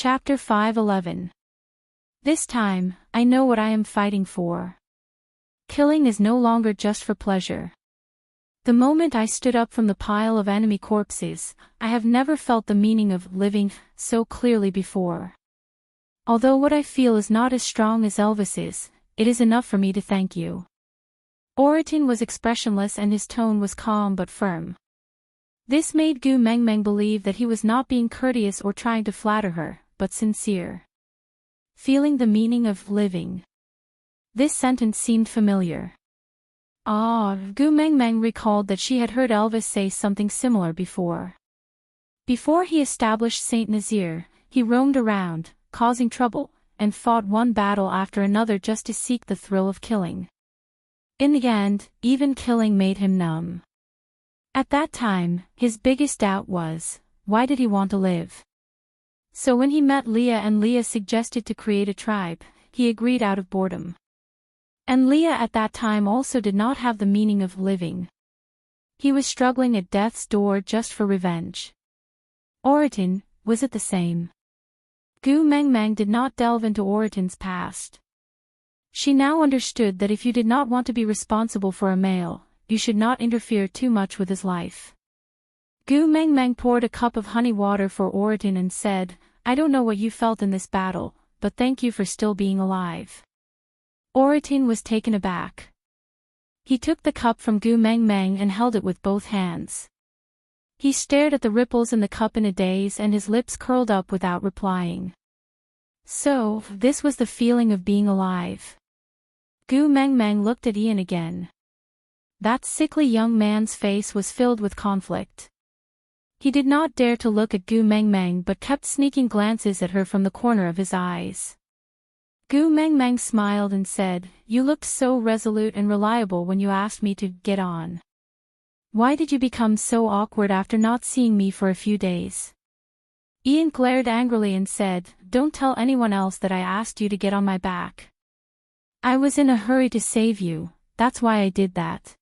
Chapter 5:11. This time, I know what I am fighting for. Killing is no longer just for pleasure. The moment I stood up from the pile of enemy corpses, I have never felt the meaning of living so clearly before. Although what I feel is not as strong as Elvis's, it is enough for me to thank you. Oritin was expressionless and his tone was calm but firm. This made Gu Mengmeng believe that he was not being courteous or trying to flatter her, but sincere. Feeling the meaning of living. This sentence seemed familiar. Gu Mengmeng recalled that she had heard Elvis say something similar before. Before he established Saint Nazaire, he roamed around, causing trouble, and fought one battle after another just to seek the thrill of killing. In the end, even killing made him numb. At that time, his biggest doubt was, why did he want to live? So when he met Leah and Leah suggested to create a tribe, he agreed out of boredom. And Leah at that time also did not have the meaning of living. He was struggling at death's door just for revenge. Oritin, was it the same? Gu Mengmeng did not delve into Oritin's past. She now understood that if you did not want to be responsible for a male, you should not interfere too much with his life. Gu Mengmeng poured a cup of honey water for Oritin and said, I don't know what you felt in this battle, but thank you for still being alive. Oritin was taken aback. He took the cup from Gu Mengmeng and held it with both hands. He stared at the ripples in the cup in a daze and his lips curled up without replying. So, this was the feeling of being alive. Gu Mengmeng looked at Ian again. That sickly young man's face was filled with conflict. He did not dare to look at Gu Mengmeng but kept sneaking glances at her from the corner of his eyes. Gu Mengmeng smiled and said, You looked so resolute and reliable when you asked me to get on. Why did you become so awkward after not seeing me for a few days? Ian glared angrily and said, Don't tell anyone else that I asked you to get on my back. I was in a hurry to save you, that's why I did that.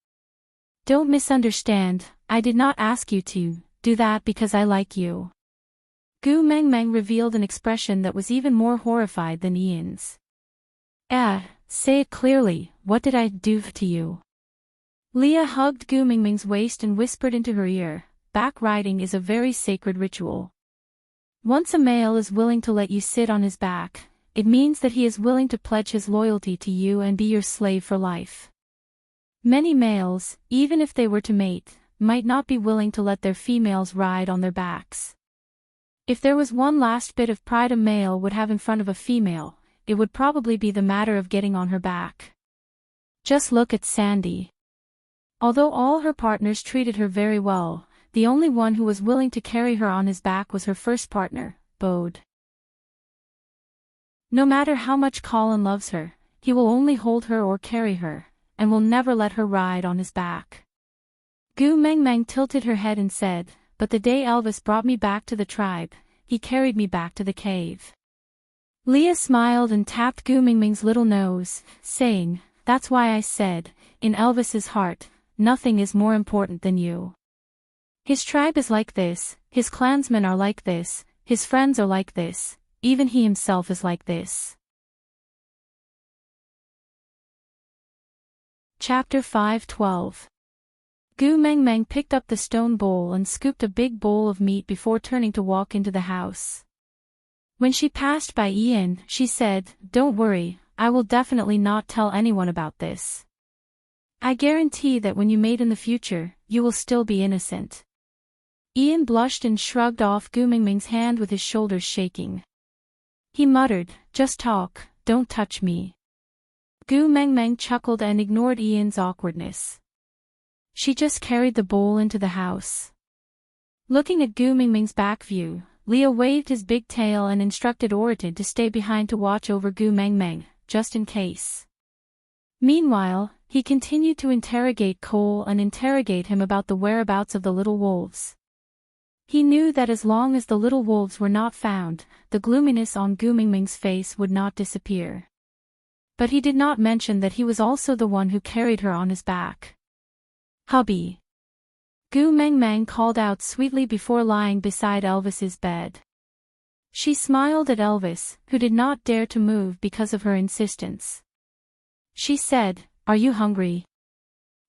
Don't misunderstand, I did not ask you to do that because I like you. Gu Mengmeng revealed an expression that was even more horrified than Ian's. Say it clearly, what did I do to you? Leah hugged Gu Mengmeng's waist and whispered into her ear, back riding is a very sacred ritual. Once a male is willing to let you sit on his back, it means that he is willing to pledge his loyalty to you and be your slave for life. Many males, even if they were to mate, might not be willing to let their females ride on their backs. If there was one last bit of pride a male would have in front of a female, it would probably be the matter of getting on her back. Just look at Sandy. Although all her partners treated her very well, the only one who was willing to carry her on his back was her first partner, Bode. No matter how much Colin loves her, he will only hold her or carry her, and will never let her ride on his back. Gu Mengmeng tilted her head and said, But the day Elvis brought me back to the tribe, he carried me back to the cave. Leah smiled and tapped Gu Mengmeng's little nose, saying, That's why I said, in Elvis's heart, nothing is more important than you. His tribe is like this, his clansmen are like this, his friends are like this, even he himself is like this. Chapter 5:12. Gu Mengmeng picked up the stone bowl and scooped a big bowl of meat before turning to walk into the house. When she passed by Ian, she said, Don't worry, I will definitely not tell anyone about this. I guarantee that when you mate in the future, you will still be innocent. Ian blushed and shrugged off Gu Mengmeng's hand with his shoulders shaking. He muttered, Just talk, don't touch me. Gu Mengmeng chuckled and ignored Ian's awkwardness. She just carried the bowl into the house. Looking at Gu Mengmeng's back view, Leah waved his big tail and instructed Oritin to stay behind to watch over Gu Mengmeng, just in case. Meanwhile, he continued to interrogate Cole and interrogate him about the whereabouts of the little wolves. He knew that as long as the little wolves were not found, the gloominess on Gu Mengmeng's face would not disappear. But he did not mention that he was also the one who carried her on his back. Hubby. Gu Mengmeng called out sweetly before lying beside Elvis's bed. She smiled at Elvis, who did not dare to move because of her insistence. She said, "Are you hungry?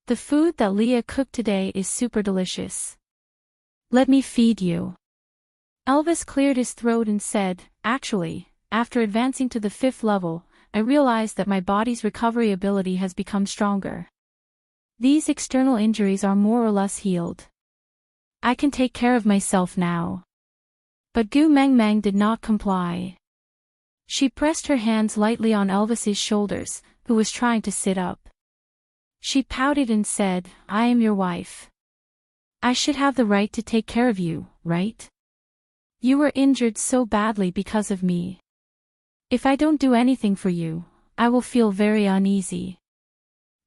The food that Leah cooked today is super delicious. Let me feed you." Elvis cleared his throat and said, "Actually, after advancing to the 5th level, I realized that my body's recovery ability has become stronger. These external injuries are more or less healed. I can take care of myself now." But Gu Meng Meng did not comply. She pressed her hands lightly on Elvis's shoulders, who was trying to sit up. She pouted and said, "I am your wife. I should have the right to take care of you, right? You were injured so badly because of me. If I don't do anything for you, I will feel very uneasy."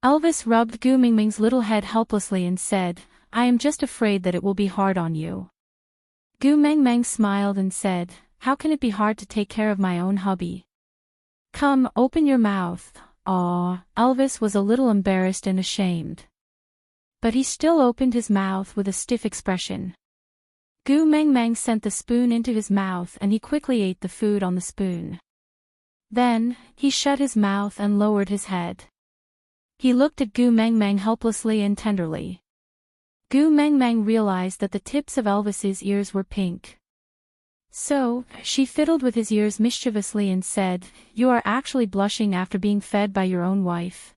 Elvis rubbed Gu Mingming's little head helplessly and said, "I am just afraid that it will be hard on you." Gu Mengmeng smiled and said, "How can it be hard to take care of my own hubby? Come, open your mouth." Elvis was a little embarrassed and ashamed. But he still opened his mouth with a stiff expression. Gu Mengmeng sent the spoon into his mouth and he quickly ate the food on the spoon. Then, he shut his mouth and lowered his head. He looked at Gu Mengmeng helplessly and tenderly. Gu Mengmeng realized that the tips of Elvis's ears were pink. So, she fiddled with his ears mischievously and said, "You are actually blushing after being fed by your own wife."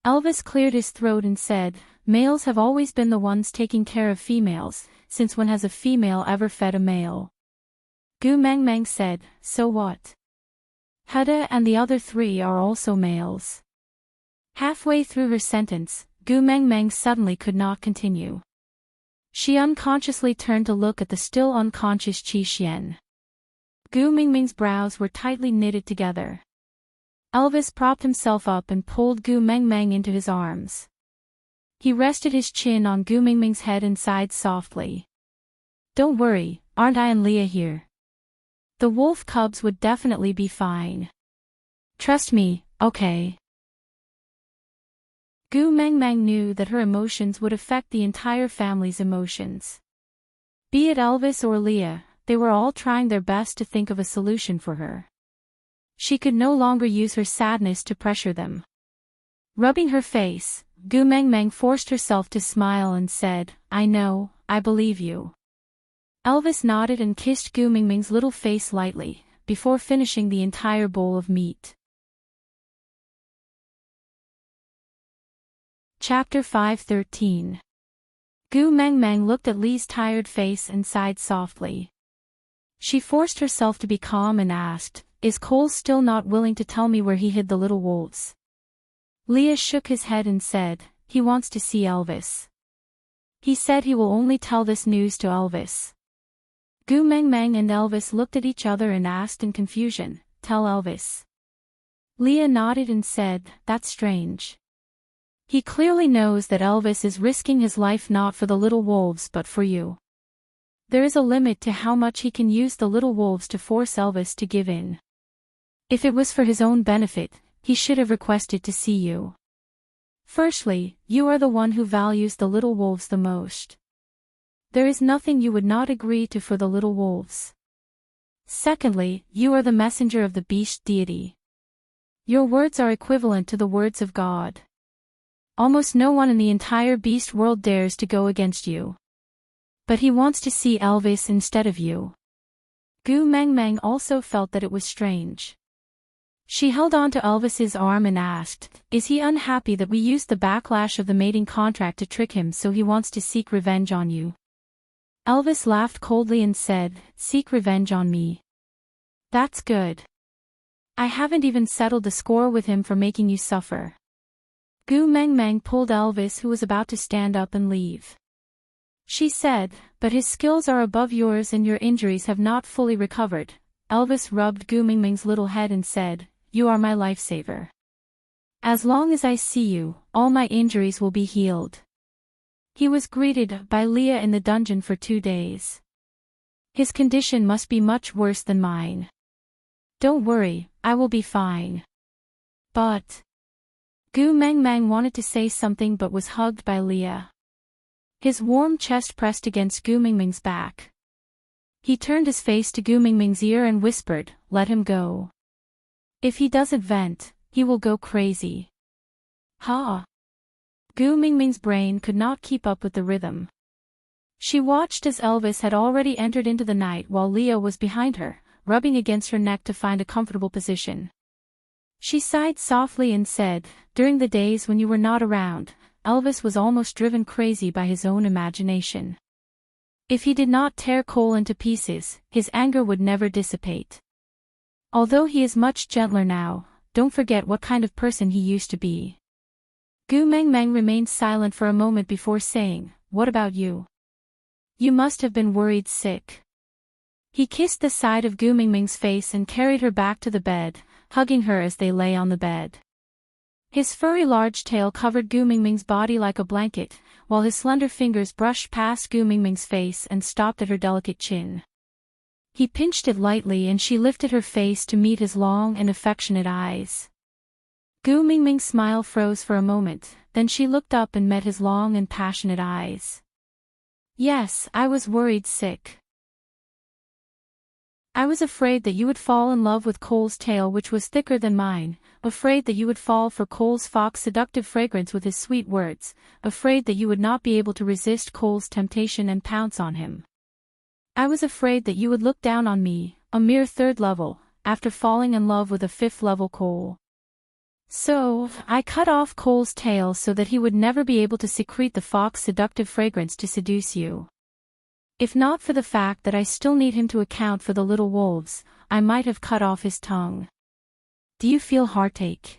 Elvis cleared his throat and said, "Males have always been the ones taking care of females, since when has a female ever fed a male?" Gu Mengmeng said, "So what? Huda and the other 3 are also males." Halfway through her sentence, Gu Mengmeng suddenly could not continue. She unconsciously turned to look at the still unconscious Qi Xian. Gu Mingming's brows were tightly knitted together. Elvis propped himself up and pulled Gu Mengmeng into his arms. He rested his chin on Gu Mingming's head and sighed softly. "Don't worry, aren't I and Leah here? The wolf cubs would definitely be fine. Trust me, okay?" Gu Mengmeng knew that her emotions would affect the entire family's emotions. Be it Elvis or Leah, they were all trying their best to think of a solution for her. She could no longer use her sadness to pressure them. Rubbing her face, Gu Mengmeng forced herself to smile and said, "I know, I believe you." Elvis nodded and kissed Gu Mingming's little face lightly, before finishing the entire bowl of meat. Chapter 5:13. Gu Mengmeng looked at Li's tired face and sighed softly. She forced herself to be calm and asked, "Is Cole still not willing to tell me where he hid the little wolves?" Leah shook his head and said, "He wants to see Elvis. He said he will only tell this news to Elvis." Gu Mengmeng and Elvis looked at each other and asked in confusion, "Tell Elvis?" Leah nodded and said, "That's strange. He clearly knows that Elvis is risking his life not for the little wolves but for you. There is a limit to how much he can use the little wolves to force Elvis to give in. If it was for his own benefit, he should have requested to see you. Firstly, you are the one who values the little wolves the most. There is nothing you would not agree to for the little wolves. Secondly, you are the messenger of the beast deity. Your words are equivalent to the words of God. Almost no one in the entire beast world dares to go against you. But he wants to see Elvis instead of you." Gu Mengmeng also felt that it was strange. She held on to Elvis's arm and asked, "Is he unhappy that we used the backlash of the mating contract to trick him so he wants to seek revenge on you?" Elvis laughed coldly and said, "Seek revenge on me? That's good. I haven't even settled the score with him for making you suffer." Gu Mengmeng pulled Elvis, who was about to stand up and leave. She said, "But his skills are above yours and your injuries have not fully recovered." Elvis rubbed Gu Mingming's little head and said, "You are my lifesaver. As long as I see you, all my injuries will be healed." He was greeted by Leah in the dungeon for 2 days. "His condition must be much worse than mine." "Don't worry, I will be fine." "But..." Gu Mengmeng wanted to say something but was hugged by Leah. His warm chest pressed against Gu Mingming's back. He turned his face to Gu Mingming's ear and whispered, "Let him go. If he doesn't vent, he will go crazy." Ha! Gu Mingming's brain could not keep up with the rhythm. She watched as Elvis had already entered into the night while Leah was behind her, rubbing against her neck to find a comfortable position. She sighed softly and said, "During the days when you were not around, Elvis was almost driven crazy by his own imagination. If he did not tear Cole into pieces, his anger would never dissipate. Although he is much gentler now, don't forget what kind of person he used to be." Gu Mengmeng remained silent for a moment before saying, "What about you? You must have been worried sick." He kissed the side of Gu Mingming's face and carried her back to the bed, hugging her as they lay on the bed. His furry large tail covered Gu Mingming's body like a blanket, while his slender fingers brushed past Gu Mingming's face and stopped at her delicate chin. He pinched it lightly and she lifted her face to meet his long and affectionate eyes. Gu Mingming's smile froze for a moment, then she looked up and met his long and passionate eyes. "Yes, I was worried sick. I was afraid that you would fall in love with Cole's tail, which was thicker than mine, afraid that you would fall for Cole's fox seductive fragrance with his sweet words, afraid that you would not be able to resist Cole's temptation and pounce on him. I was afraid that you would look down on me, a mere third level, after falling in love with a fifth level Cole. So, I cut off Cole's tail so that he would never be able to secrete the fox seductive fragrance to seduce you. If not for the fact that I still need him to account for the little wolves, I might have cut off his tongue. Do you feel heartache?"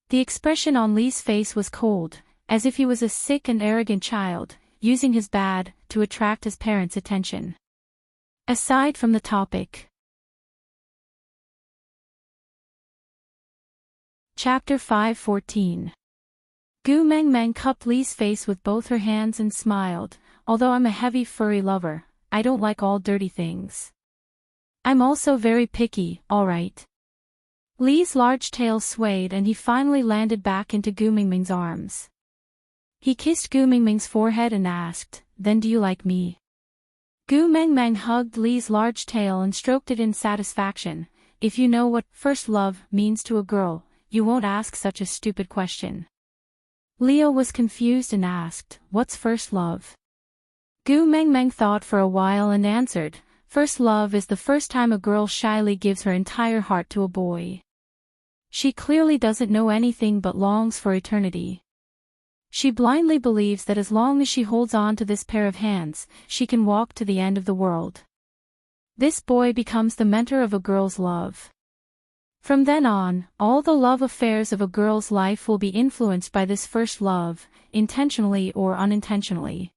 The expression on Lee's face was cold, as if he was a sick and arrogant child, using his bad to attract his parents' attention. Aside from the topic. Chapter 5:14. Gu Mengmeng cupped Lee's face with both her hands and smiled. "Although I'm a heavy furry lover, I don't like all dirty things. I'm also very picky, alright." Lee's large tail swayed and he finally landed back into Gu Mingming's arms. He kissed Gu Mingming's forehead and asked, "Then do you like me?" Gu Mengmeng hugged Lee's large tail and stroked it in satisfaction. "If you know what first love means to a girl, you won't ask such a stupid question." Leo was confused and asked, "What's first love?" Gu Mengmeng thought for a while and answered, "First love is the first time a girl shyly gives her entire heart to a boy. She clearly doesn't know anything but longs for eternity. She blindly believes that as long as she holds on to this pair of hands, she can walk to the end of the world. This boy becomes the mentor of a girl's love. From then on, all the love affairs of a girl's life will be influenced by this first love, intentionally or unintentionally.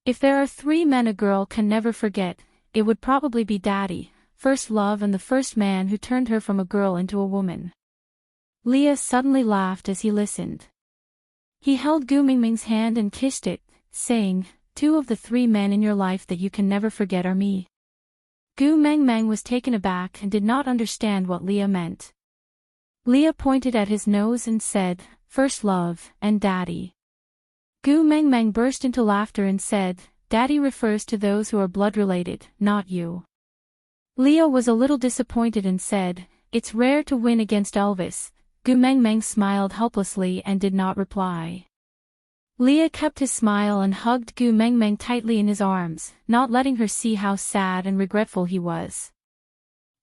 If there are 3 men a girl can never forget, it would probably be Daddy, first love, and the first man who turned her from a girl into a woman." Leah suddenly laughed as he listened. He held Gu Mingming's hand and kissed it, saying, "2 of the 3 men in your life that you can never forget are me." Gu Mengmeng was taken aback and did not understand what Leah meant. Leah pointed at his nose and said, "First love, and Daddy." Gu Mengmeng burst into laughter and said, "Daddy refers to those who are blood-related, not you." Leah was a little disappointed and said, "It's rare to win against Elvis." Gu Mengmeng smiled helplessly and did not reply. Leah kept his smile and hugged Gu Mengmeng tightly in his arms, not letting her see how sad and regretful he was.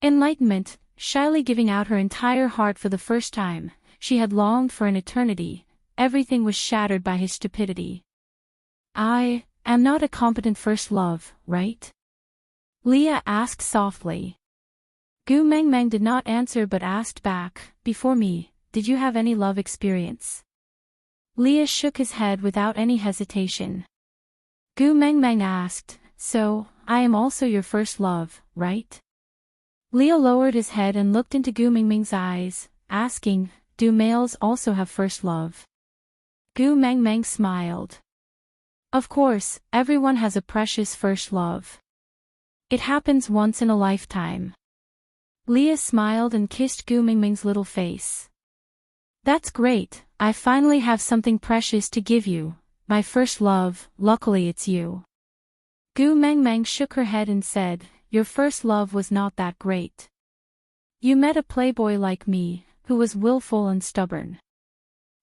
Enlightenment, shyly giving out her entire heart for the first time, she had longed for an eternity. Everything was shattered by his stupidity. "I am not a competent first love, right?" Leah asked softly. Gu Mengmeng did not answer but asked back, "Before me, did you have any love experience?" Leah shook his head without any hesitation. Gu Mengmeng asked, "So, I am also your first love, right?" Leah lowered his head and looked into Gu Mingming's eyes, asking, "Do males also have first love?" Gu Mengmeng smiled. "Of course, everyone has a precious first love. It happens once in a lifetime." Leah smiled and kissed Gu Mingming's little face. "That's great, I finally have something precious to give you, my first love. Luckily it's you." Gu Mengmeng shook her head and said, "Your first love was not that great. You met a playboy like me, who was willful and stubborn.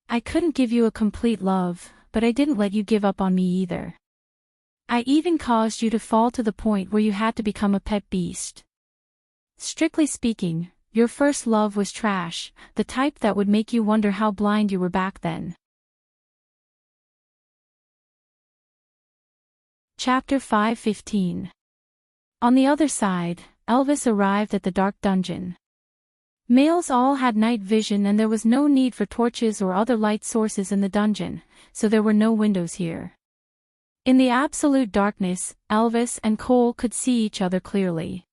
I couldn't give you a complete love, but I didn't let you give up on me either. I even caused you to fall to the point where you had to become a pet beast. Strictly speaking, your first love was trash, the type that would make you wonder how blind you were back then." Chapter 5:15. On the other side, Elvis arrived at the dark dungeon. Males all had night vision and there was no need for torches or other light sources in the dungeon, so there were no windows here. In the absolute darkness, Elvis and Cole could see each other clearly.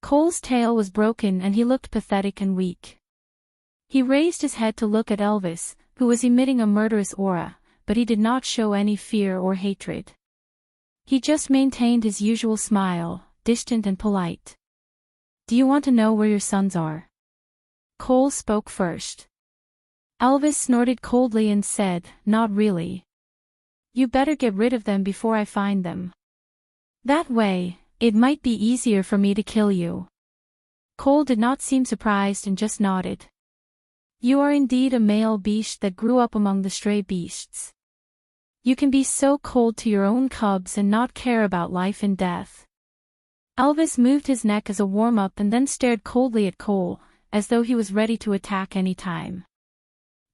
Cole's tail was broken and he looked pathetic and weak. He raised his head to look at Elvis, who was emitting a murderous aura, but he did not show any fear or hatred. He just maintained his usual smile, distant and polite. "Do you want to know where your sons are?" Cole spoke first. Elvis snorted coldly and said, "Not really. You better get rid of them before I find them. That way, it might be easier for me to kill you." Cole did not seem surprised and just nodded. "You are indeed a male beast that grew up among the stray beasts. You can be so cold to your own cubs and not care about life and death." Elvis moved his neck as a warm-up and then stared coldly at Cole, as though he was ready to attack any time.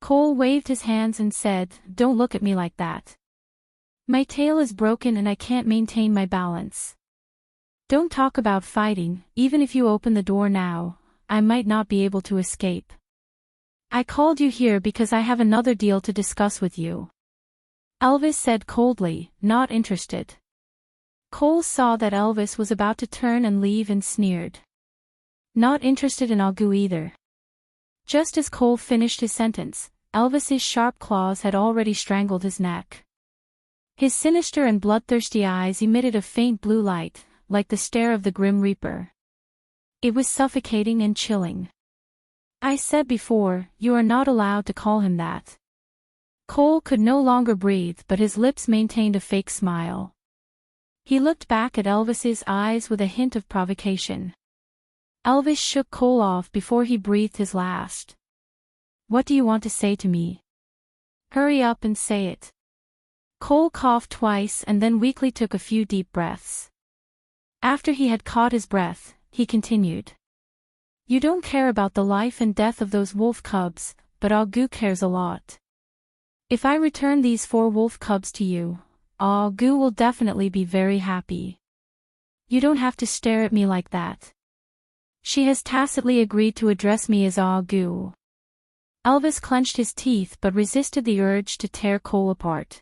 Cole waved his hands and said, "Don't look at me like that. My tail is broken and I can't maintain my balance. Don't talk about fighting, even if you open the door now, I might not be able to escape. I called you here because I have another deal to discuss with you." Elvis said coldly, not interested. Cole saw that Elvis was about to turn and leave and sneered. "Not interested in Agu either." Just as Cole finished his sentence, Elvis's sharp claws had already strangled his neck. His sinister and bloodthirsty eyes emitted a faint blue light, like the stare of the Grim Reaper. It was suffocating and chilling. "I said before, you are not allowed to call him that." Cole could no longer breathe but his lips maintained a fake smile. He looked back at Elvis's eyes with a hint of provocation. Elvis shook Cole off before he breathed his last. "What do you want to say to me? Hurry up and say it." Cole coughed twice and then weakly took a few deep breaths. After he had caught his breath, he continued. "You don't care about the life and death of those wolf cubs, but Agu cares a lot. If I return these 4 wolf cubs to you, Agu will definitely be very happy. You don't have to stare at me like that. She has tacitly agreed to address me as Agu." Elvis clenched his teeth but resisted the urge to tear Cole apart.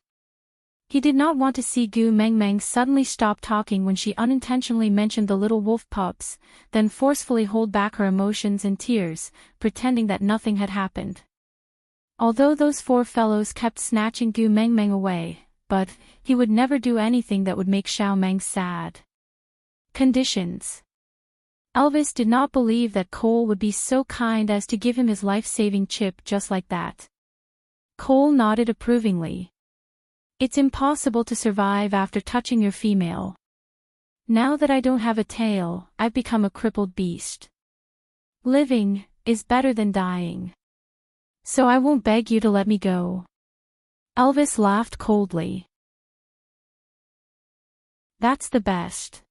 He did not want to see Gu Mengmeng suddenly stop talking when she unintentionally mentioned the little wolf pups, then forcefully hold back her emotions and tears, pretending that nothing had happened. Although those 4 fellows kept snatching Gu Mengmeng away, but he would never do anything that would make Xiao Meng sad. Conditions. Elvis did not believe that Cole would be so kind as to give him his life-saving chip just like that. Cole nodded approvingly. "It's impossible to survive after touching your female. Now that I don't have a tail, I've become a crippled beast. Living is better than dying. So I won't beg you to let me go." Elvis laughed coldly. "That's the best."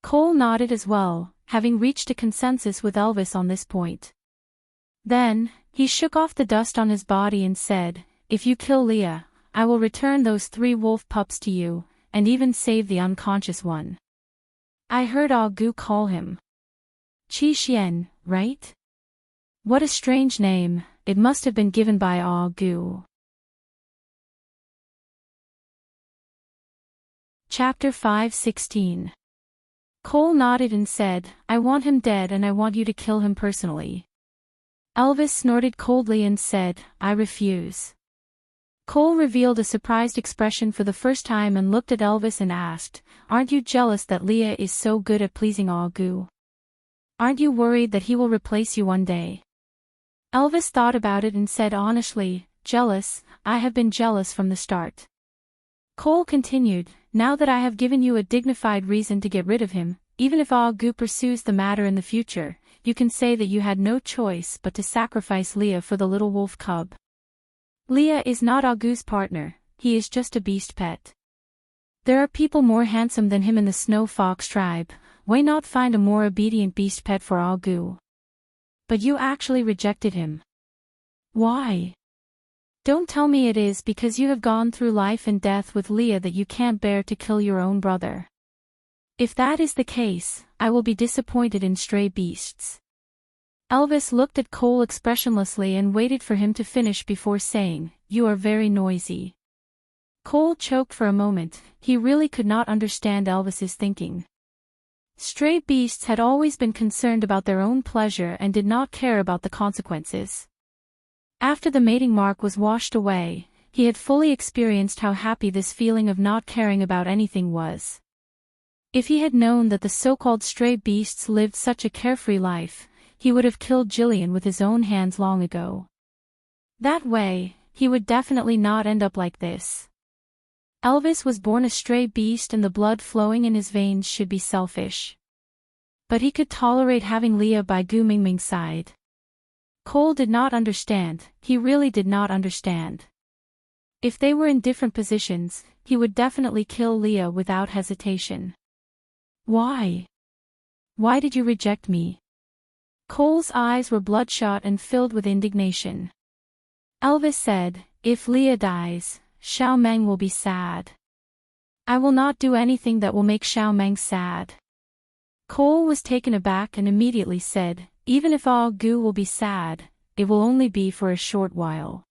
Cole nodded as well, having reached a consensus with Elvis on this point. Then, he shook off the dust on his body and said, "If you kill Leah, I will return those 3 wolf pups to you, and even save the unconscious one. I heard Agu call him Qi Xian, right? What a strange name, it must have been given by Agu." Chapter 5:16. Cole nodded and said, "I want him dead and I want you to kill him personally." Elvis snorted coldly and said, "I refuse." Cole revealed a surprised expression for the first time and looked at Elvis and asked, "Aren't you jealous that Leah is so good at pleasing Agu? Aren't you worried that he will replace you one day?" Elvis thought about it and said honestly, "Jealous, I have been jealous from the start." Cole continued, now that I have given you a dignified reason to get rid of him, even if Agu pursues the matter in the future, you can say that you had no choice but to sacrifice Leah for the little wolf cub. Leah is not Agu's partner, he is just a beast pet. There are people more handsome than him in the snow fox tribe, why not find a more obedient beast pet for Agu? But you actually rejected him. Why? Don't tell me it is because you have gone through life and death with Leah that you can't bear to kill your own brother. If that is the case, I will be disappointed in stray beasts. Elvis looked at Cole expressionlessly and waited for him to finish before saying, "You are very noisy." Cole choked for a moment, he really could not understand Elvis's thinking. Stray beasts had always been concerned about their own pleasure and did not care about the consequences. After the mating mark was washed away, he had fully experienced how happy this feeling of not caring about anything was. If he had known that the so-called stray beasts lived such a carefree life, he would have killed Jillian with his own hands long ago. That way, he would definitely not end up like this. Elvis was born a stray beast and the blood flowing in his veins should be selfish. But he could tolerate having Leah by Gu Mingming's side. Cole did not understand, he really did not understand. If they were in different positions, he would definitely kill Leah without hesitation. Why? Why did you reject me? Cole's eyes were bloodshot and filled with indignation. Elvis said, "If Leah dies, Xiao Meng will be sad. I will not do anything that will make Xiao Meng sad." Cole was taken aback and immediately said, "Even if Agu will be sad, it will only be for a short while.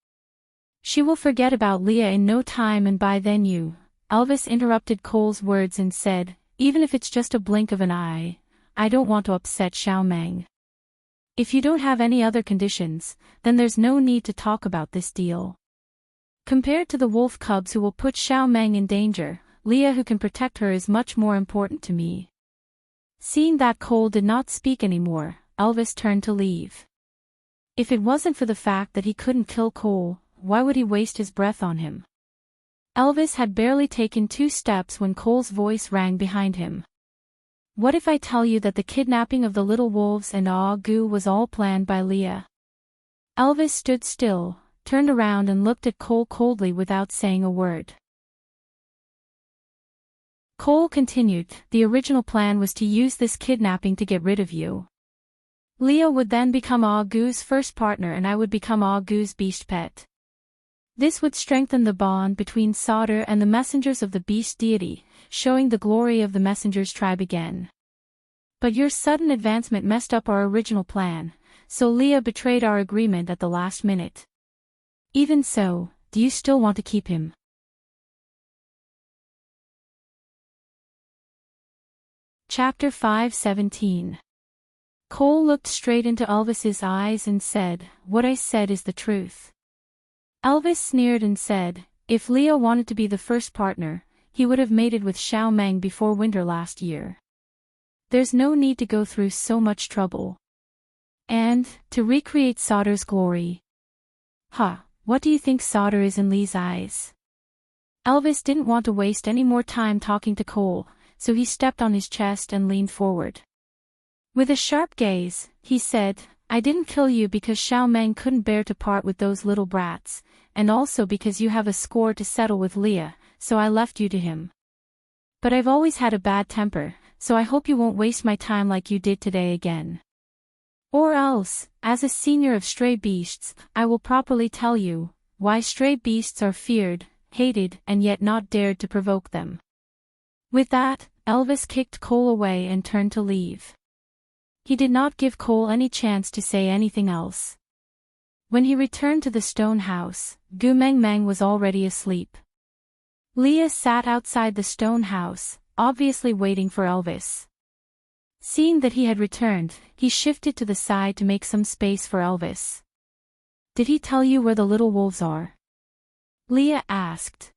She will forget about Leah in no time and by then you." Elvis interrupted Cole's words and said, "Even if it's just a blink of an eye, I don't want to upset Xiao Meng. If you don't have any other conditions, then there's no need to talk about this deal. Compared to the wolf cubs who will put Xiao Meng in danger, Leah who can protect her is much more important to me." Seeing that Cole did not speak anymore, Elvis turned to leave. If it wasn't for the fact that he couldn't kill Cole, why would he waste his breath on him? Elvis had barely taken 2 steps when Cole's voice rang behind him. "What if I tell you that the kidnapping of the little wolves and Agu was all planned by Leah?" Elvis stood still, turned around and looked at Cole coldly without saying a word. Cole continued, "The original plan was to use this kidnapping to get rid of you. Leah would then become Agu's first partner and I would become Agu's beast pet. This would strengthen the bond between Sauter and the messengers of the beast deity, showing the glory of the messengers tribe again. But your sudden advancement messed up our original plan, so Leah betrayed our agreement at the last minute. Even so, do you still want to keep him?" Chapter 5:17. Cole looked straight into Elvis's eyes and said, "What I said is the truth." Elvis sneered and said, "If Leah wanted to be the first partner, he would have mated with Xiao Meng before winter last year. There's no need to go through so much trouble. And, to recreate Sauter's glory. What do you think Sauter is in Lee's eyes?" Elvis didn't want to waste any more time talking to Cole, so he stepped on his chest and leaned forward. With a sharp gaze, he said, "I didn't kill you because Xiao Meng couldn't bear to part with those little brats, and also because you have a score to settle with Leah, so I left you to him. But I've always had a bad temper, so I hope you won't waste my time like you did today again. Or else, as a senior of stray beasts, I will properly tell you why stray beasts are feared, hated, and yet not dared to provoke them." With that, Elvis kicked Cole away and turned to leave. He did not give Cole any chance to say anything else. When he returned to the stone house, Gu Mengmeng was already asleep. Leah sat outside the stone house, obviously waiting for Elvis. Seeing that he had returned, he shifted to the side to make some space for Elvis. "Did he tell you where the little wolves are?" Leah asked.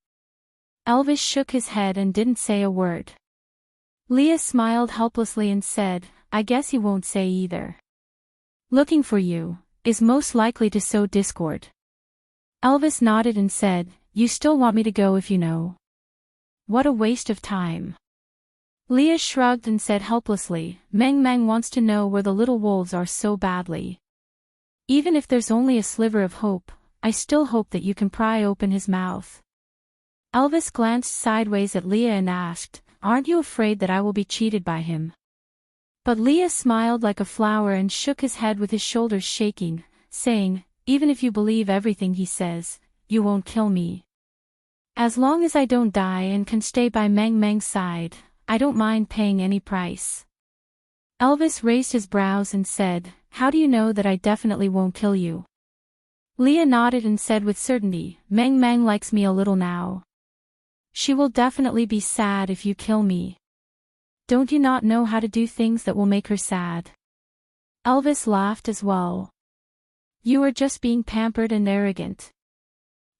Elvis shook his head and didn't say a word. Leah smiled helplessly and said, "I guess he won't say either. Looking for you is most likely to sow discord." Elvis nodded and said, "You still want me to go if you know." What a waste of time. Leah shrugged and said helplessly, Meng Meng wants to know where the little wolves are so badly. Even if there's only a sliver of hope, I still hope that you can pry open his mouth. Elvis glanced sideways at Leah and asked, Aren't you afraid that I will be cheated by him? But Leah smiled like a flower and shook his head with his shoulders shaking, saying, Even if you believe everything he says, you won't kill me. As long as I don't die and can stay by Meng Meng's side, I don't mind paying any price. Elvis raised his brows and said, How do you know that I definitely won't kill you? Leah nodded and said with certainty, Meng Meng likes me a little now. She will definitely be sad if you kill me. Don't you not know how to do things that will make her sad? Elvis laughed as well. You are just being pampered and arrogant.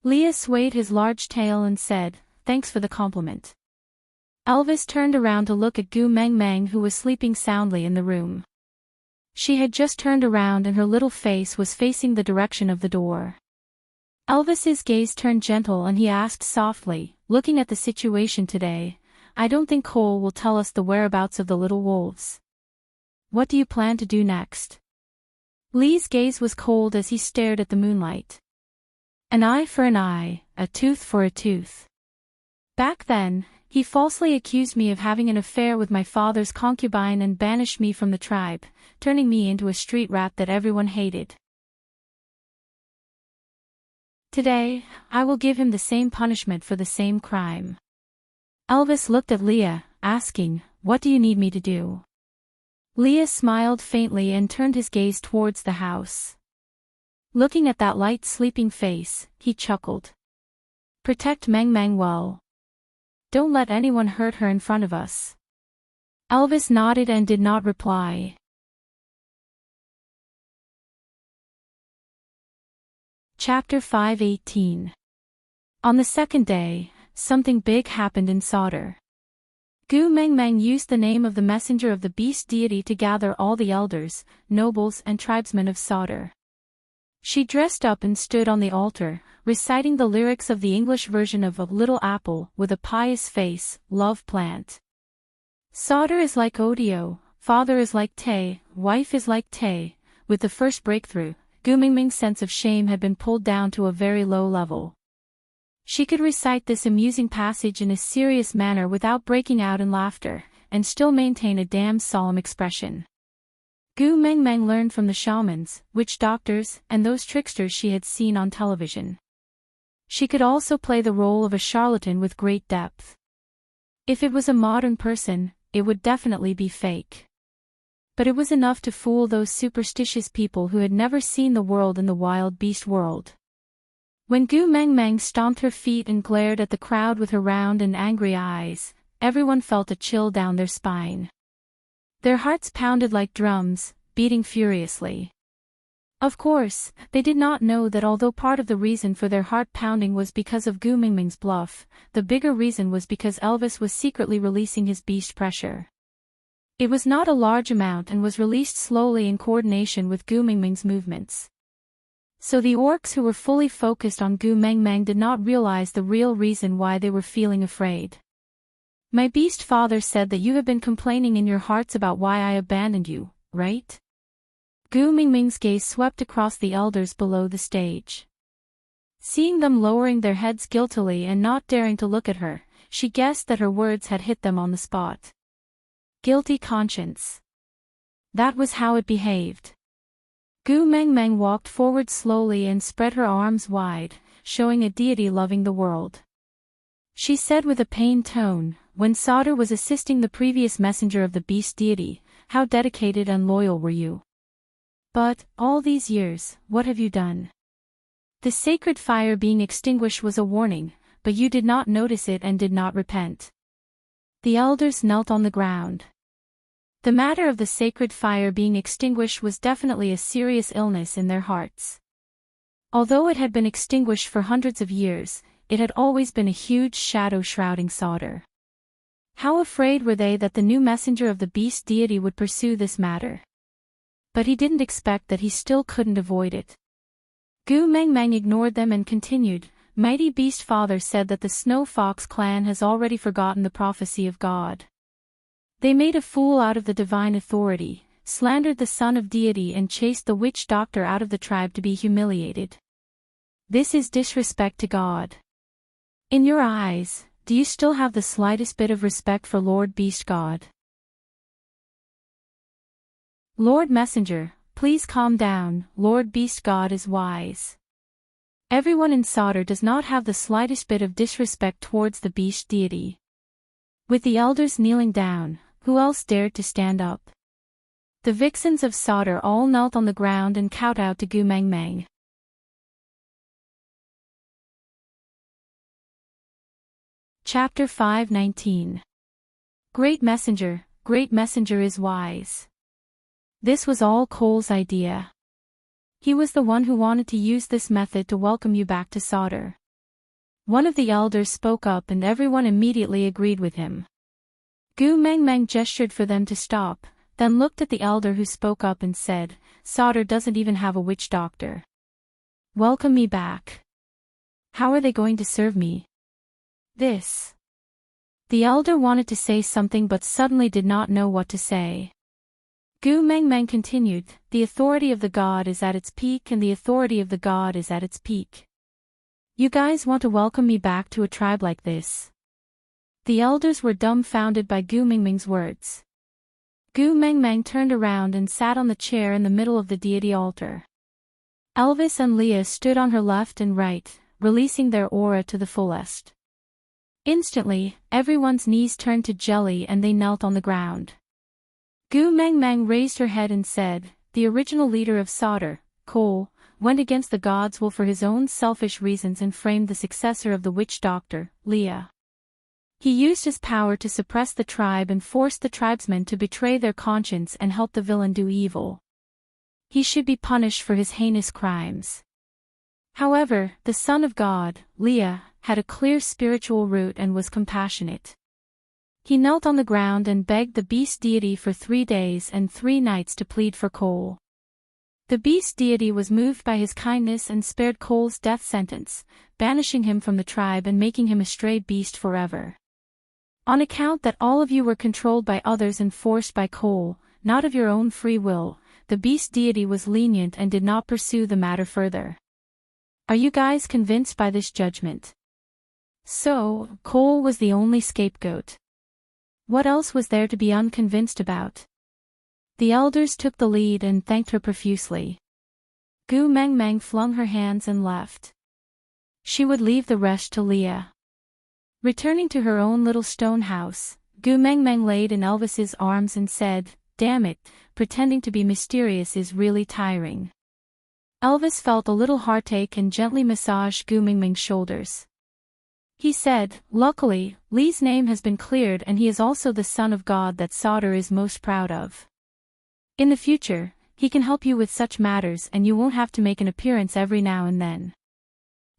Leah swayed his large tail and said, Thanks for the compliment. Elvis turned around to look at Gu Meng Meng, who was sleeping soundly in the room. She had just turned around and her little face was facing the direction of the door. Elvis's gaze turned gentle and he asked softly, looking at the situation today, I don't think Cole will tell us the whereabouts of the little wolves. What do you plan to do next? Lee's gaze was cold as he stared at the moonlight. An eye for an eye, a tooth for a tooth. Back then, he falsely accused me of having an affair with my father's concubine and banished me from the tribe, turning me into a street rat that everyone hated. Today, I will give him the same punishment for the same crime. Elvis looked at Leah, asking, What do you need me to do? Leah smiled faintly and turned his gaze towards the house. Looking at that light sleeping face, he chuckled. Protect Meng Meng well. Don't let anyone hurt her in front of us. Elvis nodded and did not reply. Chapter 5:18. On the second day, something big happened in Sauder. Gu Meng Meng used the name of the messenger of the beast deity to gather all the elders, nobles and tribesmen of Sauder. She dressed up and stood on the altar, reciting the lyrics of the English version of A Little Apple with a pious face, love plant. Sauder is like Odio, father is like Tay, wife is like Tay. With the first breakthrough, Gu Mingming's sense of shame had been pulled down to a very low level. She could recite this amusing passage in a serious manner without breaking out in laughter, and still maintain a damn solemn expression. Gu Meng Meng learned from the shamans, witch doctors, and those tricksters she had seen on television. She could also play the role of a charlatan with great depth. If it was a modern person, it would definitely be fake. But it was enough to fool those superstitious people who had never seen the world in the wild beast world. When Gu Meng Meng stomped her feet and glared at the crowd with her round and angry eyes, everyone felt a chill down their spine. Their hearts pounded like drums, beating furiously. Of course, they did not know that although part of the reason for their heart pounding was because of Gu Mingming's bluff, the bigger reason was because Elvis was secretly releasing his beast pressure. It was not a large amount and was released slowly in coordination with Gu Mingming's movements. So the orcs who were fully focused on Gu Meng Meng did not realize the real reason why they were feeling afraid. My beast father said that you have been complaining in your hearts about why I abandoned you, right? Gu Mingming's gaze swept across the elders below the stage. Seeing them lowering their heads guiltily and not daring to look at her, she guessed that her words had hit them on the spot. Guilty conscience. That was how it behaved. Gu Meng Meng walked forward slowly and spread her arms wide, showing a deity loving the world. She said with a pained tone, when Sauder was assisting the previous messenger of the beast deity, how dedicated and loyal were you? But, all these years, what have you done? The sacred fire being extinguished was a warning, but you did not notice it and did not repent. The elders knelt on the ground. The matter of the sacred fire being extinguished was definitely a serious illness in their hearts. Although it had been extinguished for hundreds of years, it had always been a huge shadow shrouding Sauder. How afraid were they that the new messenger of the beast deity would pursue this matter? But he didn't expect that he still couldn't avoid it. Gu Meng Meng ignored them and continued, Mighty Beast Father said that the Snow Fox clan has already forgotten the prophecy of God. They made a fool out of the divine authority, slandered the son of deity and chased the witch doctor out of the tribe to be humiliated. This is disrespect to God. In your eyes, do you still have the slightest bit of respect for Lord Beast God? Lord Messenger, please calm down, Lord Beast God is wise. Everyone in Sodor does not have the slightest bit of disrespect towards the beast deity. With the elders kneeling down, who else dared to stand up? The vixens of Sodor all knelt on the ground and kowtowed to Gu Meng Meng. Chapter 5:19. Great Messenger is wise. This was all Cole's idea. He was the one who wanted to use this method to welcome you back to Sodor. One of the elders spoke up and everyone immediately agreed with him. Gu Meng Meng gestured for them to stop, then looked at the elder who spoke up and said, Sodor doesn't even have a witch doctor. Welcome me back. How are they going to serve me? This. The elder wanted to say something but suddenly did not know what to say. Gu Meng Meng continued, the authority of the god is at its peak and the authority of the god is at its peak. You guys want to welcome me back to a tribe like this? The elders were dumbfounded by Gu Meng Meng's words. Gu Meng Meng turned around and sat on the chair in the middle of the deity altar. Elvis and Leah stood on her left and right, releasing their aura to the fullest. Instantly, everyone's knees turned to jelly and they knelt on the ground. Gu Meng Meng raised her head and said, the original leader of Sodor, Cole, went against the god's will for his own selfish reasons and framed the successor of the witch doctor, Leah. He used his power to suppress the tribe and forced the tribesmen to betray their conscience and help the villain do evil. He should be punished for his heinous crimes. However, the Son of God, Leah, had a clear spiritual root and was compassionate. He knelt on the ground and begged the beast deity for 3 days and 3 nights to plead for Cole. The beast deity was moved by his kindness and spared Cole's death sentence, banishing him from the tribe and making him a stray beast forever. On account that all of you were controlled by others and forced by Cole, not of your own free will, the beast deity was lenient and did not pursue the matter further. Are you guys convinced by this judgment? So, Cole was the only scapegoat. What else was there to be unconvinced about? The elders took the lead and thanked her profusely. Gu Meng Meng flung her hands and left. She would leave the rest to Leah. Returning to her own little stone house, Gu Meng Meng laid in Elvis's arms and said, damn it, pretending to be mysterious is really tiring. Elvis felt a little heartache and gently massaged Gu Meng Meng's shoulders. He said, luckily, Lee's name has been cleared and he is also the son of God that Sodor is most proud of. In the future, he can help you with such matters and you won't have to make an appearance every now and then.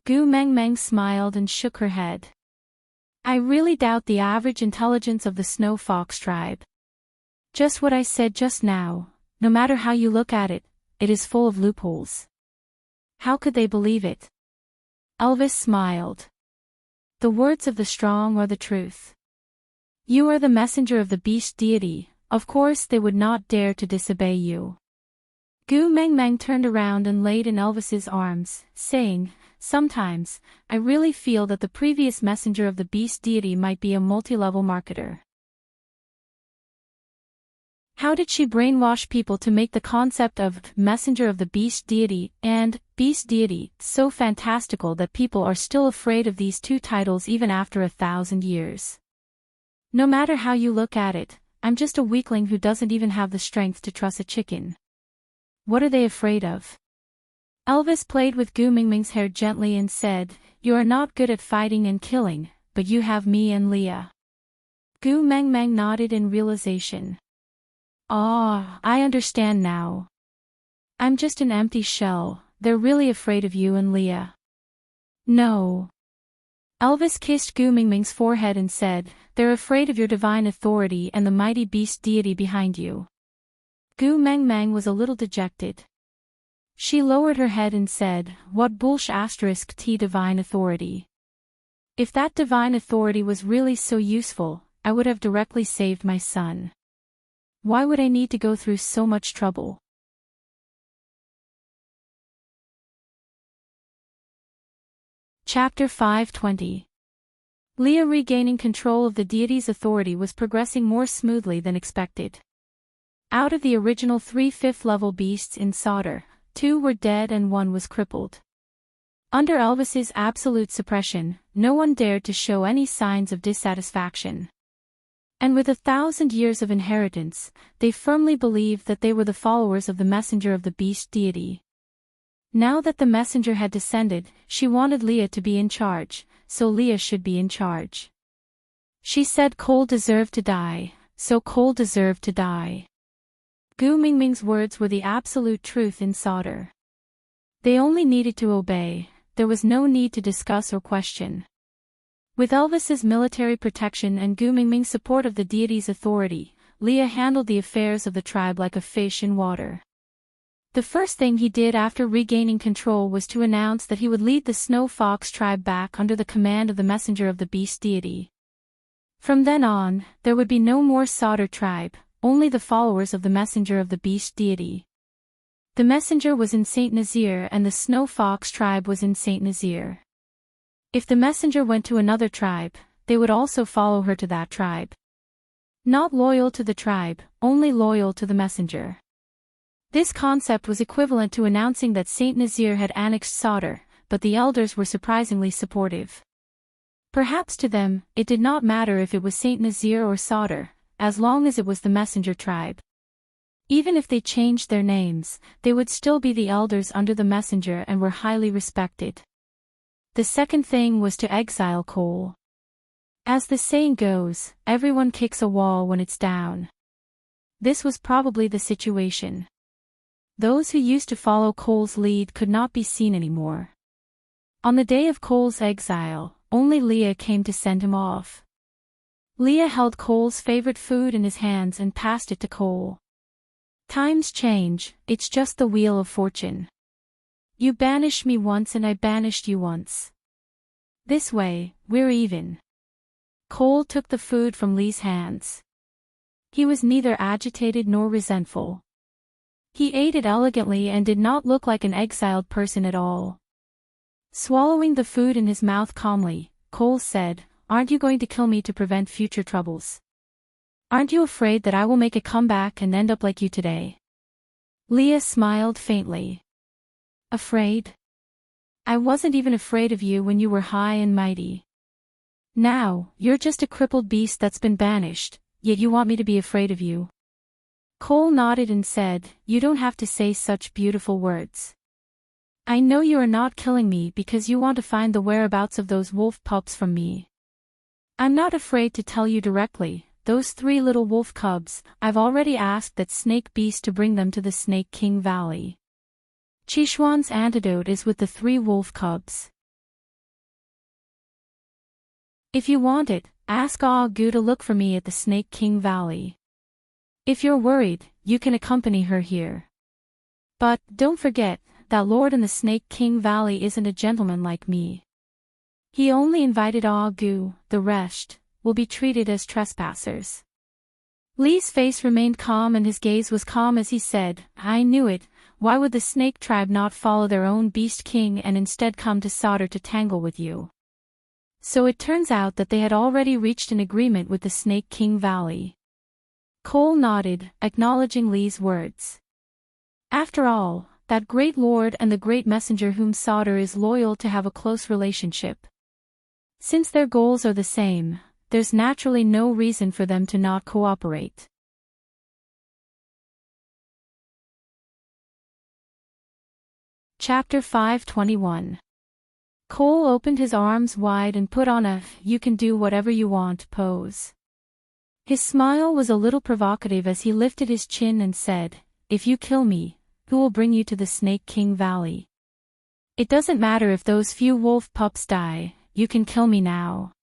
Gu Meng Meng smiled and shook her head. I really doubt the average intelligence of the Snow Fox tribe. Just what I said just now, no matter how you look at it, it is full of loopholes. How could they believe it? Elvis smiled. The words of the strong are the truth. You are the messenger of the beast deity, of course they would not dare to disobey you. Gu Meng Meng turned around and laid in Elvis's arms, saying, sometimes, I really feel that the previous messenger of the beast deity might be a multi-level marketer. How did she brainwash people to make the concept of messenger of the beast deity and beast deity so fantastical that people are still afraid of these two titles even after 1,000 years? No matter how you look at it, I'm just a weakling who doesn't even have the strength to truss a chicken. What are they afraid of? Elvis played with Gu Meng Meng's hair gently and said, you are not good at fighting and killing, but you have me and Leah. Gu Meng Meng nodded in realization. Ah, I understand now. I'm just an empty shell, they're really afraid of you and Leah. No. Elvis kissed Gu Meng Meng's forehead and said, they're afraid of your divine authority and the mighty beast deity behind you. Gu Meng Meng was a little dejected. She lowered her head and said, "What bullsh asterisk t divine authority. If that divine authority was really so useful, I would have directly saved my son. Why would I need to go through so much trouble?" Chapter 520. Leah regaining control of the deity's authority was progressing more smoothly than expected. Out of the original 3 5th level beasts in Solder, 2 were dead and 1 was crippled. Under Elvis's absolute suppression, no one dared to show any signs of dissatisfaction. And with 1,000 years of inheritance, they firmly believed that they were the followers of the messenger of the beast deity. Now that the messenger had descended, she wanted Leah to be in charge, so Leah should be in charge. She said Cole deserved to die, so Cole deserved to die. Gu Mingming's words were the absolute truth in Solder. They only needed to obey, there was no need to discuss or question. With Elvis's military protection and Gu Mingming's support of the deity's authority, Leah handled the affairs of the tribe like a fish in water. The first thing he did after regaining control was to announce that he would lead the Snow Fox tribe back under the command of the messenger of the beast deity. From then on, there would be no more Solder tribe, only the followers of the messenger of the beast deity. The messenger was in Saint Nazaire and the Snow Fox tribe was in Saint Nazaire. If the messenger went to another tribe, they would also follow her to that tribe. Not loyal to the tribe, only loyal to the messenger. This concept was equivalent to announcing that Saint Nazaire had annexed Solder, but the elders were surprisingly supportive. Perhaps to them, it did not matter if it was Saint Nazaire or Solder, as long as it was the messenger tribe. Even if they changed their names, they would still be the elders under the messenger and were highly respected. The second thing was to exile Cole. As the saying goes, everyone kicks a wall when it's down. This was probably the situation. Those who used to follow Cole's lead could not be seen anymore. On the day of Cole's exile, only Leah came to send him off. Leah held Cole's favorite food in his hands and passed it to Cole. Times change, it's just the wheel of fortune. You banished me once and I banished you once. This way, we're even. Cole took the food from Lee's hands. He was neither agitated nor resentful. He ate it elegantly and did not look like an exiled person at all. Swallowing the food in his mouth calmly, Cole said, "Aren't you going to kill me to prevent future troubles? Aren't you afraid that I will make a comeback and end up like you today?" Leah smiled faintly. Afraid? I wasn't even afraid of you when you were high and mighty. Now, you're just a crippled beast that's been banished, yet you want me to be afraid of you. Cole nodded and said, "You don't have to say such beautiful words. I know you are not killing me because you want to find the whereabouts of those wolf pups from me. I'm not afraid to tell you directly, those 3 little wolf cubs, I've already asked that snake beast to bring them to the Snake King Valley. Chishuan's antidote is with the 3 wolf cubs. If you want it, ask Gu to look for me at the Snake King Valley. If you're worried, you can accompany her here. But, don't forget, that Lord in the Snake King Valley isn't a gentleman like me. He only invited Gu, the rest will be treated as trespassers." Lee's face remained calm and his gaze was calm as he said, "I knew it, why would the snake tribe not follow their own beast king and instead come to Solder to tangle with you?" So it turns out that they had already reached an agreement with the Snake King Valley. Cole nodded, acknowledging Lee's words. After all, that great lord and the great messenger whom Solder is loyal to have a close relationship. Since their goals are the same, there's naturally no reason for them to not cooperate. Chapter 521. Cole opened his arms wide and put on a "you can do whatever you want" pose. His smile was a little provocative as he lifted his chin and said, "If you kill me, who will bring you to the Snake King Valley? It doesn't matter if those few wolf pups die, you can kill me now.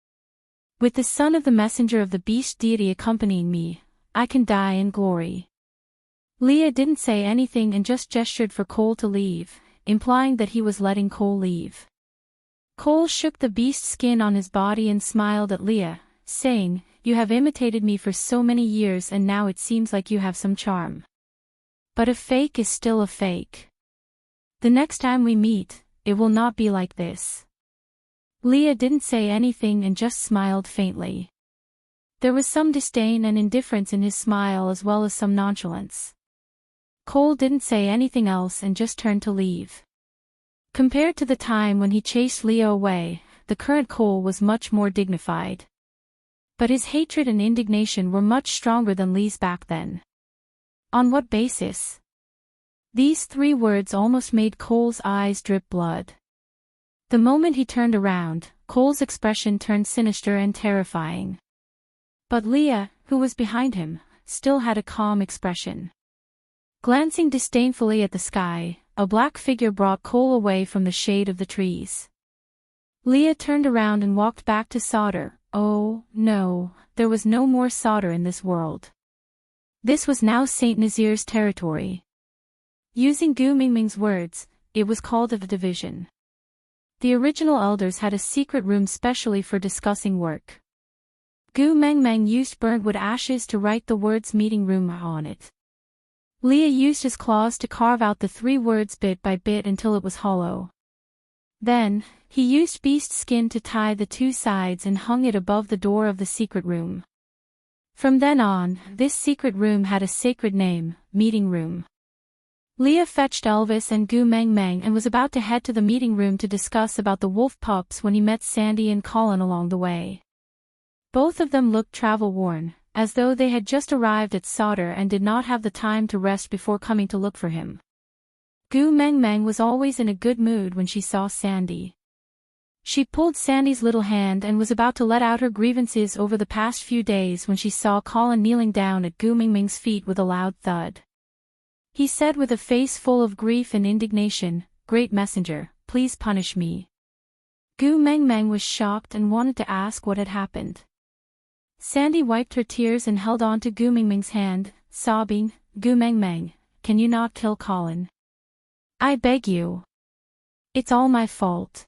With the son of the messenger of the beast deity accompanying me, I can die in glory." Leah didn't say anything and just gestured for Cole to leave, implying that he was letting Cole leave. Cole shook the beast skin on his body and smiled at Leah, saying, "You have imitated me for so many years and now it seems like you have some charm. But a fake is still a fake. The next time we meet, it will not be like this." Leah didn't say anything and just smiled faintly. There was some disdain and indifference in his smile as well as some nonchalance. Cole didn't say anything else and just turned to leave. Compared to the time when he chased Leah away, the current Cole was much more dignified. But his hatred and indignation were much stronger than Lee's back then. On what basis? These 3 words almost made Cole's eyes drip blood. The moment he turned around, Cole's expression turned sinister and terrifying. But Leah, who was behind him, still had a calm expression. Glancing disdainfully at the sky, a black figure brought Cole away from the shade of the trees. Leah turned around and walked back to Solder. Oh, no, there was no more Solder in this world. This was now Saint Nazir's territory. Using Gu Mingming's words, it was called a division. The original elders had a secret room specially for discussing work. Gu Mengmeng used burnt wood ashes to write the words meeting room on it. Leah used his claws to carve out the 3 words bit by bit until it was hollow. Then, he used beast skin to tie the 2 sides and hung it above the door of the secret room. From then on, this secret room had a sacred name, Meeting Room. Leah fetched Elvis and Gu Mengmeng and was about to head to the meeting room to discuss about the wolf pups when he met Sandy and Colin along the way. Both of them looked travel-worn, as though they had just arrived at Solder and did not have the time to rest before coming to look for him. Gu Mengmeng was always in a good mood when she saw Sandy. She pulled Sandy's little hand and was about to let out her grievances over the past few days when she saw Colin kneeling down at Gu Mengmeng's feet with a loud thud. He said with a face full of grief and indignation, "Great messenger, please punish me." Gu Mengmeng was shocked and wanted to ask what had happened. Sandy wiped her tears and held on to Gu Mengmeng's hand, sobbing, "Gu Mengmeng, can you not kill Colin? I beg you. It's all my fault.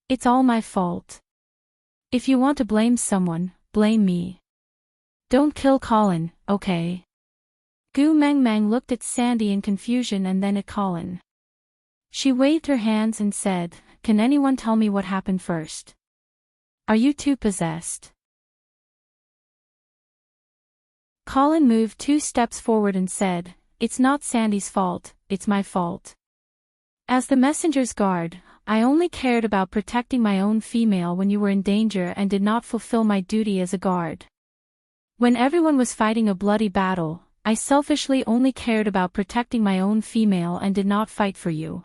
It's all my fault. If you want to blame someone, blame me. Don't kill Colin, okay?" Gu Mengmeng looked at Sandy in confusion and then at Colin. She waved her hands and said, "Can anyone tell me what happened first? Are you two possessed?" Colin moved 2 steps forward and said, "It's not Sandy's fault, it's my fault. As the messenger's guard, I only cared about protecting my own female when you were in danger and did not fulfill my duty as a guard. When everyone was fighting a bloody battle, I selfishly only cared about protecting my own female and did not fight for you.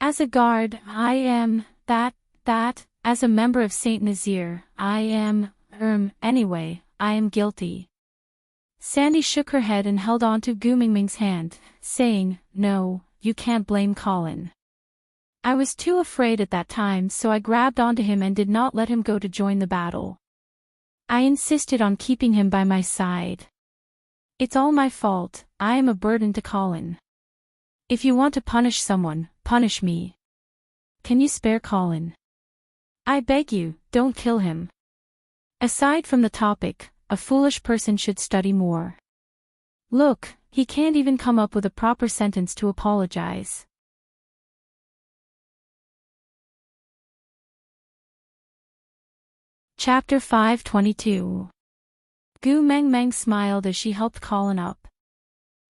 As a guard, I am, that, as a member of Saint Nazir, I am, anyway, I am guilty." Sandy shook her head and held on to Gu Mengmeng's hand, saying, "No, you can't blame Colin. I was too afraid at that time so I grabbed onto him and did not let him go to join the battle. I insisted on keeping him by my side. It's all my fault, I am a burden to Colin. If you want to punish someone, punish me. Can you spare Colin? I beg you, don't kill him. Aside from the topic, a foolish person should study more. Look, he can't even come up with a proper sentence to apologize." Chapter 522. Gu Mengmeng smiled as she helped Colin up.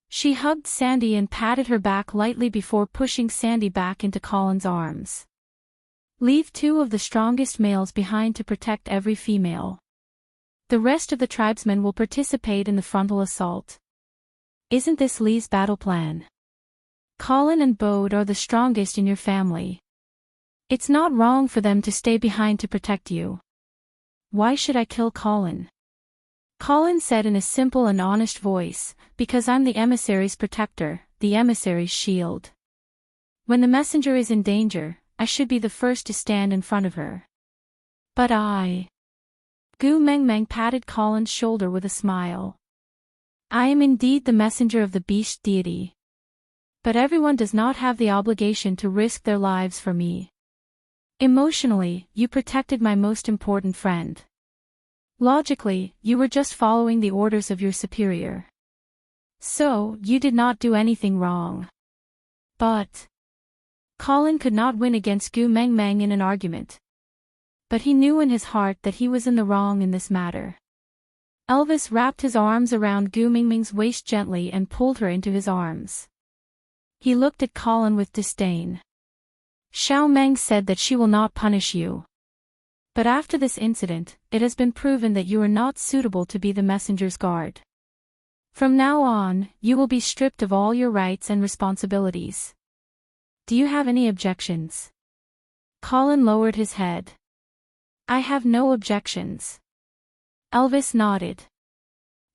She hugged Sandy and patted her back lightly before pushing Sandy back into Colin's arms. "Leave 2 of the strongest males behind to protect every female. The rest of the tribesmen will participate in the frontal assault. Isn't this Lee's battle plan? Colin and Bode are the strongest in your family. It's not wrong for them to stay behind to protect you. Why should I kill Colin?" Colin said in a simple and honest voice, "Because I'm the emissary's protector, the emissary's shield. When the messenger is in danger, I should be the first to stand in front of her." "But I..." Gu Mengmeng patted Colin's shoulder with a smile. I am indeed the messenger of the beast deity. But everyone does not have the obligation to risk their lives for me. Emotionally, you protected my most important friend. Logically, you were just following the orders of your superior. So, you did not do anything wrong. But Colin could not win against Gu Meng Meng in an argument. But he knew in his heart that he was in the wrong in this matter. Elvis wrapped his arms around Gu Meng Meng's waist gently and pulled her into his arms. He looked at Colin with disdain. Xiao Meng said that she will not punish you. But after this incident, it has been proven that you are not suitable to be the messenger's guard. From now on, you will be stripped of all your rights and responsibilities. Do you have any objections? Colin lowered his head. I have no objections. Elvis nodded.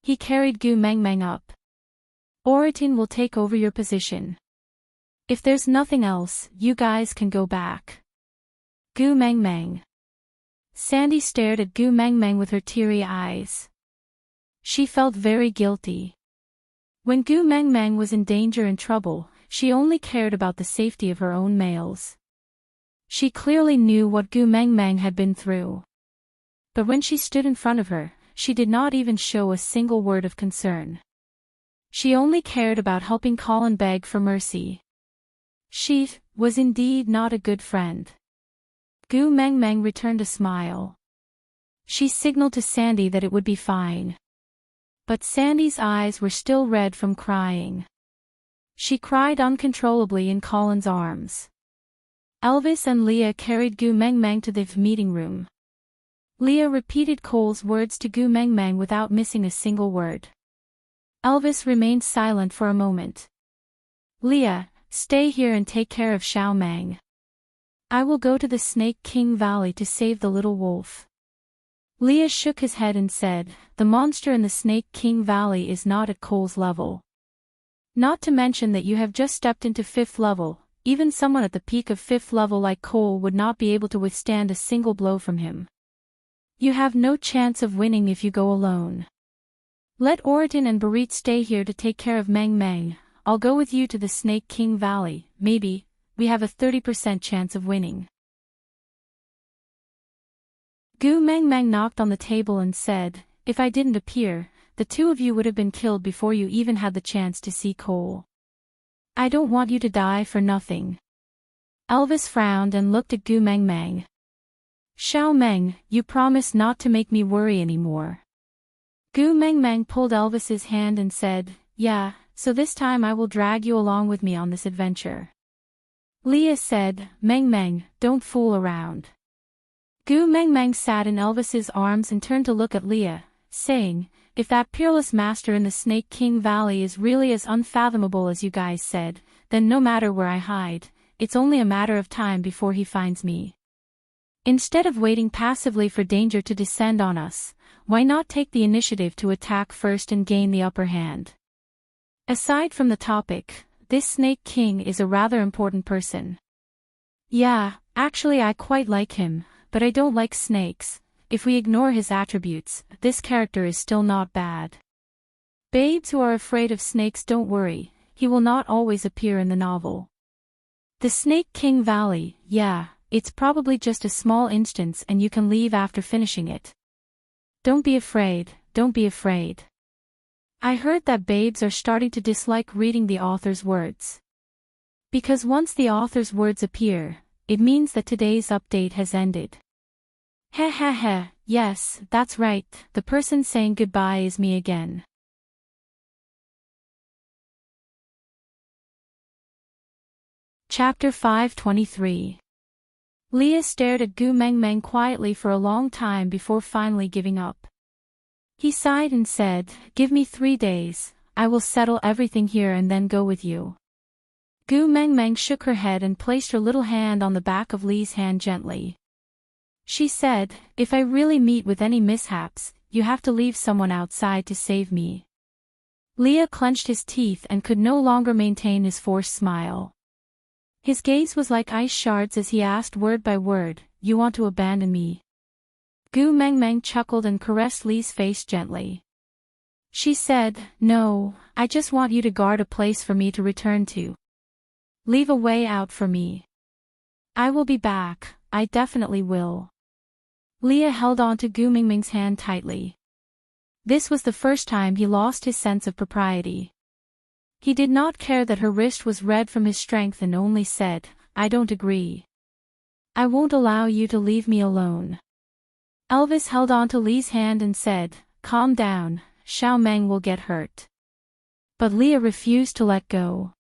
He carried Gu Meng Meng up. Oratin will take over your position. If there's nothing else, you guys can go back. Gu Meng Meng. Sandy stared at Gu Meng Meng with her teary eyes. She felt very guilty. When Gu Meng Meng was in danger and trouble, she only cared about the safety of her own males. She clearly knew what Gu Meng Meng had been through. But when she stood in front of her, she did not even show a single word of concern. She only cared about helping Colin beg for mercy. She was indeed not a good friend. Gu Meng Meng returned a smile. She signaled to Sandy that it would be fine. But Sandy's eyes were still red from crying. She cried uncontrollably in Colin's arms. Elvis and Leah carried Gu Meng Meng to the meeting room. Leah repeated Cole's words to Gu Meng Meng without missing a single word. Elvis remained silent for a moment. Leah, stay here and take care of Xiao Meng. I will go to the Snake King Valley to save the little wolf. Leah shook his head and said, the monster in the Snake King Valley is not at Cole's level. Not to mention that you have just stepped into 5th level, even someone at the peak of 5th level like Cole would not be able to withstand a single blow from him. You have no chance of winning if you go alone. Let Oratin and Barit stay here to take care of Meng Meng. I'll go with you to the Snake King Valley. Maybe we have a 30% chance of winning. Gu Meng Meng knocked on the table and said, if I didn't appear, the two of you would have been killed before you even had the chance to see Cole. I don't want you to die for nothing. Elvis frowned and looked at Gu Meng Meng. Xiao Meng, you promise not to make me worry anymore. Gu Meng Meng pulled Elvis's hand and said, yeah, so this time I will drag you along with me on this adventure. Leah said, Meng Meng, don't fool around. Gu Meng Meng sat in Elvis's arms and turned to look at Leah, saying, if that peerless master in the Snake King Valley is really as unfathomable as you guys said, then no matter where I hide, it's only a matter of time before he finds me. Instead of waiting passively for danger to descend on us, why not take the initiative to attack first and gain the upper hand? Aside from the topic, this Snake King is a rather important person. Yeah, actually I quite like him, but I don't like snakes. If we ignore his attributes, this character is still not bad. Babes who are afraid of snakes don't worry, he will not always appear in the novel. The Snake King Valley, yeah, it's probably just a small instance and you can leave after finishing it. Don't be afraid, don't be afraid. I heard that babes are starting to dislike reading the author's words. Because once the author's words appear, it means that today's update has ended. Heh heh heh, yes, that's right, the person saying goodbye is me again. Chapter 523. Leah stared at Gu Meng Meng quietly for a long time before finally giving up. He sighed and said, give me 3 days, I will settle everything here and then go with you. Gu Meng Meng shook her head and placed her little hand on the back of Lee's hand gently. She said, if I really meet with any mishaps, you have to leave someone outside to save me. Leah clenched his teeth and could no longer maintain his forced smile. His gaze was like ice shards as he asked word by word, you want to abandon me? Gu Meng Meng chuckled and caressed Lee's face gently. She said, "No, I just want you to guard a place for me to return to. Leave a way out for me. I will be back, I definitely will." Leah held on to Gu Mingming's hand tightly. This was the first time he lost his sense of propriety. He did not care that her wrist was red from his strength and only said, "I don't agree. I won't allow you to leave me alone." Elvis held on to Lee's hand and said, "Calm down, Xiao Meng will get hurt." But Leah refused to let go.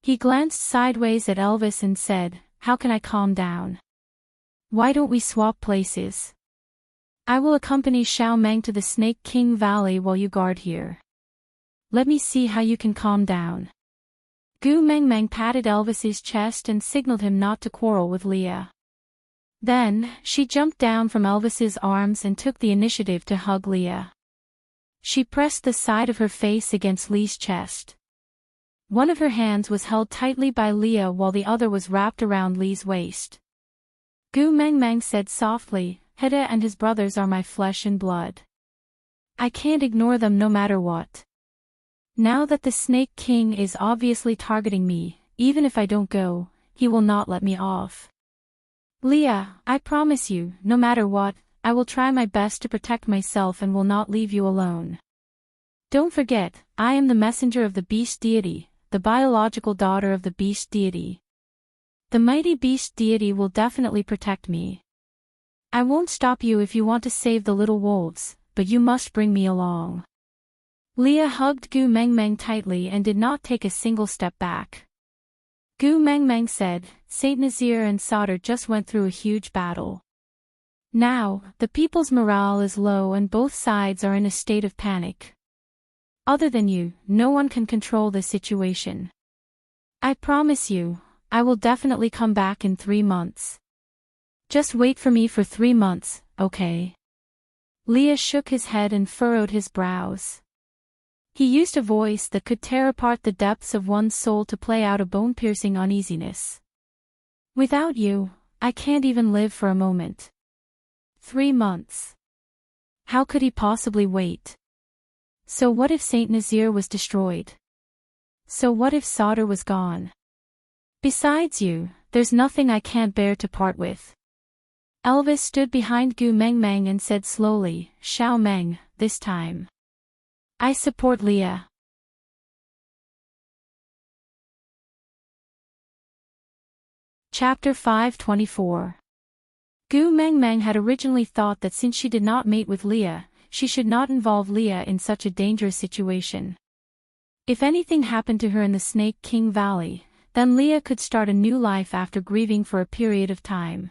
He glanced sideways at Elvis and said, "How can I calm down? Why don't we swap places? I will accompany Xiao Meng to the Snake King Valley while you guard here. Let me see how you can calm down." Gu Mengmeng patted Elvis's chest and signaled him not to quarrel with Leah. Then, she jumped down from Elvis's arms and took the initiative to hug Leah. She pressed the side of her face against Lee's chest. One of her hands was held tightly by Leah while the other was wrapped around Lee's waist. Gu Mengmeng said softly, "Hede and his brothers are my flesh and blood. I can't ignore them no matter what. Now that the Snake King is obviously targeting me, even if I don't go, he will not let me off. Leah, I promise you, no matter what, I will try my best to protect myself and will not leave you alone. Don't forget, I am the messenger of the beast deity, the biological daughter of the beast deity. The mighty beast deity will definitely protect me. I won't stop you if you want to save the little wolves, but you must bring me along." Leah hugged Gu Mengmeng tightly and did not take a single step back. Gu Mengmeng said, "Saint Nazir and Sauter just went through a huge battle. Now, the people's morale is low and both sides are in a state of panic. Other than you, no one can control the situation. I promise you, I will definitely come back in 3 months. Just wait for me for 3 months, okay?" Leah shook his head and furrowed his brows. He used a voice that could tear apart the depths of one's soul to play out a bone-piercing uneasiness. "Without you, I can't even live for a moment. 3 months. How could he possibly wait? So what if Saint Nazir was destroyed? So what if Sauter was gone? Besides you, there's nothing I can't bear to part with." Elvis stood behind Gu Mengmeng and said slowly, "Xiao Meng, this time. I support Leah." Chapter 524. Gu Mengmeng had originally thought that since she did not mate with Leah, she should not involve Leah in such a dangerous situation. If anything happened to her in the Snake King Valley, then Leah could start a new life after grieving for a period of time.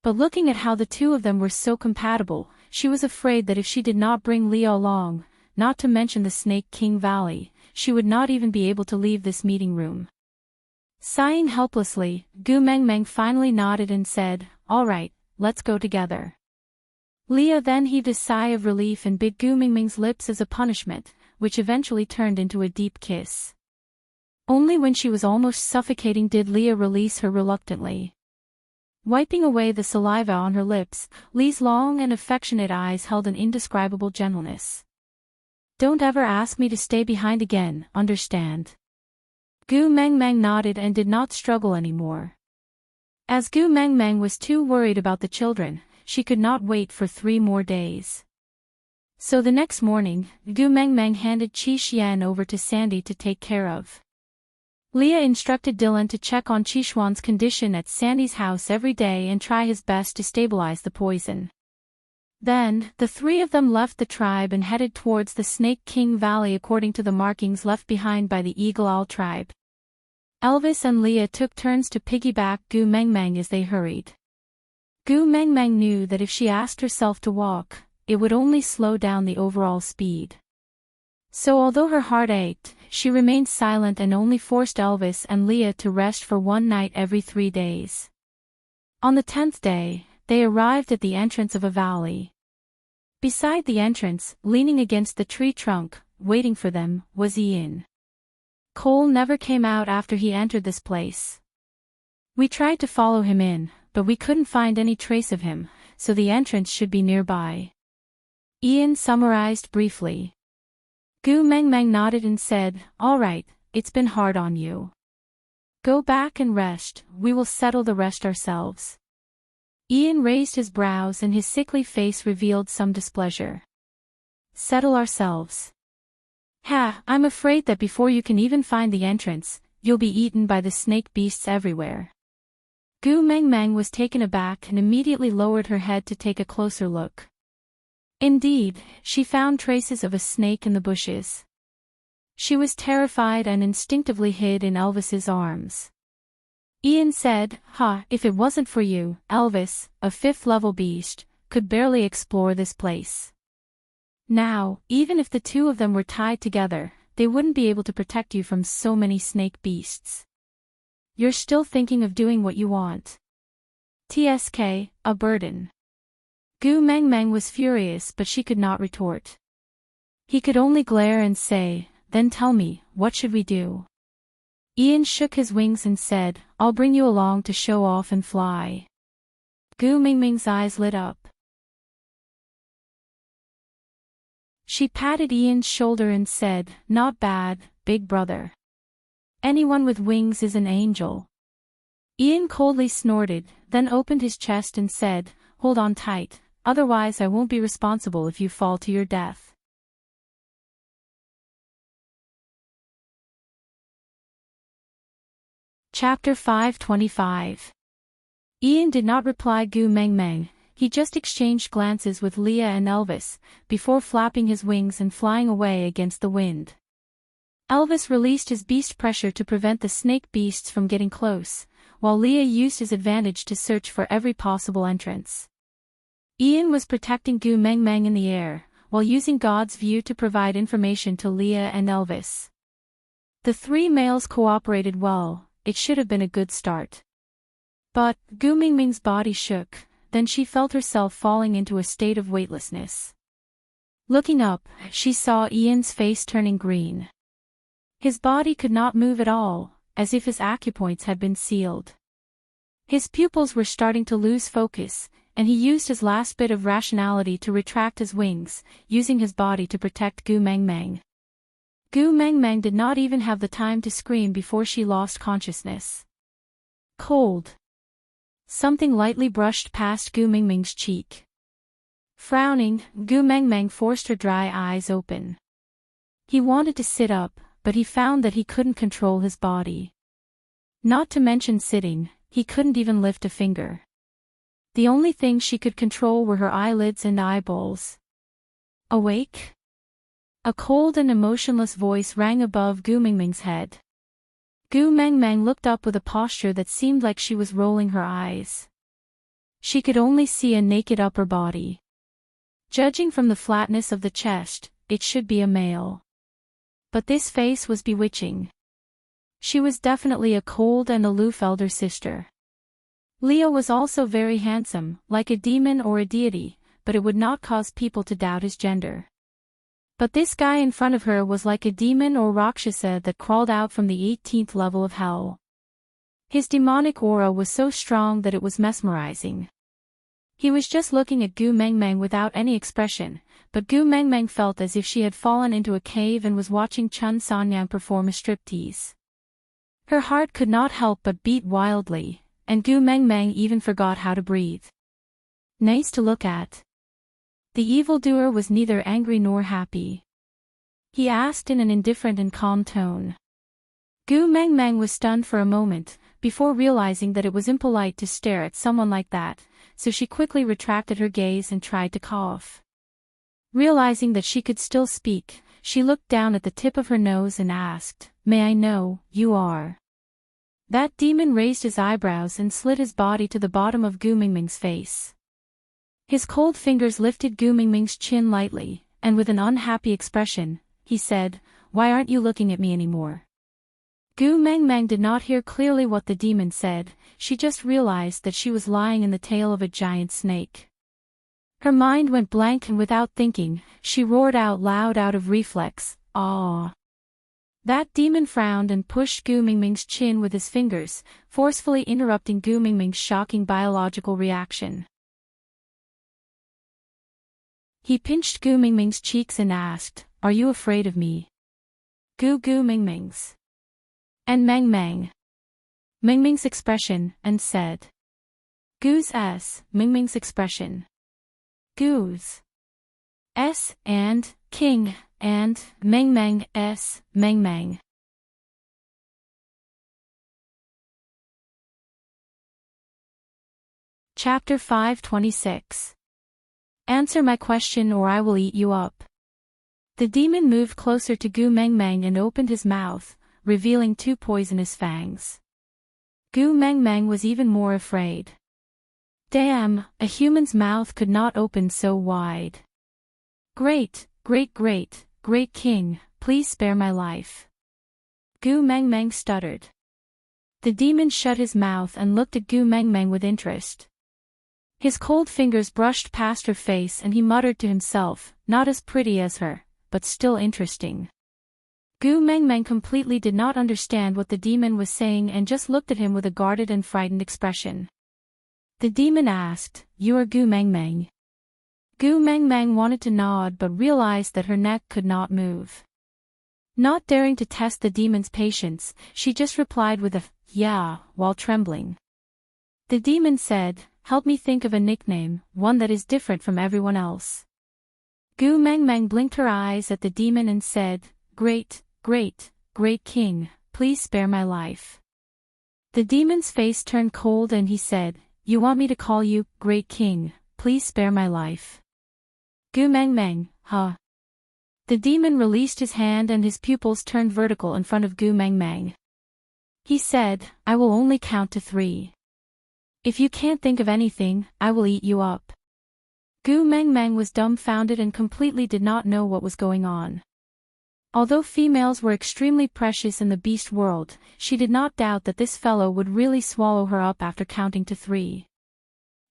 But looking at how the two of them were so compatible, she was afraid that if she did not bring Leah along, not to mention the Snake King Valley, she would not even be able to leave this meeting room. Sighing helplessly, Gu Mengmeng finally nodded and said, "All right, let's go together." Leah then heaved a sigh of relief and bit Gu Mengmeng's lips as a punishment, which eventually turned into a deep kiss. Only when she was almost suffocating did Leah release her reluctantly. Wiping away the saliva on her lips, Lee's long and affectionate eyes held an indescribable gentleness. "Don't ever ask me to stay behind again, understand?" Gu Mengmeng nodded and did not struggle anymore. As Gu Mengmeng was too worried about the children, she could not wait for 3 more days. So the next morning, Gu Mengmeng handed Qi Xian over to Sandy to take care of. Leah instructed Dylan to check on Qishuan's condition at Sandy's house every day and try his best to stabilize the poison. Then, the 3 of them left the tribe and headed towards the Snake King Valley according to the markings left behind by the Eagle Owl tribe. Elvis and Leah took turns to piggyback Gu Mengmeng as they hurried. Gu Mengmeng knew that if she asked herself to walk, it would only slow down the overall speed. So although her heart ached, she remained silent and only forced Elvis and Leah to rest for 1 night every 3 days. On the 10th day, they arrived at the entrance of a valley. Beside the entrance, leaning against the tree trunk, waiting for them, was Ian. Cole never came out after he entered this place. "We tried to follow him in, but we couldn't find any trace of him, so the entrance should be nearby," Ian summarized briefly. Gu Mengmeng nodded and said, "All right, it's been hard on you. Go back and rest, we will settle the rest ourselves." Ian raised his brows and his sickly face revealed some displeasure. "Settle ourselves? Ha, I'm afraid that before you can even find the entrance, you'll be eaten by the snake beasts everywhere." Gu Mengmeng was taken aback and immediately lowered her head to take a closer look. Indeed, she found traces of a snake in the bushes. She was terrified and instinctively hid in Elvis's arms. Ian said, If it wasn't for you, Elvis, a 5th-level beast, could barely explore this place. Now, even if the two of them were tied together, they wouldn't be able to protect you from so many snake beasts. You're still thinking of doing what you want. TSK, a burden." Gu Mengmeng was furious but she could not retort. He could only glare and say, "Then tell me, what should we do?" Ian shook his wings and said, "I'll bring you along to show off and fly." Gu Mengmeng's eyes lit up. She patted Ian's shoulder and said, "Not bad, big brother. Anyone with wings is an angel." Ian coldly snorted, then opened his chest and said, "Hold on tight, otherwise I won't be responsible if you fall to your death." Chapter 525. Ian did not reply Gu Mengmeng, he just exchanged glances with Leah and Elvis, before flapping his wings and flying away against the wind. Elvis released his beast pressure to prevent the snake beasts from getting close, while Leah used his advantage to search for every possible entrance. Ian was protecting Gu Mengmeng in the air, while using God's view to provide information to Leah and Elvis. The three males cooperated well, it should have been a good start. But, Gu Mengmeng's body shook, then she felt herself falling into a state of weightlessness. Looking up, she saw Ian's face turning green. His body could not move at all, as if his acupoints had been sealed. His pupils were starting to lose focus, and he used his last bit of rationality to retract his wings, using his body to protect Gu Mengmeng. Gu Mengmeng did not even have the time to scream before she lost consciousness. Cold. Something lightly brushed past Gu Mengmeng's cheek. Frowning, Gu Mengmeng forced her dry eyes open. He wanted to sit up, but he found that he couldn't control his body. Not to mention sitting, he couldn't even lift a finger. The only thing she could control were her eyelids and eyeballs. "Awake?" A cold and emotionless voice rang above Gu Mengmeng's head. Gu Mengmeng looked up with a posture that seemed like she was rolling her eyes. She could only see a naked upper body. Judging from the flatness of the chest, it should be a male. But this face was bewitching. She was definitely a cold and aloof elder sister. Leo was also very handsome, like a demon or a deity, but it would not cause people to doubt his gender. But this guy in front of her was like a demon or Rakshasa that crawled out from the 18th level of hell. His demonic aura was so strong that it was mesmerizing. He was just looking at Gu Mengmeng without any expression, but Gu Mengmeng felt as if she had fallen into a cave and was watching Chun Sanyang perform a striptease. Her heart could not help but beat wildly, and Gu Mengmeng even forgot how to breathe. Nice to look at. The evildoer was neither angry nor happy. He asked in an indifferent and calm tone. Gu Mengmeng was stunned for a moment, before realizing that it was impolite to stare at someone like that, so she quickly retracted her gaze and tried to cough. Realizing that she could still speak, she looked down at the tip of her nose and asked, "May I know, you are?" That demon raised his eyebrows and slid his body to the bottom of Gu Mengmeng's face. His cold fingers lifted Gu Mengmeng's chin lightly, and with an unhappy expression, he said, "Why aren't you looking at me anymore?" Gu Mengmeng did not hear clearly what the demon said, she just realized that she was lying in the tail of a giant snake. Her mind went blank and without thinking, she roared out loud out of reflex, "Aw!" That demon frowned and pushed Gu Mengmeng's chin with his fingers, forcefully interrupting Gu Mengmeng's shocking biological reaction. He pinched Gu Mengmeng's cheeks and asked, are you afraid of me? Gu Gu Ming Ming's. And Mang Mang. Ming Ming's expression, and said. Gu's S, Ming Ming's expression. Gu's S, and, King, and, Mang Mang S, Mang Mang. Chapter 526. Answer my question or I will eat you up. The demon moved closer to Gu Mang Mang and opened his mouth, revealing 2 poisonous fangs. Gu Mang Mang was even more afraid. Damn, a human's mouth could not open so wide. Great, great, great, great king, please spare my life. Gu Mang Mang stuttered. The demon shut his mouth and looked at Gu Mang Mang with interest. His cold fingers brushed past her face and he muttered to himself, not as pretty as her, but still interesting. Gu Mang Mang completely did not understand what the demon was saying and just looked at him with a guarded and frightened expression. The demon asked, "You are Gu Mang Mang?" Gu Mang Mang wanted to nod but realized that her neck could not move. Not daring to test the demon's patience, she just replied with a, "Yeah," while trembling. The demon said, "Help me think of a nickname, one that is different from everyone else." Gu Mang Mang blinked her eyes at the demon and said, "Great, great, great king, please spare my life." The demon's face turned cold and he said, "You want me to call you, Great King, please spare my life?" Gu Mang Mang, huh? The demon released his hand and his pupils turned vertical in front of Gu Mang Mang. He said, "I will only count to 3. If you can't think of anything, I will eat you up." Gu Mang Mang was dumbfounded and completely did not know what was going on. Although females were extremely precious in the beast world, she did not doubt that this fellow would really swallow her up after counting to 3.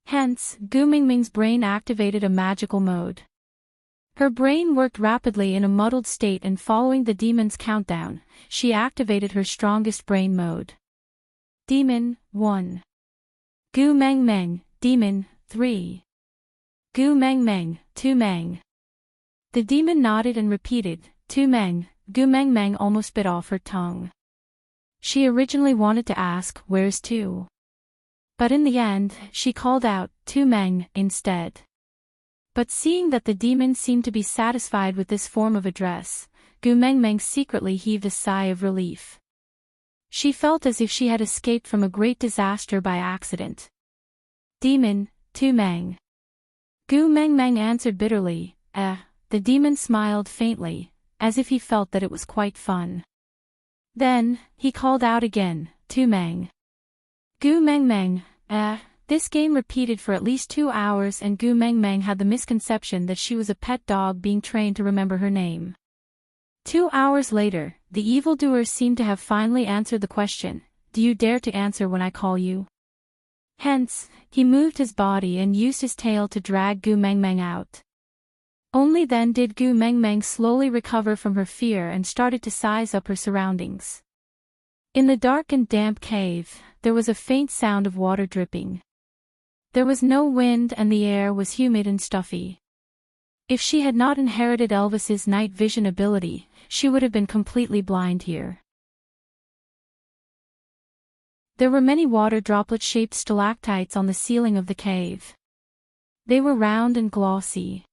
Hence, Gu Mang Ming's brain activated a magical mode. Her brain worked rapidly in a muddled state and following the demon's countdown, she activated her strongest brain mode. Demon, 1. Gu Mang Mang, Demon, 3. Gu Mang Mang, 2 Mang. The demon nodded and repeated, 2 Mang. Gu Mang Mang almost bit off her tongue. She originally wanted to ask, "Where's 2?" But in the end, she called out, 2 Mang, instead. But seeing that the demon seemed to be satisfied with this form of address, Gu Mang Mang secretly heaved a sigh of relief. She felt as if she had escaped from a great disaster by accident. Demon, 2 Mang. Gu Mang Mang answered bitterly, The demon smiled faintly, as if he felt that it was quite fun. Then, he called out again, 2 Mang. Gu Mang Mang, This game repeated for at least 2 hours and Gu Mang Mang had the misconception that she was a pet dog being trained to remember her name. 2 hours later, the evildoer seemed to have finally answered the question, "Do you dare to answer when I call you?" Hence, he moved his body and used his tail to drag Gu Mang Mang out. Only then did Gu Mang Mang slowly recover from her fear and started to size up her surroundings. In the dark and damp cave, there was a faint sound of water dripping. There was no wind and the air was humid and stuffy. If she had not inherited Elvis's night vision ability, she would have been completely blind here. There were many water droplet-shaped stalactites on the ceiling of the cave. They were round and glossy.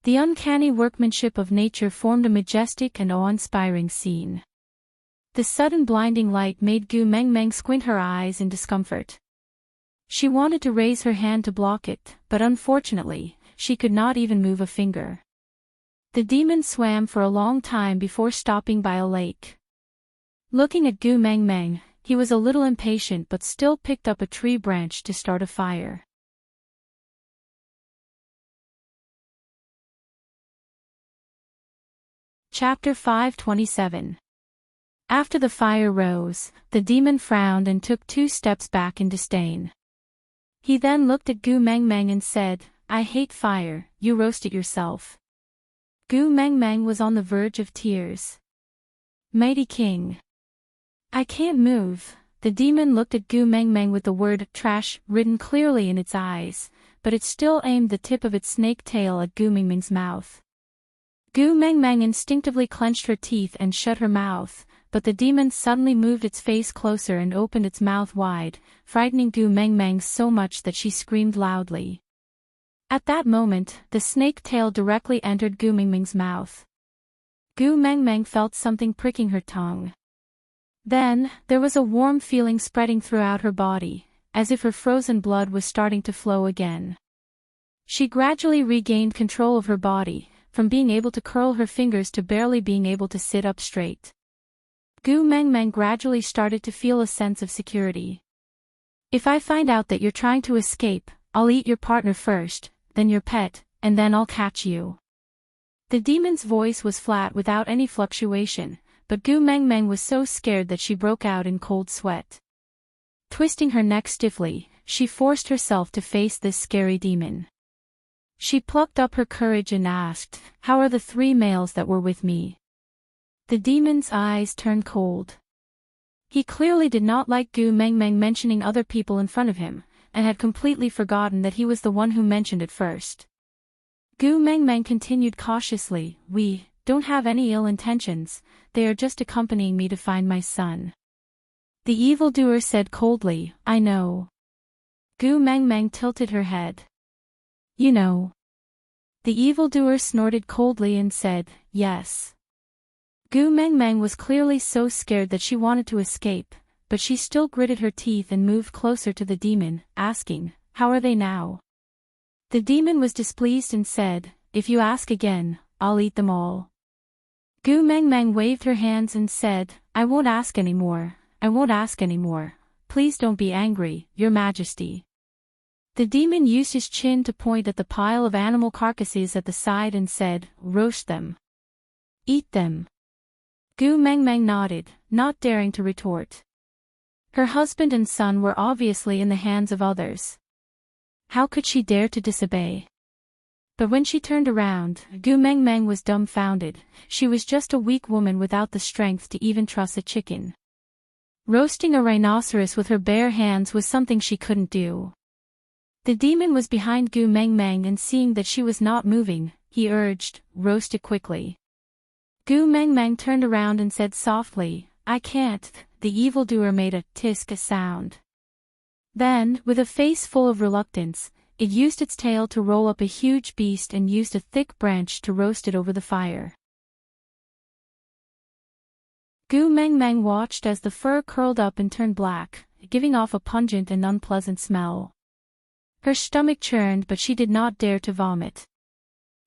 The uncanny workmanship of nature formed a majestic and awe-inspiring scene. The sudden blinding light made Gu Mang Mang squint her eyes in discomfort. She wanted to raise her hand to block it, but unfortunately, she could not even move a finger. The demon swam for a long time before stopping by a lake. Looking at Gu Mang Mang, he was a little impatient but still picked up a tree branch to start a fire. Chapter 527. After the fire rose, the demon frowned and took 2 steps back in disdain. He then looked at Gu Mang Mang and said, "I hate fire, you roast it yourself." Gu Mang Mang was on the verge of tears. "Mighty king. I can't move." The demon looked at Gu Mang Mang with the word trash written clearly in its eyes, but it still aimed the tip of its snake tail at Gu Mang Mang's mouth. Gu Meng Meng instinctively clenched her teeth and shut her mouth, but the demon suddenly moved its face closer and opened its mouth wide, frightening Gu Meng Meng so much that she screamed loudly. At that moment, the snake tail directly entered Gu Meng Meng's mouth. Gu Meng Meng felt something pricking her tongue. Then, there was a warm feeling spreading throughout her body, as if her frozen blood was starting to flow again. She gradually regained control of her body, from being able to curl her fingers to barely being able to sit up straight. Gu Meng Meng gradually started to feel a sense of security. If I find out that you're trying to escape, I'll eat your partner first, then your pet, and then I'll catch you. The demon's voice was flat without any fluctuation, but Gu Meng Meng was so scared that she broke out in cold sweat. Twisting her neck stiffly, she forced herself to face this scary demon. She plucked up her courage and asked, "How are the 3 males that were with me?" The demon's eyes turned cold. He clearly did not like Gu Meng Meng mentioning other people in front of him, and had completely forgotten that he was the one who mentioned it first. Gu Meng Meng continued cautiously, "We don't have any ill intentions, they are just accompanying me to find my son." The evildoer said coldly, "I know." Gu Meng Meng tilted her head. "You know." The evildoer snorted coldly and said, "Yes." Gu Meng Meng was clearly so scared that she wanted to escape, but she still gritted her teeth and moved closer to the demon, asking, "How are they now?" The demon was displeased and said, "If you ask again, I'll eat them all." Gu Meng Meng waved her hands and said, "I won't ask anymore, I won't ask anymore. Please don't be angry, Your Majesty." The demon used his chin to point at the pile of animal carcasses at the side and said, "Roast them. Eat them." Gu Meng Meng nodded, not daring to retort. Her husband and son were obviously in the hands of others. How could she dare to disobey? But when she turned around, Gu Meng Meng was dumbfounded. She was just a weak woman without the strength to even truss a chicken. Roasting a rhinoceros with her bare hands was something she couldn't do. The demon was behind Gu Meng Meng, and seeing that she was not moving, he urged, "Roast it quickly." Gu Meng Meng turned around and said softly, "I can't." The evildoer made a tisk sound. Then, with a face full of reluctance, it used its tail to roll up a huge beast and used a thick branch to roast it over the fire. Gu Meng Meng watched as the fur curled up and turned black, giving off a pungent and unpleasant smell. Her stomach churned, but she did not dare to vomit.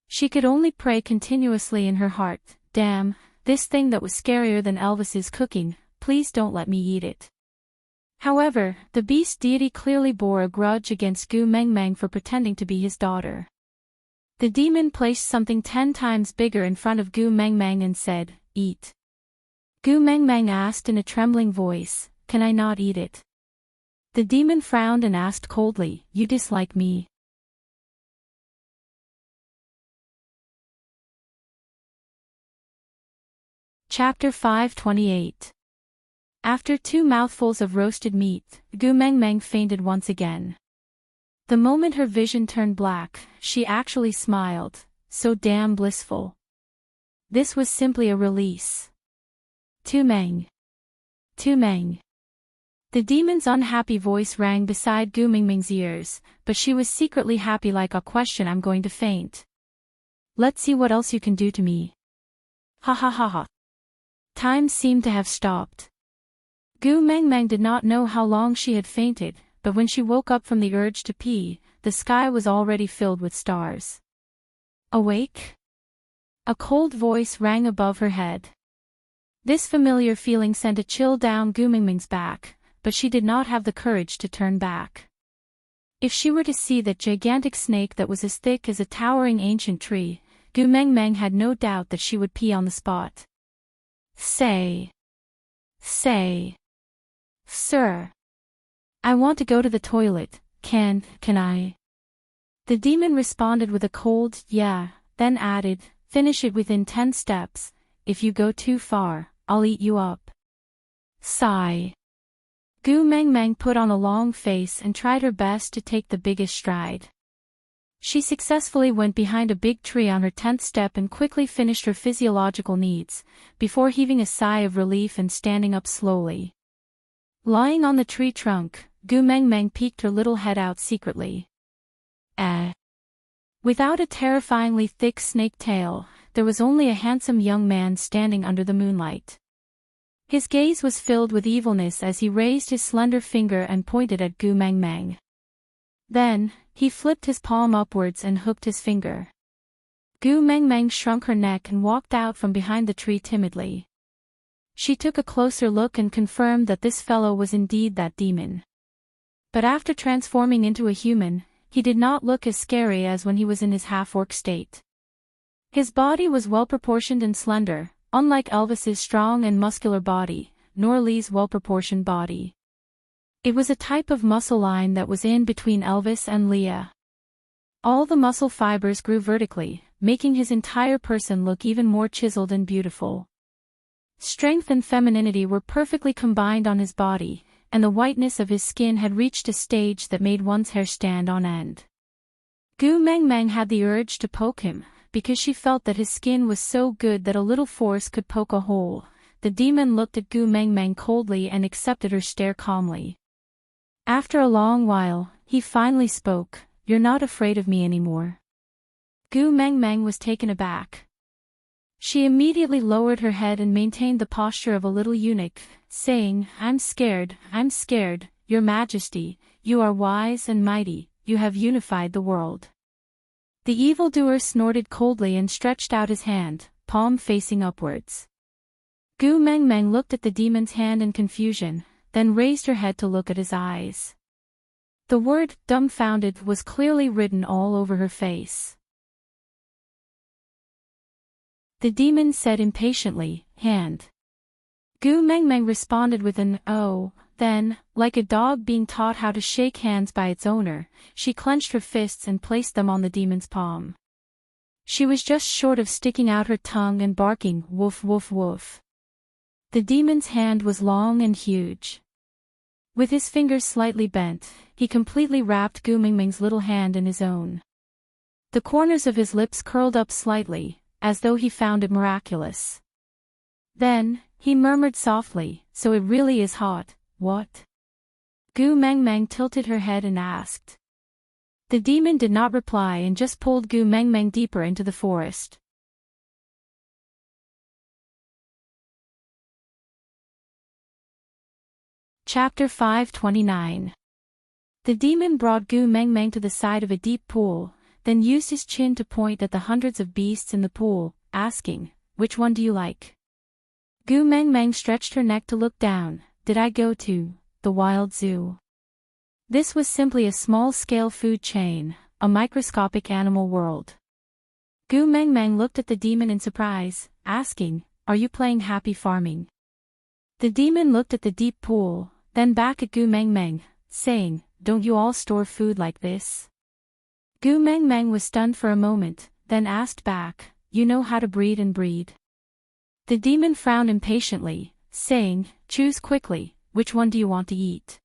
She could only pray continuously in her heart, "Damn, this thing that was scarier than Elvis's cooking, please don't let me eat it." However, the beast deity clearly bore a grudge against Gu Meng Meng for pretending to be his daughter. The demon placed something 10 times bigger in front of Gu Meng Meng and said, "Eat." Gu Meng Meng asked in a trembling voice, "Can I not eat it?" The demon frowned and asked coldly, "You dislike me?" Chapter 528. After 2 mouthfuls of roasted meat, Gu Meng Meng fainted once again. The moment her vision turned black, she actually smiled, so damn blissful. This was simply a release. Tu Meng. Tu Meng. The demon's unhappy voice rang beside Gu Meng Meng's ears, but she was secretly happy like a question. "I'm going to faint. Let's see what else you can do to me." Ha ha ha ha. Time seemed to have stopped. Gu Meng Meng did not know how long she had fainted, but when she woke up from the urge to pee, the sky was already filled with stars. "Awake?" A cold voice rang above her head. This familiar feeling sent a chill down Gu Meng Meng's back, but she did not have the courage to turn back. If she were to see that gigantic snake that was as thick as a towering ancient tree, Gu Meng Meng had no doubt that she would pee on the spot. Say, "Sir, I want to go to the toilet, can I?" The demon responded with a cold, "Yeah," then added, "Finish it within 10 steps, if you go too far, I'll eat you up." Sigh. Gu Meng Meng put on a long face and tried her best to take the biggest stride. She successfully went behind a big tree on her 10th step and quickly finished her physiological needs, before heaving a sigh of relief and standing up slowly. Lying on the tree trunk, Gu Meng Meng peeked her little head out secretly. Without a terrifyingly thick snake tail, there was only a handsome young man standing under the moonlight. His gaze was filled with evilness as he raised his slender finger and pointed at Gu Meng Meng. Then, he flipped his palm upwards and hooked his finger. Gu Meng Meng shrunk her neck and walked out from behind the tree timidly. She took a closer look and confirmed that this fellow was indeed that demon. But after transforming into a human, he did not look as scary as when he was in his half-orc state. His body was well-proportioned and slender, unlike Elvis's strong and muscular body, nor Lee's well-proportioned body. It was a type of muscle line that was in between Elvis and Leah. All the muscle fibers grew vertically, making his entire person look even more chiseled and beautiful. Strength and femininity were perfectly combined on his body, and the whiteness of his skin had reached a stage that made one's hair stand on end. Gu Meng Meng had the urge to poke him, because she felt that his skin was so good that a little force could poke a hole. The demon looked at Gu Meng Meng coldly and accepted her stare calmly. After a long while, he finally spoke, "You're not afraid of me anymore." Gu Meng Meng was taken aback. She immediately lowered her head and maintained the posture of a little eunuch, saying, I'm scared, Your Majesty, you are wise and mighty, you have unified the world." The evildoer snorted coldly and stretched out his hand, palm facing upwards. Gu Meng Meng looked at the demon's hand in confusion, then raised her head to look at his eyes. The word, dumbfounded, was clearly written all over her face. The demon said impatiently, "Hand." Gu Meng Meng responded with an, "Oh," then, like a dog being taught how to shake hands by its owner, she clenched her fists and placed them on the demon's palm. She was just short of sticking out her tongue and barking, "Woof woof woof." The demon's hand was long and huge. With his fingers slightly bent, he completely wrapped Gu Meng Meng's little hand in his own. The corners of his lips curled up slightly, as though he found it miraculous. Then, he murmured softly, "So it really is hot, what?" Gu Meng Meng tilted her head and asked. The demon did not reply and just pulled Gu Meng Meng deeper into the forest. Chapter 529. The demon brought Gu Meng Meng to the side of a deep pool, then used his chin to point at the hundreds of beasts in the pool, asking, "Which one do you like?" Gu Meng Meng stretched her neck to look down. "Did I go to the wild zoo?" This was simply a small-scale food chain, a microscopic animal world. Gu Meng Meng looked at the demon in surprise, asking, "Are you playing happy farming?" The demon looked at the deep pool, then back at Gu Meng Meng, saying, "Don't you all store food like this?" Gu Meng Meng was stunned for a moment, then asked back, "You know how to breed and breed?" The demon frowned impatiently, saying, "Choose quickly, which one do you want to eat?"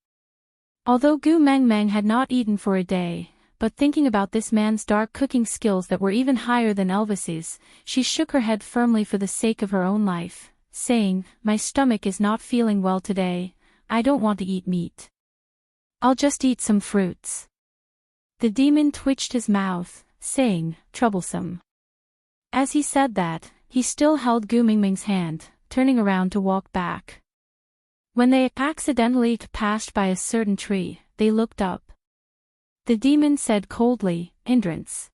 Although Gu Meng Meng had not eaten for a day, but thinking about this man's dark cooking skills that were even higher than Elvis's, she shook her head firmly for the sake of her own life, saying, "My stomach is not feeling well today, I don't want to eat meat. I'll just eat some fruits." The demon twitched his mouth, saying, "Troublesome." As he said that, he still held Gu Meng Meng's hand, turning around to walk back. When they accidentally passed by a certain tree, they looked up. The demon said coldly, "Hindrance."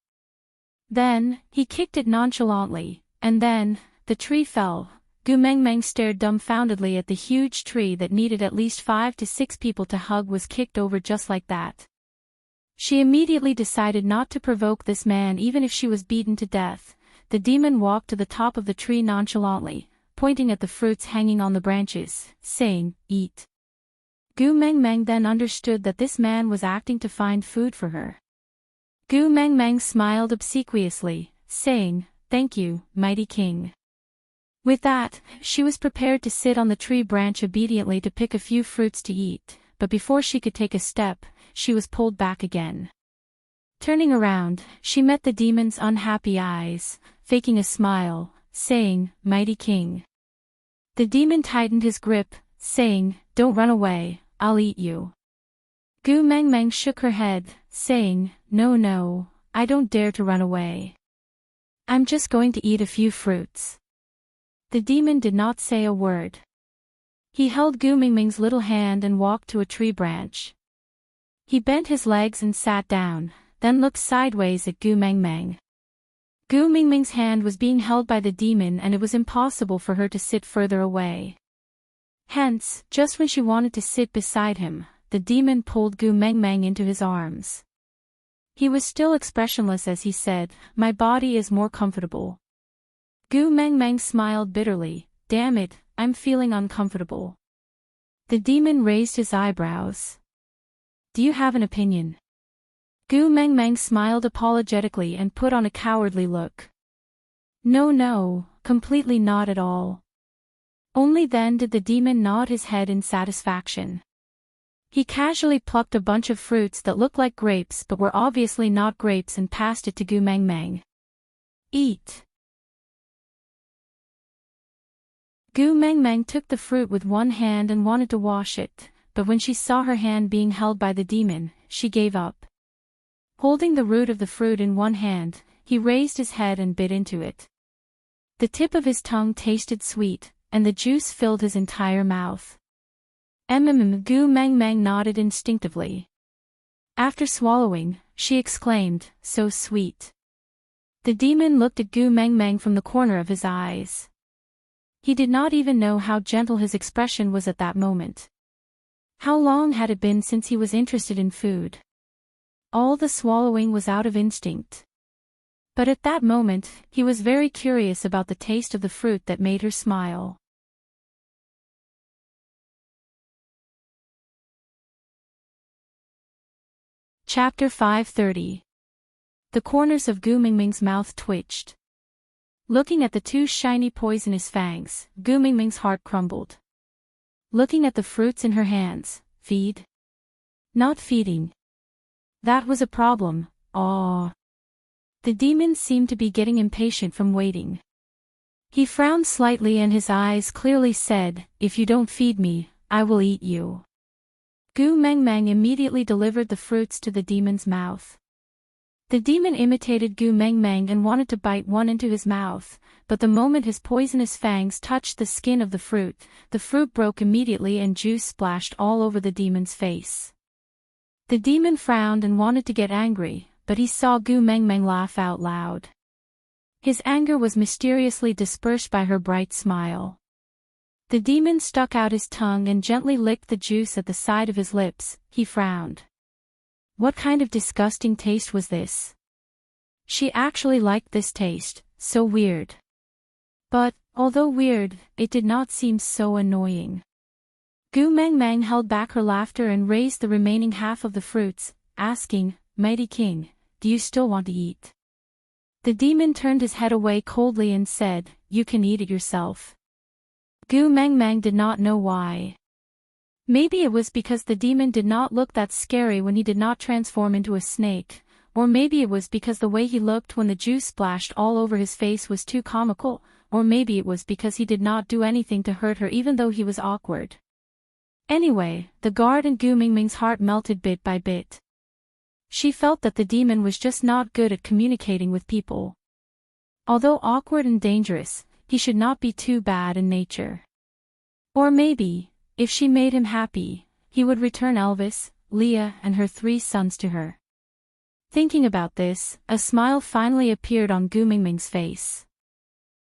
Then, he kicked it nonchalantly, and then, the tree fell. Gu Meng Meng stared dumbfoundedly at the huge tree that needed at least 5 to 6 people to hug was kicked over just like that. She immediately decided not to provoke this man even if she was beaten to death. The demon walked to the top of the tree nonchalantly, pointing at the fruits hanging on the branches, saying, "Eat." Gu Meng Meng then understood that this man was acting to find food for her. Gu Meng Meng smiled obsequiously, saying, "Thank you, mighty king." With that, she was prepared to sit on the tree branch obediently to pick a few fruits to eat, but before she could take a step, she was pulled back again. Turning around, she met the demon's unhappy eyes, faking a smile, saying, "Mighty king." The demon tightened his grip, saying, "Don't run away, I'll eat you." Gu Meng Meng shook her head, saying, "No, no, I don't dare to run away. I'm just going to eat a few fruits." The demon did not say a word. He held Gu Mingming's little hand and walked to a tree branch. He bent his legs and sat down, then looked sideways at Gu Mengmeng. Gu Mingming's hand was being held by the demon and it was impossible for her to sit further away. Hence, just when she wanted to sit beside him, the demon pulled Gu Mengmeng into his arms. He was still expressionless as he said, "My body is more comfortable." Gu Mengmeng smiled bitterly, "Damn it, I'm feeling uncomfortable." The demon raised his eyebrows. "Do you have an opinion?" Gu Mengmeng smiled apologetically and put on a cowardly look. "No, no, completely not at all." Only then did the demon nod his head in satisfaction. He casually plucked a bunch of fruits that looked like grapes but were obviously not grapes and passed it to Gu Mengmeng. "Eat." Gu Mengmeng took the fruit with one hand and wanted to wash it, but when she saw her hand being held by the demon, she gave up. Holding the root of the fruit in one hand, he raised his head and bit into it. The tip of his tongue tasted sweet, and the juice filled his entire mouth. Gu Mengmeng nodded instinctively. After swallowing, she exclaimed, "So sweet." The demon looked at Gu Mengmeng from the corner of his eyes. He did not even know how gentle his expression was at that moment. How long had it been since he was interested in food? All the swallowing was out of instinct. But at that moment, he was very curious about the taste of the fruit that made her smile. Chapter 530. The corners of Gu Mingming's mouth twitched. Looking at the two shiny poisonous fangs, Gu Mingming's heart crumbled. Looking at the fruits in her hands, feed? Not feeding. That was a problem. The demon seemed to be getting impatient from waiting. He frowned slightly and his eyes clearly said, "If you don't feed me, I will eat you." Gu Mengmeng immediately delivered the fruits to the demon's mouth. The demon imitated Gu Mengmeng and wanted to bite one into his mouth, but the moment his poisonous fangs touched the skin of the fruit broke immediately and juice splashed all over the demon's face. The demon frowned and wanted to get angry, but he saw Gu Mengmeng laugh out loud. His anger was mysteriously dispersed by her bright smile. The demon stuck out his tongue and gently licked the juice at the side of his lips. He frowned. What kind of disgusting taste was this? She actually liked this taste, so weird. But, although weird, it did not seem so annoying. Gu Mengmeng held back her laughter and raised the remaining half of the fruits, asking, "Mighty king, do you still want to eat?" The demon turned his head away coldly and said, "You can eat it yourself." Gu Mengmeng did not know why. Maybe it was because the demon did not look that scary when he did not transform into a snake, or maybe it was because the way he looked when the juice splashed all over his face was too comical, or maybe it was because he did not do anything to hurt her even though he was awkward. Anyway, the guard in Gu Mingming's heart melted bit by bit. She felt that the demon was just not good at communicating with people. Although awkward and dangerous, he should not be too bad in nature. Or maybe, if she made him happy, he would return Elvis, Leah and her 3 sons to her. Thinking about this, a smile finally appeared on Gu Mingming's face.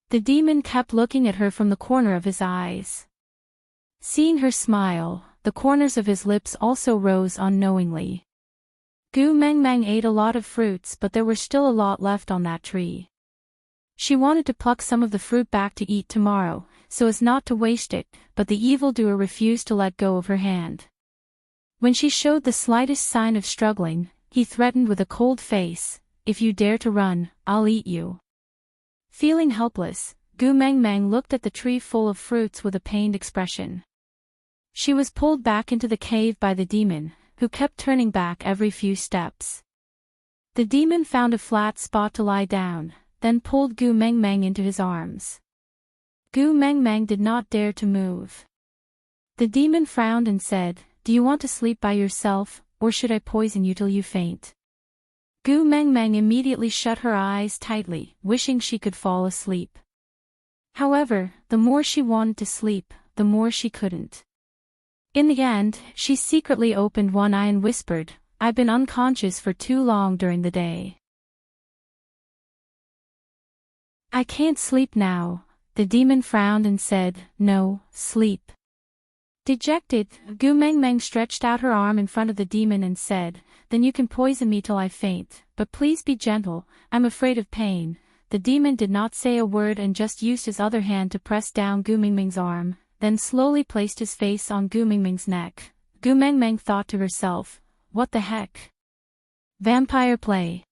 The demon kept looking at her from the corner of his eyes. Seeing her smile, the corners of his lips also rose unknowingly. Gu Mengmeng ate a lot of fruits but there were still a lot left on that tree. She wanted to pluck some of the fruit back to eat tomorrow, so as not to waste it, but the evildoer refused to let go of her hand. When she showed the slightest sign of struggling, he threatened with a cold face, "If you dare to run, I'll eat you." Feeling helpless, Gu Mengmeng looked at the tree full of fruits with a pained expression. She was pulled back into the cave by the demon, who kept turning back every few steps. The demon found a flat spot to lie down, then pulled Gu Meng Meng into his arms. Gu Meng Meng did not dare to move. The demon frowned and said, "Do you want to sleep by yourself, or should I poison you till you faint?" Gu Meng Meng immediately shut her eyes tightly, wishing she could fall asleep. However, the more she wanted to sleep, the more she couldn't. In the end, she secretly opened one eye and whispered, "I've been unconscious for too long during the day. I can't sleep now." The demon frowned and said, "No, sleep." Dejected, Gu Meng Meng stretched out her arm in front of the demon and said, "Then you can poison me till I faint, but please be gentle, I'm afraid of pain." The demon did not say a word and just used his other hand to press down Gu Meng Meng's arm, then slowly placed his face on Gu Meng Meng's neck. Gu Meng Meng thought to herself, "What the heck? Vampire play."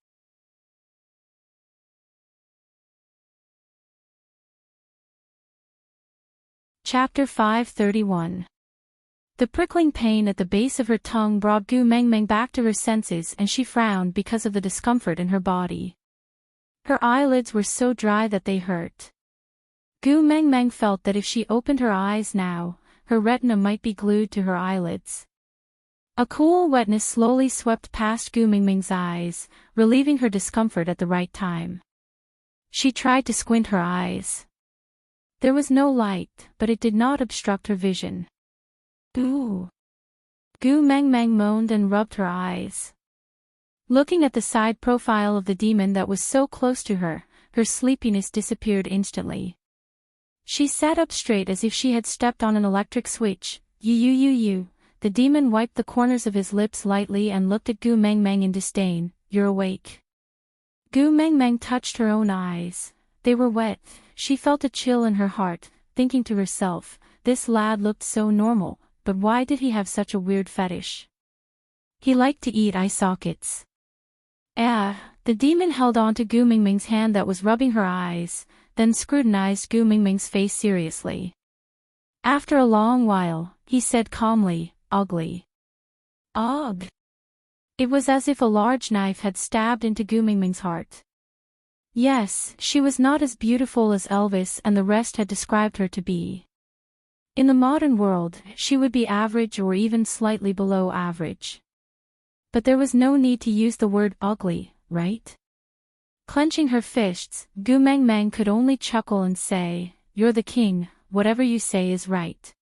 Chapter 531. The prickling pain at the base of her tongue brought Gu Meng Meng back to her senses and she frowned because of the discomfort in her body. Her eyelids were so dry that they hurt. Gu Meng Meng felt that if she opened her eyes now, her retina might be glued to her eyelids. A cool wetness slowly swept past Gu Meng Meng's eyes, relieving her discomfort at the right time. She tried to squint her eyes. There was no light, but it did not obstruct her vision. Ooh! Gu Meng Meng moaned and rubbed her eyes. Looking at the side profile of the demon that was so close to her, her sleepiness disappeared instantly. She sat up straight as if she had stepped on an electric switch. You. The demon wiped the corners of his lips lightly and looked at Gu Meng Meng in disdain. "You're awake." Gu Meng Meng touched her own eyes. They were wet. She felt a chill in her heart, thinking to herself, this lad looked so normal, but why did he have such a weird fetish? He liked to eat eye sockets. The demon held on to Gu Meng Meng's hand that was rubbing her eyes, then scrutinized Gu Meng Meng's face seriously. After a long while, he said calmly, "Ugly." Ugh! It was as if a large knife had stabbed into Gu Meng Meng's heart. Yes, she was not as beautiful as Elvis and the rest had described her to be. In the modern world, she would be average or even slightly below average. But there was no need to use the word ugly, right? Clenching her fists, Gu Meng Meng could only chuckle and say, "You're the king, whatever you say is right."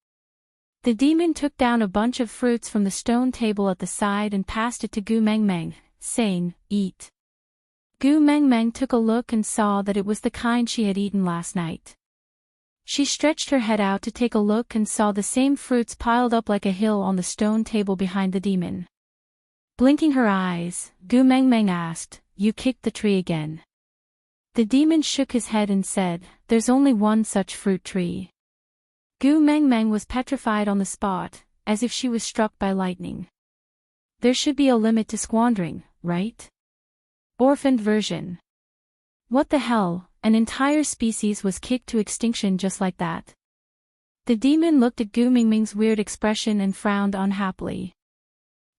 The demon took down a bunch of fruits from the stone table at the side and passed it to Gu Meng Meng, saying, "Eat." Gu Meng Meng took a look and saw that it was the kind she had eaten last night. She stretched her head out to take a look and saw the same fruits piled up like a hill on the stone table behind the demon. Blinking her eyes, Gu Meng Meng asked, "You kicked the tree again?" The demon shook his head and said, "There's only one such fruit tree." Gu Meng Meng was petrified on the spot, as if she was struck by lightning. There should be a limit to squandering, right? Orphaned version. What the hell, an entire species was kicked to extinction just like that. The demon looked at Gu Meng Meng's weird expression and frowned unhappily.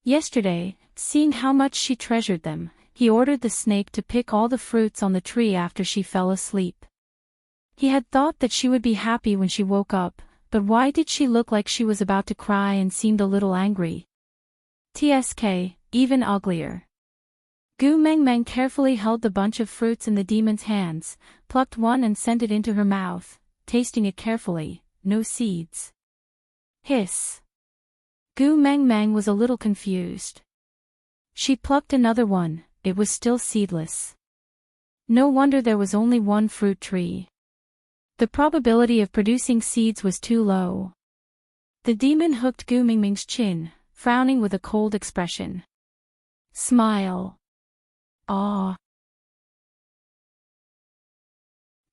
Yesterday, seeing how much she treasured them, he ordered the snake to pick all the fruits on the tree after she fell asleep. He had thought that she would be happy when she woke up, but why did she look like she was about to cry and seemed a little angry? TSK, even uglier. Gu Meng Meng carefully held the bunch of fruits in the demon's hands, plucked one and sent it into her mouth, tasting it carefully. No seeds. Hiss. Gu Meng Meng was a little confused. She plucked another one, it was still seedless. No wonder there was only one fruit tree. The probability of producing seeds was too low. The demon hooked Gu Meng Meng's chin, frowning with a cold expression. Smile. Aw.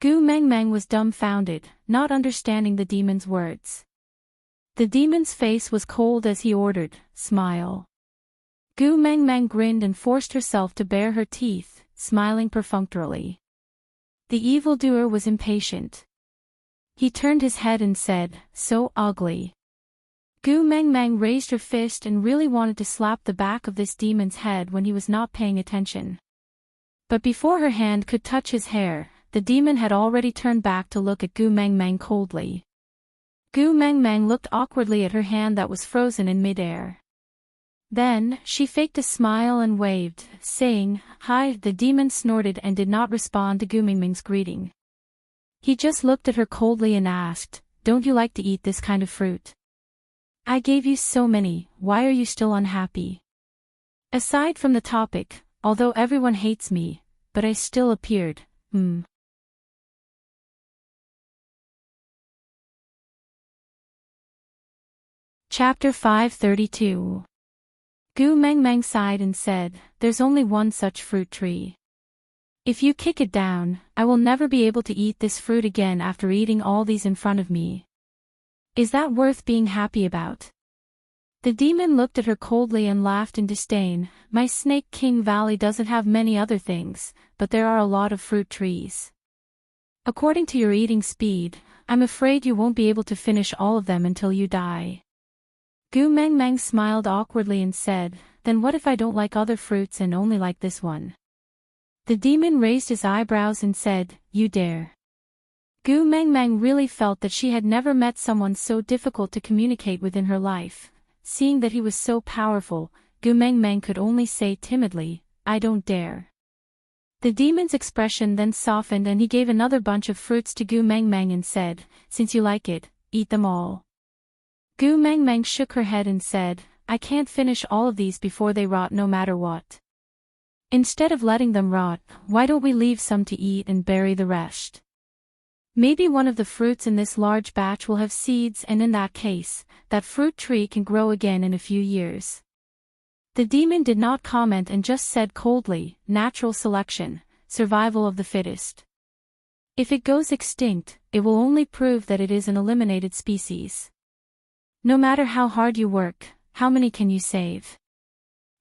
Gu Meng Meng was dumbfounded, not understanding the demon's words. The demon's face was cold as he ordered, "Smile." Gu Meng Meng grinned and forced herself to bare her teeth, smiling perfunctorily. The evildoer was impatient. He turned his head and said, "So ugly." Gu Meng Meng raised her fist and really wanted to slap the back of this demon's head when he was not paying attention. But before her hand could touch his hair, the demon had already turned back to look at Gu Meng Meng coldly. Gu Meng Meng looked awkwardly at her hand that was frozen in midair. Then, she faked a smile and waved, saying, "Hi." The demon snorted and did not respond to Gu Meng Meng's greeting. He just looked at her coldly and asked, "Don't you like to eat this kind of fruit? I gave you so many, why are you still unhappy?" Aside from the topic, although everyone hates me, but I still appeared, Chapter 532. Gu Meng Meng sighed and said, "There's only one such fruit tree. If you kick it down, I will never be able to eat this fruit again after eating all these in front of me. Is that worth being happy about?" The demon looked at her coldly and laughed in disdain. "My Snake King Valley doesn't have many other things, but there are a lot of fruit trees. According to your eating speed, I'm afraid you won't be able to finish all of them until you die." Gu Meng Meng smiled awkwardly and said, "Then what if I don't like other fruits and only like this one?" The demon raised his eyebrows and said, "You dare?" Gu Meng Meng really felt that she had never met someone so difficult to communicate with in her life. Seeing that he was so powerful, Gu Meng Meng could only say timidly, "I don't dare." The demon's expression then softened and he gave another bunch of fruits to Gu Meng Meng and said, "Since you like it, eat them all." Gu Meng Meng shook her head and said, "I can't finish all of these before they rot no matter what. Instead of letting them rot, why don't we leave some to eat and bury the rest? Maybe one of the fruits in this large batch will have seeds, and in that case, that fruit tree can grow again in a few years." The demon did not comment and just said coldly, "Natural selection, survival of the fittest. If it goes extinct, it will only prove that it is an eliminated species. No matter how hard you work, how many can you save?"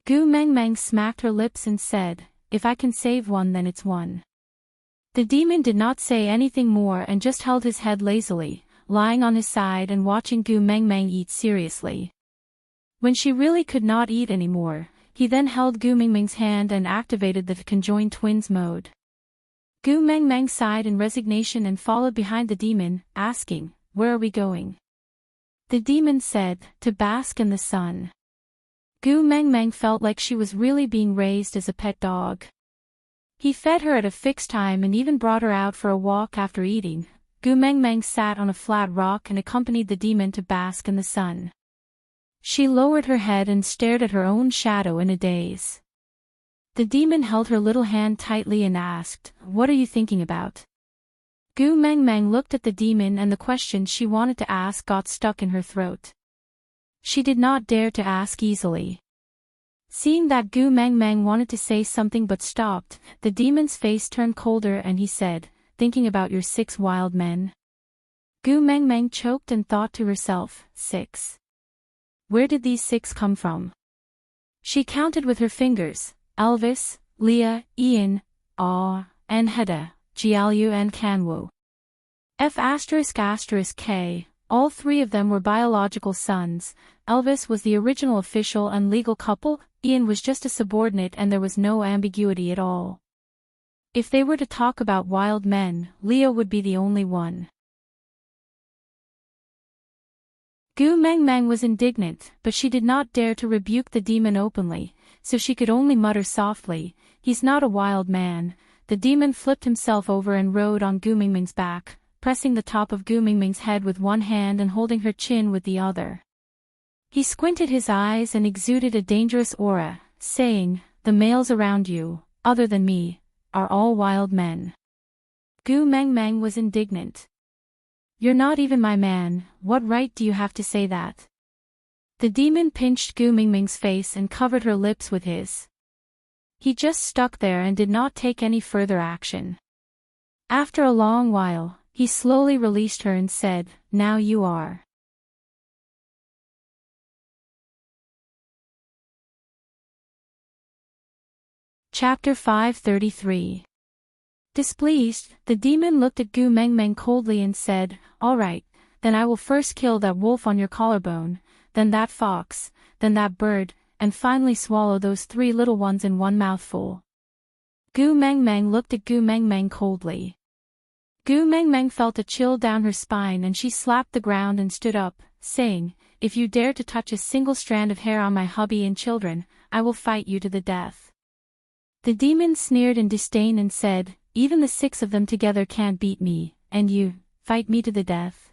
Gu Meng Meng smacked her lips and said, "If I can save one, then it's one." The demon did not say anything more and just held his head lazily, lying on his side and watching Gu Meng Meng eat seriously. When she really could not eat anymore, he then held Gu Meng Meng's hand and activated the conjoined twins mode. Gu Meng Meng sighed in resignation and followed behind the demon, asking, "Where are we going?" The demon said, "To bask in the sun." Gu Meng Meng felt like she was really being raised as a pet dog. He fed her at a fixed time and even brought her out for a walk after eating. Gu Meng Meng sat on a flat rock and accompanied the demon to bask in the sun. She lowered her head and stared at her own shadow in a daze. The demon held her little hand tightly and asked, "What are you thinking about?" Gu Meng Meng looked at the demon and the question she wanted to ask got stuck in her throat. She did not dare to ask easily. Seeing that Gu Meng Meng wanted to say something but stopped, the demon's face turned colder and he said, "Thinking about your 6 wild men?" Gu Meng Meng choked and thought to herself, 6. Where did these 6 come from? She counted with her fingers, Elvis, Leah, Ian, Ah, and Hedda, Jialu and Kanwu. F***K, all 3 of them were biological sons. Elvis was the original official and legal couple, Ian was just a subordinate and there was no ambiguity at all. If they were to talk about wild men, Leah would be the only one. Gu Meng Meng was indignant, but she did not dare to rebuke the demon openly, so she could only mutter softly, "He's not a wild man." The demon flipped himself over and rode on Gu Meng Meng's back, pressing the top of Gu Meng Meng's head with one hand and holding her chin with the other. He squinted his eyes and exuded a dangerous aura, saying, "The males around you, other than me, are all wild men." Gu Meng Meng was indignant. "You're not even my man, what right do you have to say that?" The demon pinched Gu Meng Meng's face and covered her lips with his. He just stuck there and did not take any further action. After a long while, he slowly released her and said, "Now you are." Chapter 533. Displeased, the demon looked at Gu Meng Meng coldly and said, "All right, then I will first kill that wolf on your collarbone, then that fox, then that bird, and finally swallow those 3 little ones in one mouthful." Gu Meng Meng looked at Gu Meng Meng coldly. Gu Meng Meng felt a chill down her spine and she slapped the ground and stood up, saying, "If you dare to touch a single strand of hair on my hubby and children, I will fight you to the death." The demon sneered in disdain and said, "Even the 6 of them together can't beat me, and you, fight me to the death?"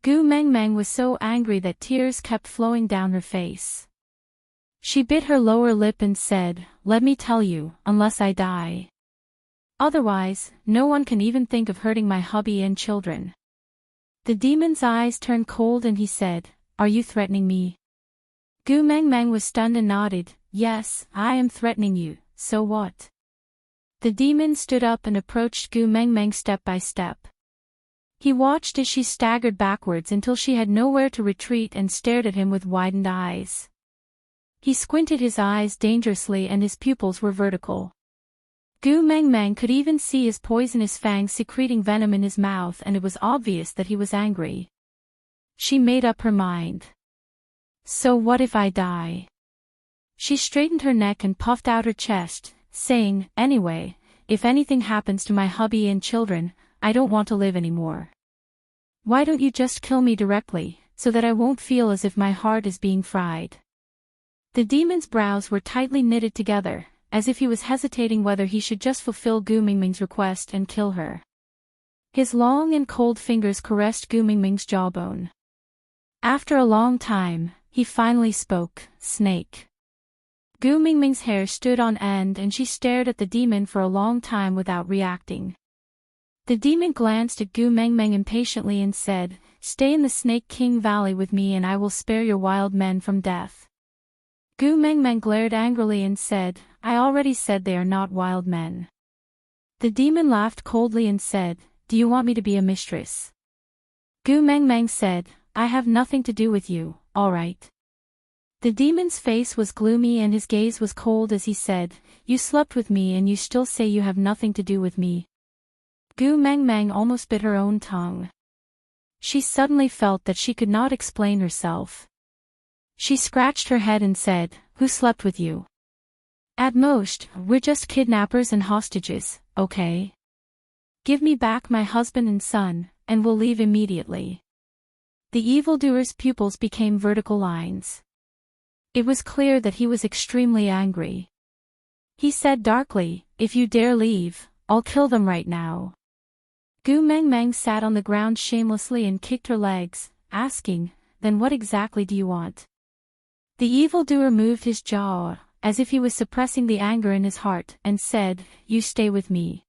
Gu Meng Meng was so angry that tears kept flowing down her face. She bit her lower lip and said, "Let me tell you, unless I die. Otherwise, no one can even think of hurting my hubby and children." The demon's eyes turned cold and he said, "Are you threatening me?" Gu Meng Meng was stunned and nodded, "Yes, I am threatening you, so what?" The demon stood up and approached Gu Meng Meng step by step. He watched as she staggered backwards until she had nowhere to retreat and stared at him with widened eyes. He squinted his eyes dangerously and his pupils were vertical. Gu Meng Meng could even see his poisonous fangs secreting venom in his mouth and it was obvious that he was angry. She made up her mind. "So what if I die?" She straightened her neck and puffed out her chest, saying, "Anyway, if anything happens to my hubby and children, I don't want to live anymore. Why don't you just kill me directly, so that I won't feel as if my heart is being fried?" The demon's brows were tightly knitted together, as if he was hesitating whether he should just fulfill Gu Mingming's request and kill her. His long and cold fingers caressed Gu Mingming's jawbone. After a long time, he finally spoke, "Snake." Gu Mingming's hair stood on end and she stared at the demon for a long time without reacting. The demon glanced at Gu Meng Meng impatiently and said, "Stay in the Snake King Valley with me and I will spare your wild men from death." Gu Meng Meng glared angrily and said, "I already said they are not wild men." The demon laughed coldly and said, "Do you want me to be a mistress?" Gu Meng Meng said, "I have nothing to do with you, all right." The demon's face was gloomy and his gaze was cold as he said, "You slept with me and you still say you have nothing to do with me." Gu Meng Meng almost bit her own tongue. She suddenly felt that she could not explain herself. She scratched her head and said, "Who slept with you?" "At most, we're just kidnappers and hostages, okay? Give me back my husband and son, and we'll leave immediately." The evildoer's pupils became vertical lines. It was clear that he was extremely angry. He said darkly, "If you dare leave, I'll kill them right now." Gu Meng Meng sat on the ground shamelessly and kicked her legs, asking, "Then what exactly do you want?" The evildoer moved his jaw, as if he was suppressing the anger in his heart, and said, "You stay with me.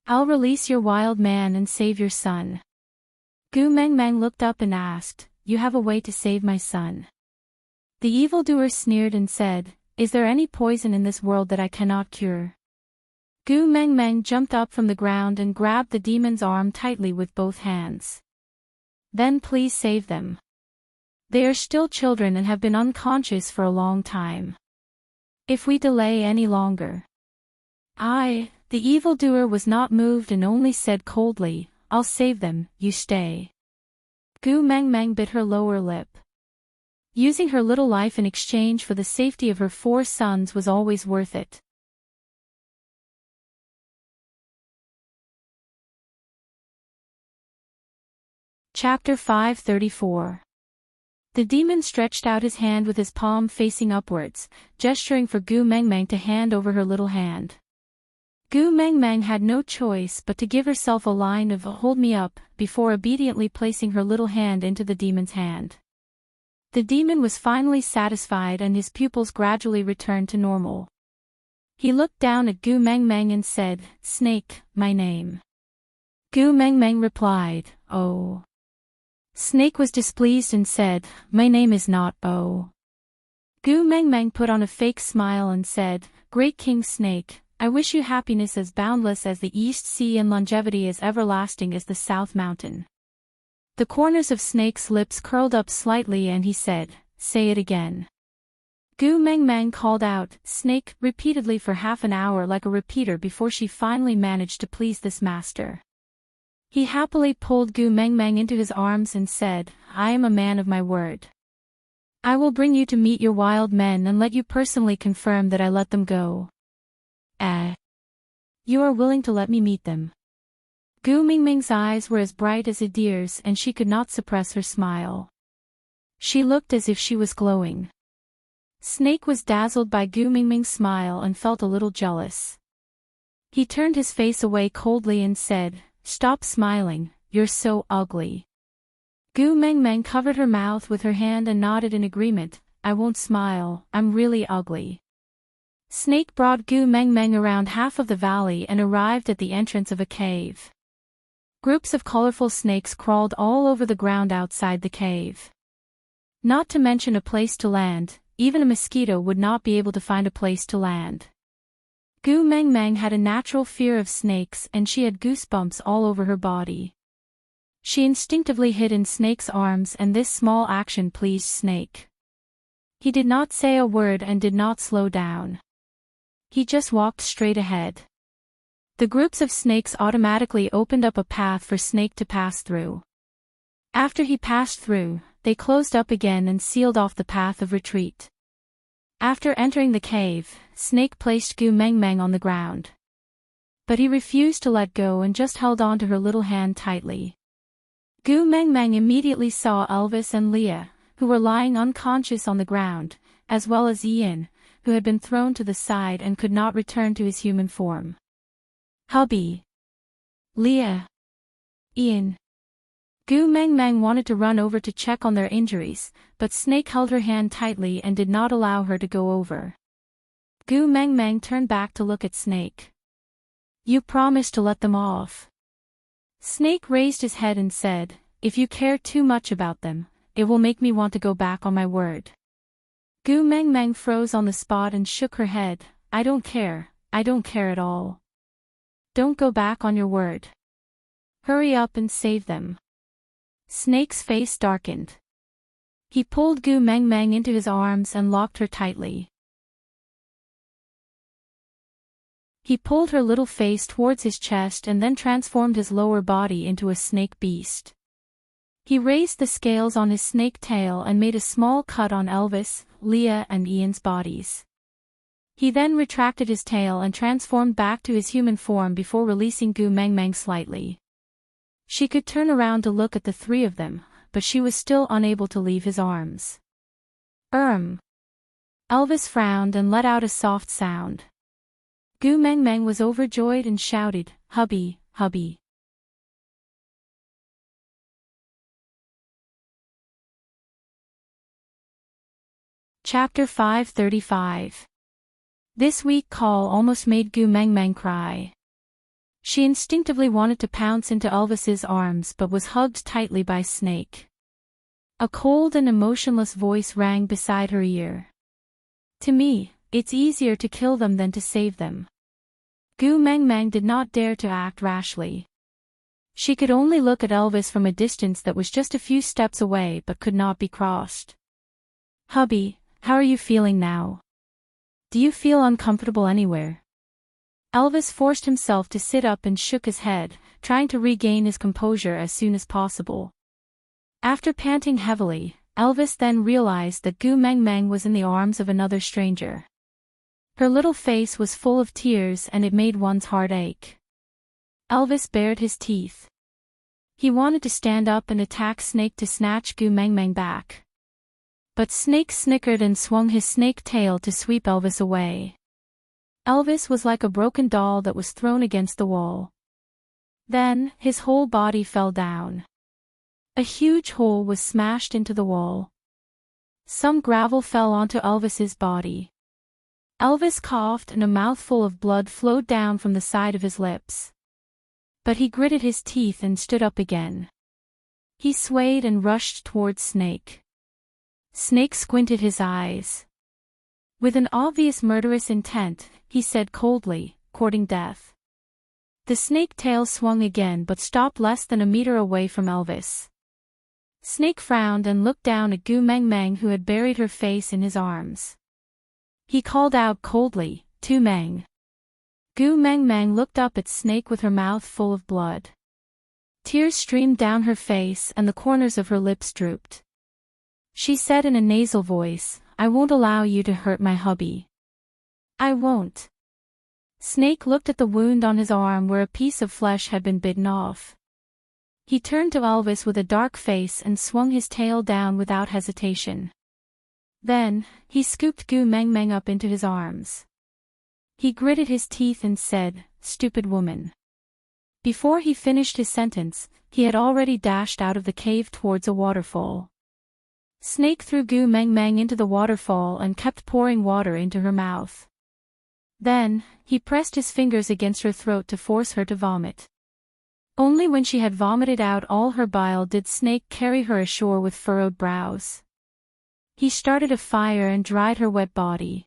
I'll release your wild man and save your son." Gu Meng Meng looked up and asked, "You have a way to save my son?" The evildoer sneered and said, "Is there any poison in this world that I cannot cure?" Gu Meng Meng jumped up from the ground and grabbed the demon's arm tightly with both hands. "Then please save them. They are still children and have been unconscious for a long time. If we delay any longer..." The evildoer was not moved and only said coldly, "I'll save them, you stay." Gu Meng Meng bit her lower lip. Using her little life in exchange for the safety of her 4 sons was always worth it. Chapter 534. The demon stretched out his hand with his palm facing upwards, gesturing for Gu Meng Meng to hand over her little hand. Gu Meng Meng had no choice but to give herself a line of "Hold me up," before obediently placing her little hand into the demon's hand. The demon was finally satisfied and his pupils gradually returned to normal. He looked down at Gu Meng Meng and said, "Snake, my name." Gu Meng Meng replied, "Oh." Snake was displeased and said, "My name is not Oh." Gu Meng Meng put on a fake smile and said, "Great King Snake, I wish you happiness as boundless as the East Sea and longevity as everlasting as the South Mountain." The corners of Snake's lips curled up slightly and he said, "Say it again." Gu Meng Meng called out, "Snake," repeatedly for half an hour like a repeater before she finally managed to please this master. He happily pulled Gu Meng Meng into his arms and said, "I am a man of my word." I will bring you to meet your wild men and let you personally confirm that I let them go. You are willing to let me meet them? Gu Mingming's eyes were as bright as a deer's and she could not suppress her smile. She looked as if she was glowing. Snake was dazzled by Gu Mingming's smile and felt a little jealous. He turned his face away coldly and said, "Stop smiling, you're so ugly." Gu Mengmeng covered her mouth with her hand and nodded in agreement. "I won't smile, I'm really ugly." Snake brought Gu Mengmeng around half of the valley and arrived at the entrance of a cave. Groups of colorful snakes crawled all over the ground outside the cave. Not to mention a place to land, even a mosquito would not be able to find a place to land. Gu Mengmeng had a natural fear of snakes and she had goosebumps all over her body. She instinctively hid in Snake's arms and this small action pleased Snake. He did not say a word and did not slow down. He just walked straight ahead. The groups of snakes automatically opened up a path for Snake to pass through. After he passed through, they closed up again and sealed off the path of retreat. After entering the cave, Snake placed Gu Mengmeng on the ground. But he refused to let go and just held on to her little hand tightly. Gu Mengmeng immediately saw Elvis and Leah, who were lying unconscious on the ground, as well as Ian, who had been thrown to the side and could not return to his human form. "Hubby! Leah! Ian!" Gu Mengmeng wanted to run over to check on their injuries, but Snake held her hand tightly and did not allow her to go over. Gu Mengmeng turned back to look at Snake. "You promised to let them off." Snake raised his head and said, "If you care too much about them, it will make me want to go back on my word." Gu Mengmeng froze on the spot and shook her head. I don't care at all. Don't go back on your word. Hurry up and save them." Snake's face darkened. He pulled Gu Mengmeng into his arms and locked her tightly. He pulled her little face towards his chest and then transformed his lower body into a snake beast. He raised the scales on his snake tail and made a small cut on Elvis, Leah and Ian's bodies. He then retracted his tail and transformed back to his human form before releasing Gu Mengmeng slightly. She could turn around to look at the three of them, but she was still unable to leave his arms. Elvis frowned and let out a soft sound. Gu Mengmeng was overjoyed and shouted, "Hubby, hubby." Chapter 535. This weak call almost made Gu Mengmeng cry. She instinctively wanted to pounce into Elvis's arms but was hugged tightly by Snake. A cold and emotionless voice rang beside her ear. "To me, it's easier to kill them than to save them." Gu Mengmeng did not dare to act rashly. She could only look at Elvis from a distance that was just a few steps away but could not be crossed. "Hubby, how are you feeling now? Do you feel uncomfortable anywhere?" Elvis forced himself to sit up and shook his head, trying to regain his composure as soon as possible. After panting heavily, Elvis then realized that Gu Mengmeng was in the arms of another stranger. Her little face was full of tears and it made one's heart ache. Elvis bared his teeth. He wanted to stand up and attack Snake to snatch Gu Mengmeng back. But Snake snickered and swung his snake tail to sweep Elvis away. Elvis was like a broken doll that was thrown against the wall. Then, his whole body fell down. A huge hole was smashed into the wall. Some gravel fell onto Elvis's body. Elvis coughed and a mouthful of blood flowed down from the side of his lips. But he gritted his teeth and stood up again. He swayed and rushed towards Snake. Snake squinted his eyes. With an obvious murderous intent, he said coldly, "Courting death." The snake tail swung again but stopped less than a meter away from Elvis. Snake frowned and looked down at Gu Mengmeng who had buried her face in his arms. He called out coldly, "Tu Meng." Gu Mengmeng looked up at Snake with her mouth full of blood. Tears streamed down her face and the corners of her lips drooped. She said in a nasal voice, "I won't allow you to hurt my hubby." "I won't." Snake looked at the wound on his arm where a piece of flesh had been bitten off. He turned to Elvis with a dark face and swung his tail down without hesitation. Then, he scooped Gu Meng Meng up into his arms. He gritted his teeth and said, "Stupid woman." Before he finished his sentence, he had already dashed out of the cave towards a waterfall. Snake threw Gu Meng Meng into the waterfall and kept pouring water into her mouth. Then, he pressed his fingers against her throat to force her to vomit. Only when she had vomited out all her bile did Snake carry her ashore with furrowed brows. He started a fire and dried her wet body.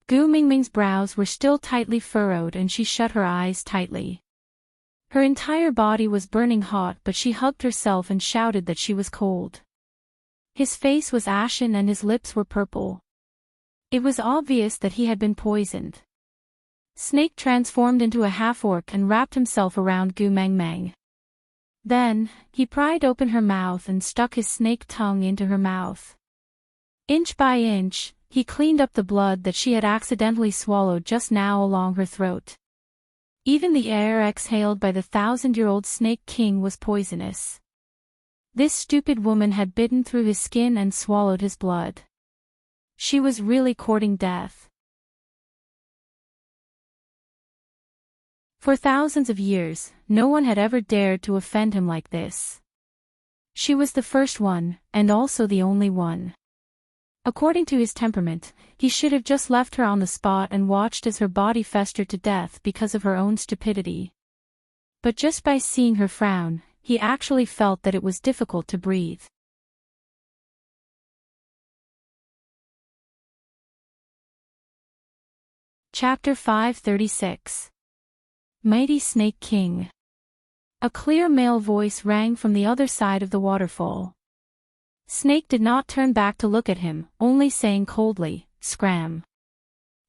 Gu Mingming's brows were still tightly furrowed and she shut her eyes tightly. Her entire body was burning hot, but she hugged herself and shouted that she was cold. His face was ashen and his lips were purple. It was obvious that he had been poisoned. Snake transformed into a half-orc and wrapped himself around Gu Meng Meng. Then, he pried open her mouth and stuck his snake tongue into her mouth. Inch by inch, he cleaned up the blood that she had accidentally swallowed just now along her throat. Even the air exhaled by the 1,000-year-old Snake King was poisonous. This stupid woman had bitten through his skin and swallowed his blood. She was really courting death. For thousands of years, no one had ever dared to offend him like this. She was the first one, and also the only one. According to his temperament, he should have just left her on the spot and watched as her body festered to death because of her own stupidity. But just by seeing her frown, he actually felt that it was difficult to breathe. Chapter 536. Mighty Snake King. A clear male voice rang from the other side of the waterfall. Snake did not turn back to look at him, only saying coldly, "Scram."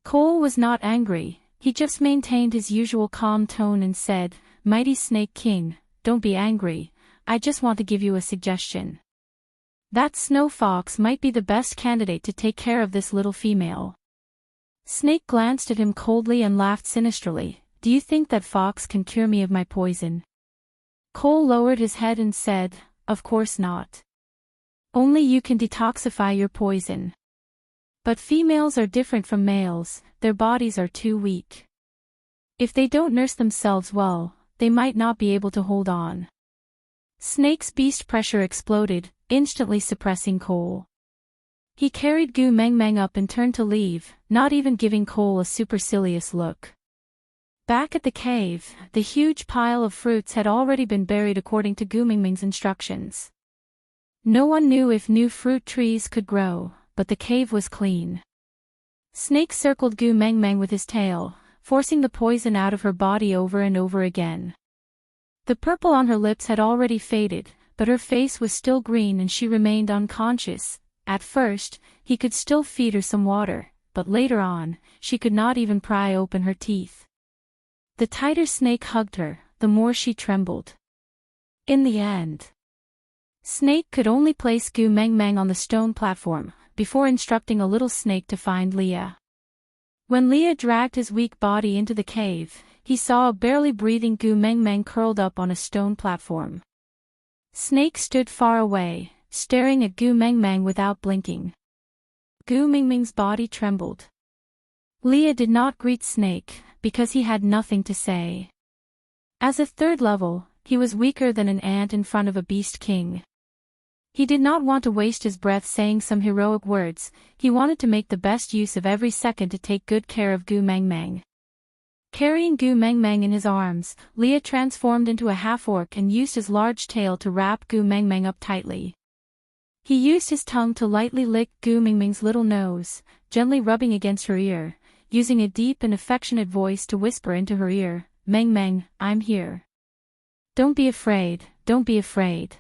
Cole was not angry, he just maintained his usual calm tone and said, "Mighty Snake King, don't be angry, I just want to give you a suggestion. That snow fox might be the best candidate to take care of this little female." Snake glanced at him coldly and laughed sinisterly. "Do you think that fox can cure me of my poison?" Cole lowered his head and said, "Of course not. Only you can detoxify your poison. But females are different from males, their bodies are too weak. If they don't nurse themselves well, they might not be able to hold on." Snake's beast pressure exploded, instantly suppressing Cole. He carried Gu Meng Meng up and turned to leave, not even giving Cole a supercilious look. Back at the cave, the huge pile of fruits had already been buried according to Gu Mingming's instructions. No one knew if new fruit trees could grow, but the cave was clean. Snake circled Gu Meng Meng with his tail, forcing the poison out of her body over and over again. The purple on her lips had already faded, but her face was still green and she remained unconscious. At first, he could still feed her some water, but later on, she could not even pry open her teeth. The tighter Snake hugged her, the more she trembled. In the end, Snake could only place Gu Meng Meng on the stone platform, before instructing a little snake to find Leah. When Leah dragged his weak body into the cave, he saw a barely breathing Gu Meng Meng curled up on a stone platform. Snake stood far away, staring at Gu Meng Meng without blinking. Gu Mingming's body trembled. Leah did not greet Snake, because he had nothing to say. As a third level, he was weaker than an ant in front of a beast king. He did not want to waste his breath saying some heroic words, he wanted to make the best use of every second to take good care of Gu Meng Meng. Carrying Gu Meng Meng in his arms, Leah transformed into a half-orc and used his large tail to wrap Gu Meng Meng up tightly. He used his tongue to lightly lick Gu Mingming's little nose, gently rubbing against her ear, using a deep and affectionate voice to whisper into her ear, "Meng Meng, I'm here. Don't be afraid, don't be afraid.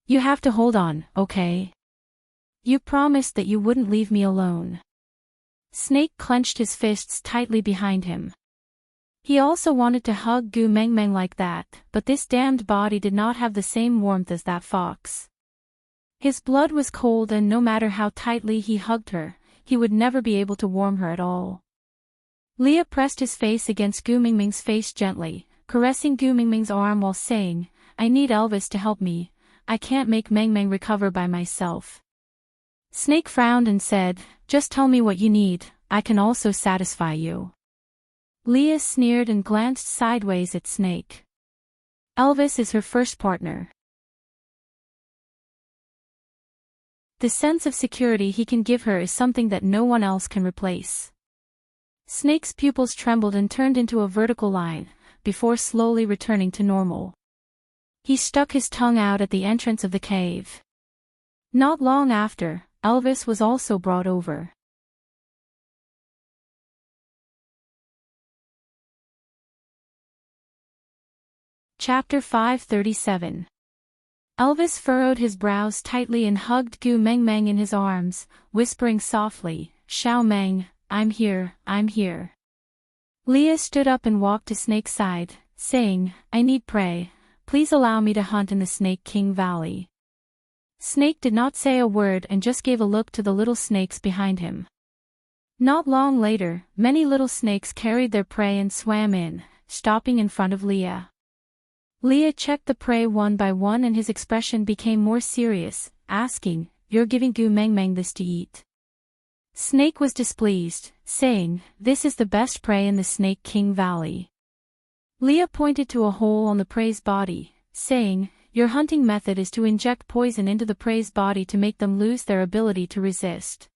You have to hold on, okay? You promised that you wouldn't leave me alone." Snake clenched his fists tightly behind him. He also wanted to hug Gu Meng Meng like that, but this damned body did not have the same warmth as that fox. His blood was cold and no matter how tightly he hugged her, he would never be able to warm her at all. Leah pressed his face against Gu Mingming's face gently, caressing Gu Mingming's arm while saying, "I need Elvis to help me, I can't make Mengmeng recover by myself." Snake frowned and said, "Just tell me what you need, I can also satisfy you." Leah sneered and glanced sideways at Snake. Elvis is her first partner. The sense of security he can give her is something that no one else can replace. Snake's pupils trembled and turned into a vertical line, before slowly returning to normal. He stuck his tongue out at the entrance of the cave. Not long after, Elvis was also brought over. Chapter 537. Elvis furrowed his brows tightly and hugged Gu Mengmeng in his arms, whispering softly, "Xiao Meng, I'm here, I'm here." Leah stood up and walked to Snake's side, saying, "I need prey, please allow me to hunt in the Snake King Valley." Snake did not say a word and just gave a look to the little snakes behind him. Not long later, many little snakes carried their prey and swam in, stopping in front of Leah. Leah checked the prey one by one and his expression became more serious, asking, "You're giving Gu Mengmeng this to eat?" Snake was displeased, saying, "This is the best prey in the Snake King Valley." Leah pointed to a hole on the prey's body, saying, "Your hunting method is to inject poison into the prey's body to make them lose their ability to resist.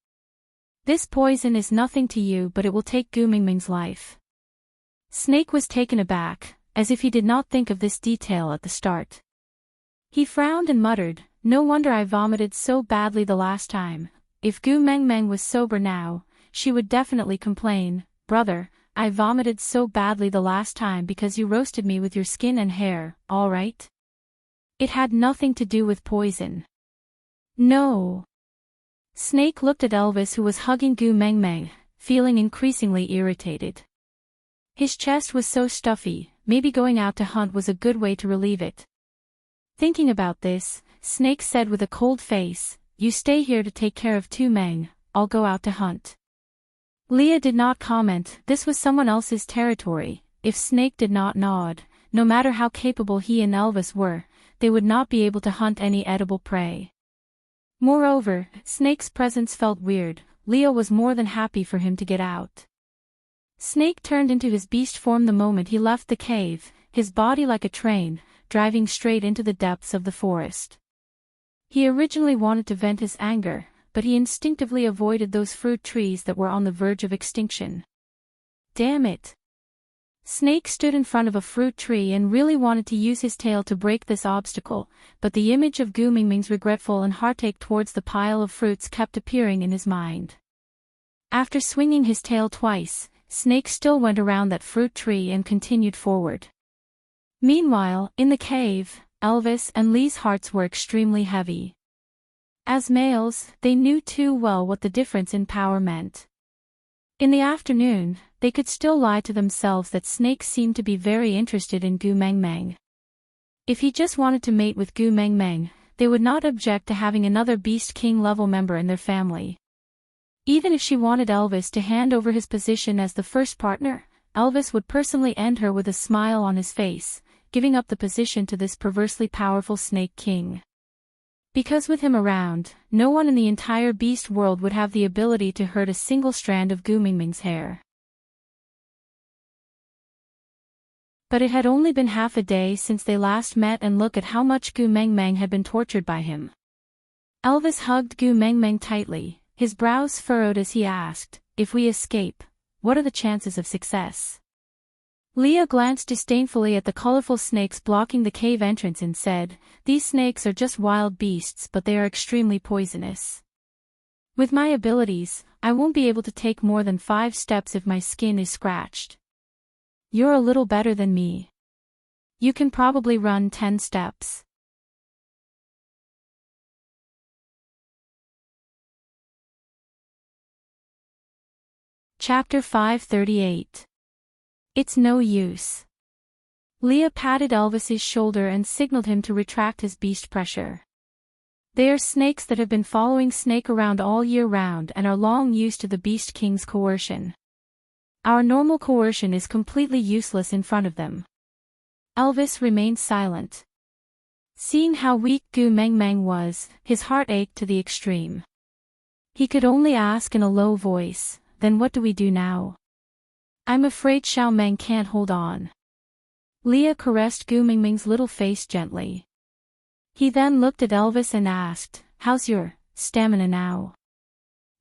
This poison is nothing to you but it will take Gu Mingming's life." Snake was taken aback, as if he did not think of this detail at the start. He frowned and muttered, "No wonder I vomited so badly the last time. If Gu Mengmeng was sober now, she would definitely complain, 'Brother, I vomited so badly the last time because you roasted me with your skin and hair, all right?' It had nothing to do with poison." "No." Snake looked at Elvis who was hugging Gu Mengmeng, feeling increasingly irritated. His chest was so stuffy, maybe going out to hunt was a good way to relieve it. Thinking about this, Snake said with a cold face, "You stay here to take care of Tu Meng, I'll go out to hunt." Leah did not comment, this was someone else's territory. If Snake did not nod, no matter how capable he and Elvis were, they would not be able to hunt any edible prey. Moreover, Snake's presence felt weird. Leah was more than happy for him to get out. Snake turned into his beast form the moment he left the cave, his body like a train, driving straight into the depths of the forest. He originally wanted to vent his anger, but he instinctively avoided those fruit trees that were on the verge of extinction. Damn it! Snake stood in front of a fruit tree and really wanted to use his tail to break this obstacle, but the image of Gu Mingming's regretful and heartache towards the pile of fruits kept appearing in his mind. After swinging his tail twice, Snake still went around that fruit tree and continued forward. Meanwhile, in the cave, Elvis and Lee's hearts were extremely heavy. As males, they knew too well what the difference in power meant. In the afternoon, they could still lie to themselves that Snake seemed to be very interested in Gu Mengmeng. If he just wanted to mate with Gu Mengmeng, they would not object to having another Beast King level member in their family. Even if she wanted Elvis to hand over his position as the first partner, Elvis would personally end her with a smile on his face, giving up the position to this perversely powerful Snake King. Because with him around, no one in the entire beast world would have the ability to hurt a single strand of Gu Mingming's hair. But it had only been half a day since they last met and look at how much Gu Mengmeng had been tortured by him. Elvis hugged Gu Mengmeng tightly, his brows furrowed as he asked, "If we escape, what are the chances of success?" Leah glanced disdainfully at the colorful snakes blocking the cave entrance and said, "These snakes are just wild beasts but they are extremely poisonous. With my abilities, I won't be able to take more than 5 steps if my skin is scratched. You're a little better than me. You can probably run 10 steps. Chapter 538. It's no use. Leah patted Elvis's shoulder and signaled him to retract his beast pressure. They are snakes that have been following Snake around all year round and are long used to the Beast King's coercion. Our normal coercion is completely useless in front of them. Elvis remained silent. Seeing how weak Gu Meng Meng was, his heart ached to the extreme. He could only ask in a low voice, "Then what do we do now?" "I'm afraid Xiao Meng can't hold on." Leah caressed Gu Meng Meng's little face gently. He then looked at Elvis and asked, "How's your stamina now?"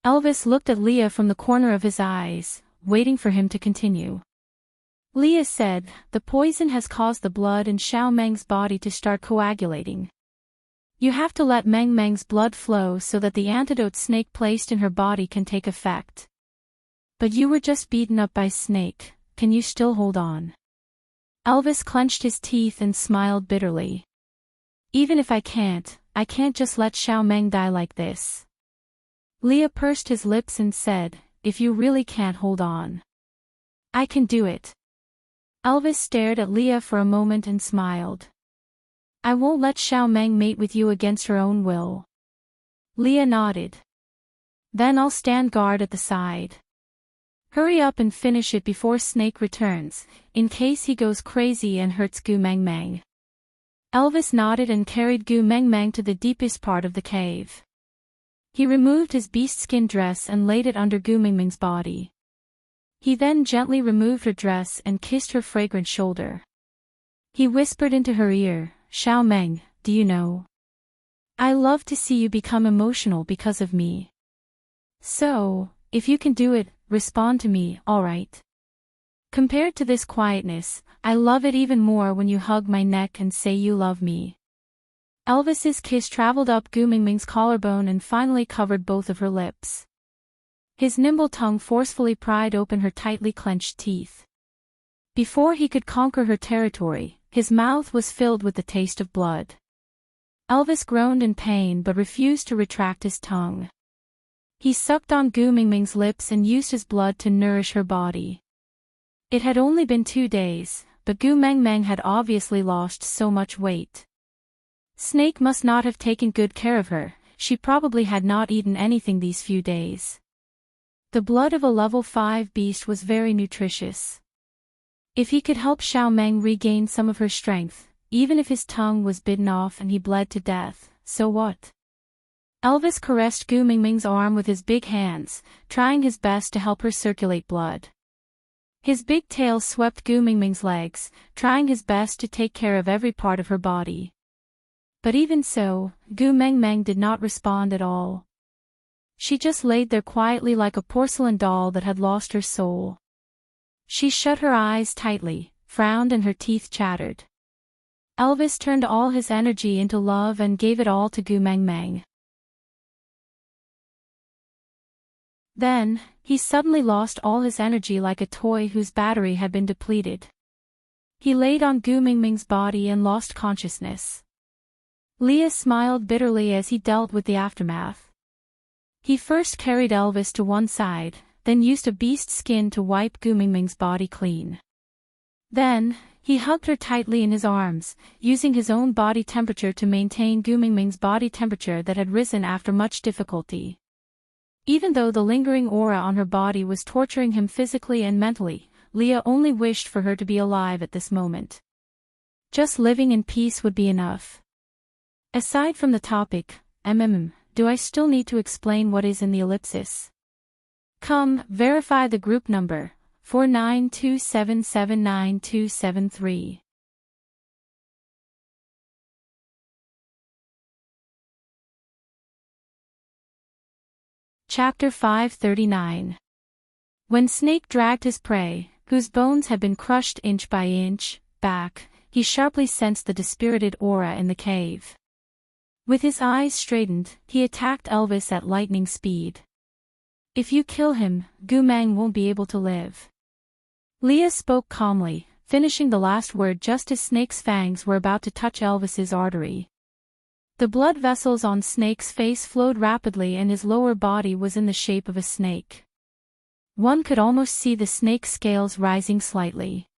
Elvis looked at Leah from the corner of his eyes, waiting for him to continue. Leah said, "The poison has caused the blood in Xiao Meng's body to start coagulating. You have to let Meng Meng's blood flow so that the antidote Snake placed in her body can take effect. But you were just beaten up by Snake, can you still hold on?" Elvis clenched his teeth and smiled bitterly. "Even if I can't just let Xiao Meng die like this." Leah pursed his lips and said, "If you really can't hold on, I can do it." Elvis stared at Leah for a moment and smiled. "I won't let Xiao Meng mate with you against her own will." Leah nodded. "Then I'll stand guard at the side. Hurry up and finish it before Snake returns, in case he goes crazy and hurts Gu Meng Meng." Elvis nodded and carried Gu Meng Meng to the deepest part of the cave. He removed his beast skin dress and laid it under Gu Meng Meng's body. He then gently removed her dress and kissed her fragrant shoulder. He whispered into her ear, "Xiao Meng, do you know? I love to see you become emotional because of me. So, if you can do it, respond to me, alright? Compared to this quietness, I love it even more when you hug my neck and say you love me." Elvis's kiss traveled up Gu Meng Meng's collarbone and finally covered both of her lips. His nimble tongue forcefully pried open her tightly clenched teeth. Before he could conquer her territory, his mouth was filled with the taste of blood. Elvis groaned in pain but refused to retract his tongue. He sucked on Gu Meng Meng's lips and used his blood to nourish her body. It had only been 2 days, but Gu Meng Meng had obviously lost so much weight. Snake must not have taken good care of her, she probably had not eaten anything these few days. The blood of a level 5 beast was very nutritious. If he could help Xiao Meng regain some of her strength, even if his tongue was bitten off and he bled to death, so what? Elvis caressed Gu Meng Meng's arm with his big hands, trying his best to help her circulate blood. His big tail swept Gu Meng Meng's legs, trying his best to take care of every part of her body. But even so, Gu Meng Meng did not respond at all. She just laid there quietly like a porcelain doll that had lost her soul. She shut her eyes tightly, frowned and her teeth chattered. Elvis turned all his energy into love and gave it all to Gu Meng Meng. Then, he suddenly lost all his energy like a toy whose battery had been depleted. He laid on Gu Meng Meng's body and lost consciousness. Leah smiled bitterly as he dealt with the aftermath. He first carried Elvis to one side, then used a beast skin to wipe Gu Meng Meng's body clean. Then, he hugged her tightly in his arms, using his own body temperature to maintain Gu Meng Meng's body temperature that had risen after much difficulty. Even though the lingering aura on her body was torturing him physically and mentally, Leah only wished for her to be alive at this moment. Just living in peace would be enough. Aside from the topic, do I still need to explain what is in the ellipsis? Come, verify the group number, 4927799273. Chapter 539. When Snake dragged his prey, whose bones had been crushed inch by inch, back, he sharply sensed the dispirited aura in the cave. With his eyes straightened, he attacked Elvis at lightning speed. "If you kill him, Gu Meng won't be able to live." Leah spoke calmly, finishing the last word just as Snake's fangs were about to touch Elvis's artery. The blood vessels on Snake's face flowed rapidly and his lower body was in the shape of a snake. One could almost see the snake's scales rising slightly.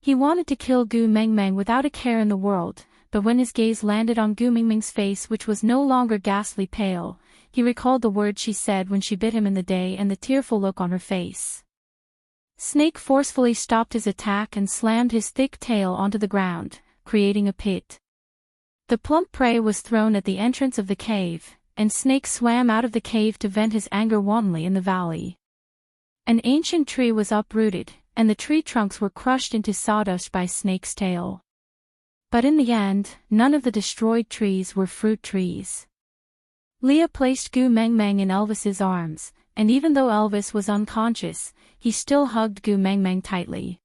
He wanted to kill Gu Meng Meng without a care in the world, but when his gaze landed on Gu Mingming's face, which was no longer ghastly pale, he recalled the words she said when she bit him in the day and the tearful look on her face. Snake forcefully stopped his attack and slammed his thick tail onto the ground, creating a pit. The plump prey was thrown at the entrance of the cave, and Snake swam out of the cave to vent his anger wantonly in the valley. An ancient tree was uprooted, and the tree trunks were crushed into sawdust by Snake's tail. But in the end, none of the destroyed trees were fruit trees. Leah placed Gu Mengmeng in Elvis's arms, and even though Elvis was unconscious, he still hugged Gu Mengmeng tightly.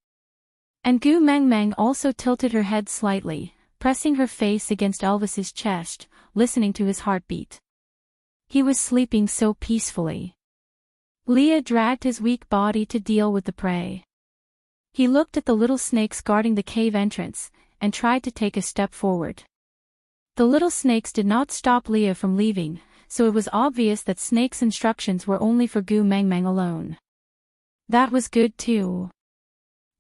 And Gu Mengmeng also tilted her head slightly, pressing her face against Elvis's chest, listening to his heartbeat. He was sleeping so peacefully. Leah dragged his weak body to deal with the prey. He looked at the little snakes guarding the cave entrance, and tried to take a step forward. The little snakes did not stop Leah from leaving, so it was obvious that Snake's instructions were only for Gu Mengmeng alone. That was good too.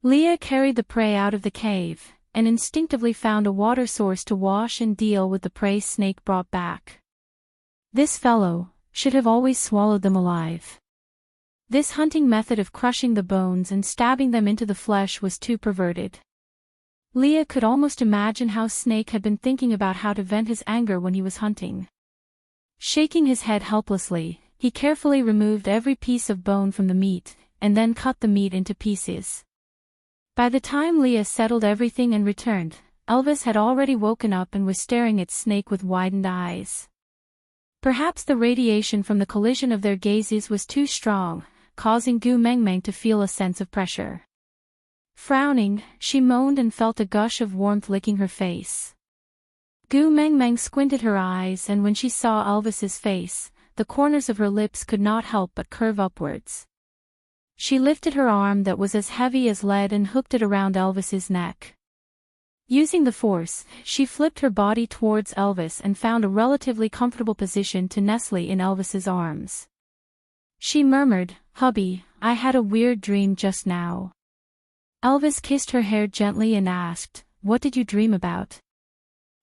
Leah carried the prey out of the cave, and instinctively found a water source to wash and deal with the prey Snake brought back. This fellow should have always swallowed them alive. This hunting method of crushing the bones and stabbing them into the flesh was too perverted. Leah could almost imagine how Snake had been thinking about how to vent his anger when he was hunting. Shaking his head helplessly, he carefully removed every piece of bone from the meat, and then cut the meat into pieces. By the time Leah settled everything and returned, Elvis had already woken up and was staring at Snake with widened eyes. Perhaps the radiation from the collision of their gazes was too strong, causing Gu Mengmeng to feel a sense of pressure. Frowning, she moaned and felt a gush of warmth licking her face. Gu Mengmeng squinted her eyes, and when she saw Elvis's face, the corners of her lips could not help but curve upwards. She lifted her arm that was as heavy as lead and hooked it around Elvis's neck. Using the force, she flipped her body towards Elvis and found a relatively comfortable position to nestle in Elvis's arms. She murmured, "Hubby, I had a weird dream just now." Elvis kissed her hair gently and asked, "What did you dream about?"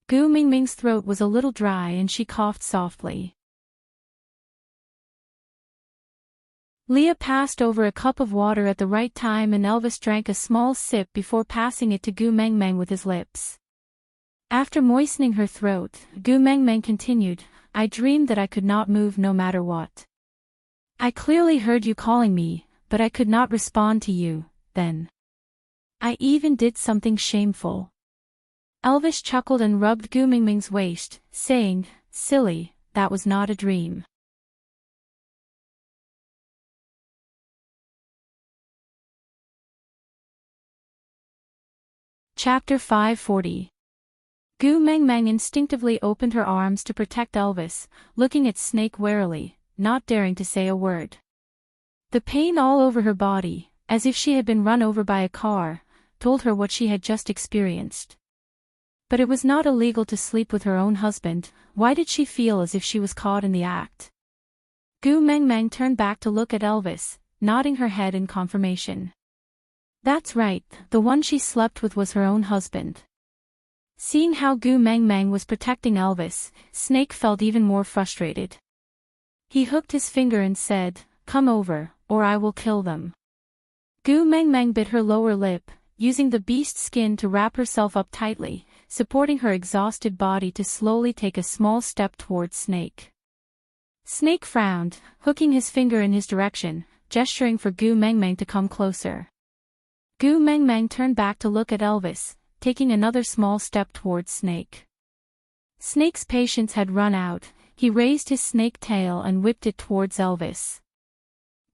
Gu Mingming's throat was a little dry and she coughed softly. Leah passed over a cup of water at the right time and Elvis drank a small sip before passing it to Gu Mengmeng with his lips. After moistening her throat, Gu Mengmeng continued, "I dreamed that I could not move no matter what. I clearly heard you calling me, but I could not respond to you, then. I even did something shameful." Elvis chuckled and rubbed Gu Mingming's waist, saying, "Silly, that was not a dream." Chapter 540. Gu Mengmeng instinctively opened her arms to protect Elvis, looking at Snake warily, not daring to say a word. The pain all over her body, as if she had been run over by a car, told her what she had just experienced. But it was not illegal to sleep with her own husband. Why did she feel as if she was caught in the act? Gu Mengmeng turned back to look at Elvis, nodding her head in confirmation. That's right, the one she slept with was her own husband. Seeing how Gu Mengmeng was protecting Elvis, Snake felt even more frustrated. He hooked his finger and said, "Come over, or I will kill them." Gu Mengmeng bit her lower lip, using the beast's skin to wrap herself up tightly, supporting her exhausted body to slowly take a small step towards Snake. Snake frowned, hooking his finger in his direction, gesturing for Gu Mengmeng to come closer. Gu Mengmeng turned back to look at Elvis, taking another small step towards Snake. Snake's patience had run out. He raised his snake tail and whipped it towards Elvis.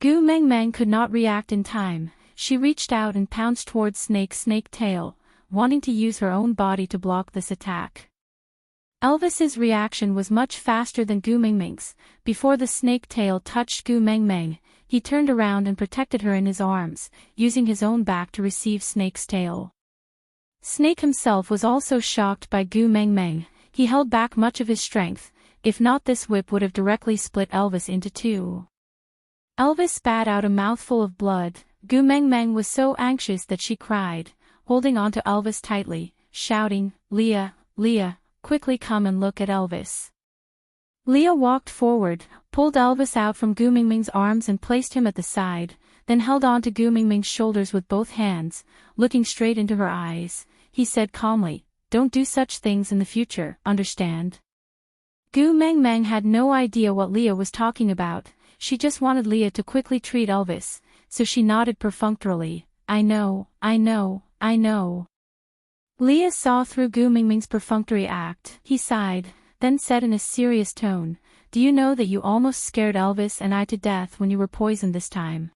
Gu Mengmeng could not react in time. She reached out and pounced towards Snake's snake tail, wanting to use her own body to block this attack. Elvis's reaction was much faster than Gu Mengmeng's. Before the snake tail touched Gu Mengmeng, he turned around and protected her in his arms, using his own back to receive Snake's tail. Snake himself was also shocked by Gu Mengmeng. He held back much of his strength. If not, this whip would have directly split Elvis into two. Elvis spat out a mouthful of blood. Gu Mengmeng was so anxious that she cried, holding onto Elvis tightly, shouting, "Leah, Leah, quickly come and look at Elvis." Leah walked forward, pulled Elvis out from Gu Mingming's arms and placed him at the side, then held on to Gu Mingming's shoulders with both hands, looking straight into her eyes. He said calmly, "Don't do such things in the future, understand?" Gu Mingming had no idea what Leah was talking about. She just wanted Leah to quickly treat Elvis, so she nodded perfunctorily. I know. Leah saw through Gu Mingming's perfunctory act. He sighed, then said in a serious tone, "Do you know that you almost scared Elvis and I to death when you were poisoned this time?